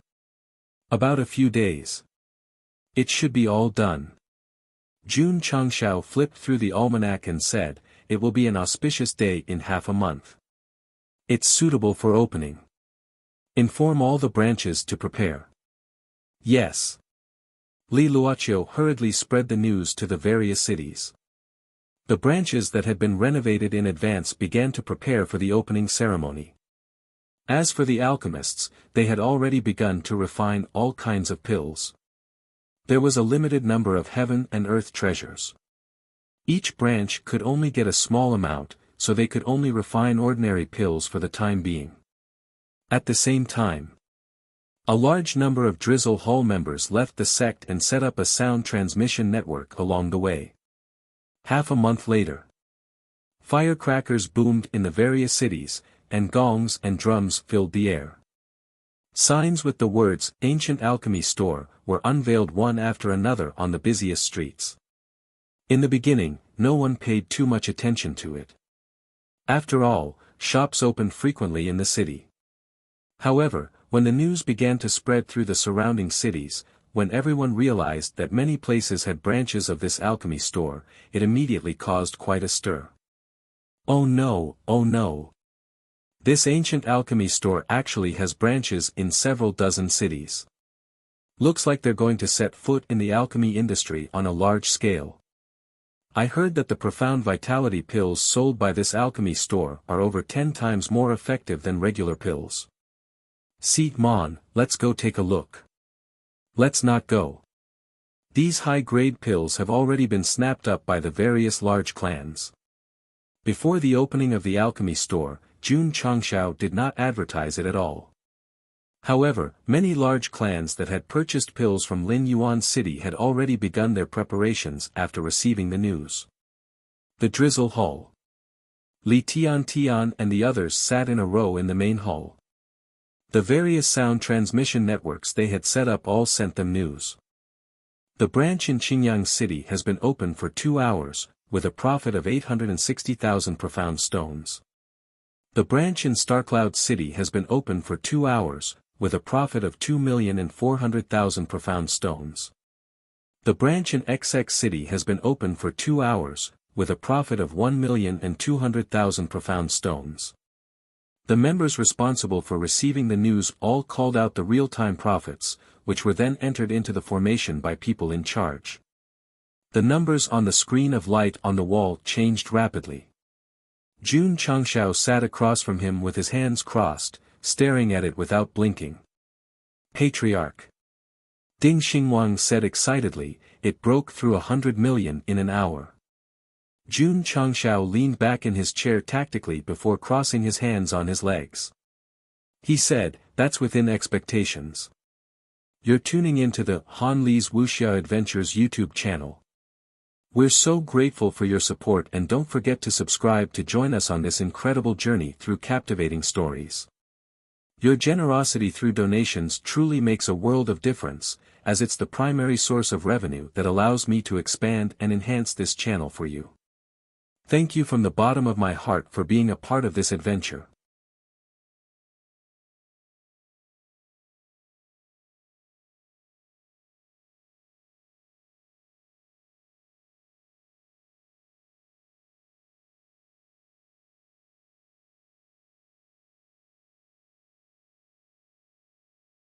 About a few days. It should be all done. Jun Changxiao flipped through the almanac and said, it will be an auspicious day in half a month. It's suitable for opening. Inform all the branches to prepare. Yes. Li Luoqiu hurriedly spread the news to the various cities. The branches that had been renovated in advance began to prepare for the opening ceremony. As for the alchemists, they had already begun to refine all kinds of pills. There was a limited number of heaven and earth treasures. Each branch could only get a small amount, so they could only refine ordinary pills for the time being. At the same time, a large number of Drizzle Hall members left the sect and set up a sound transmission network along the way. Half a month later, firecrackers boomed in the various cities, and gongs and drums filled the air. Signs with the words, Ancient Alchemy Store, were unveiled one after another on the busiest streets. In the beginning, no one paid too much attention to it. After all, shops opened frequently in the city. However, when the news began to spread through the surrounding cities, when everyone realized that many places had branches of this alchemy store, it immediately caused quite a stir. Oh no, oh no. This ancient alchemy store actually has branches in several dozen cities. Looks like they're going to set foot in the alchemy industry on a large scale. I heard that the profound vitality pills sold by this alchemy store are over 10 times more effective than regular pills. Seat Mon, let's go take a look. Let's not go. These high-grade pills have already been snapped up by the various large clans. Before the opening of the alchemy store, Jun Changshao did not advertise it at all. However, many large clans that had purchased pills from Lin Yuan City had already begun their preparations after receiving the news. The Drizzle Hall. Li Tian and the others sat in a row in the main hall. The various sound transmission networks they had set up all sent them news. The branch in Qingyang City has been open for 2 hours, with a profit of 860,000 profound stones. The branch in Starcloud City has been open for 2 hours, with a profit of 2,400,000 profound stones. The branch in XX City has been open for 2 hours, with a profit of 1,200,000 profound stones. The members responsible for receiving the news all called out the real-time profits, which were then entered into the formation by people in charge. The numbers on the screen of light on the wall changed rapidly. Jun Changshao sat across from him with his hands crossed, staring at it without blinking. Patriarch. Ding Xingwang said excitedly, it broke through 100 million in an hour. Jun Changshao leaned back in his chair tactically before crossing his hands on his legs. He said, that's within expectations. You're tuning into the Han Li's Wuxia Adventures YouTube channel. We're so grateful for your support, and don't forget to subscribe to join us on this incredible journey through captivating stories. Your generosity through donations truly makes a world of difference, as it's the primary source of revenue that allows me to expand and enhance this channel for you. Thank you from the bottom of my heart for being a part of this adventure.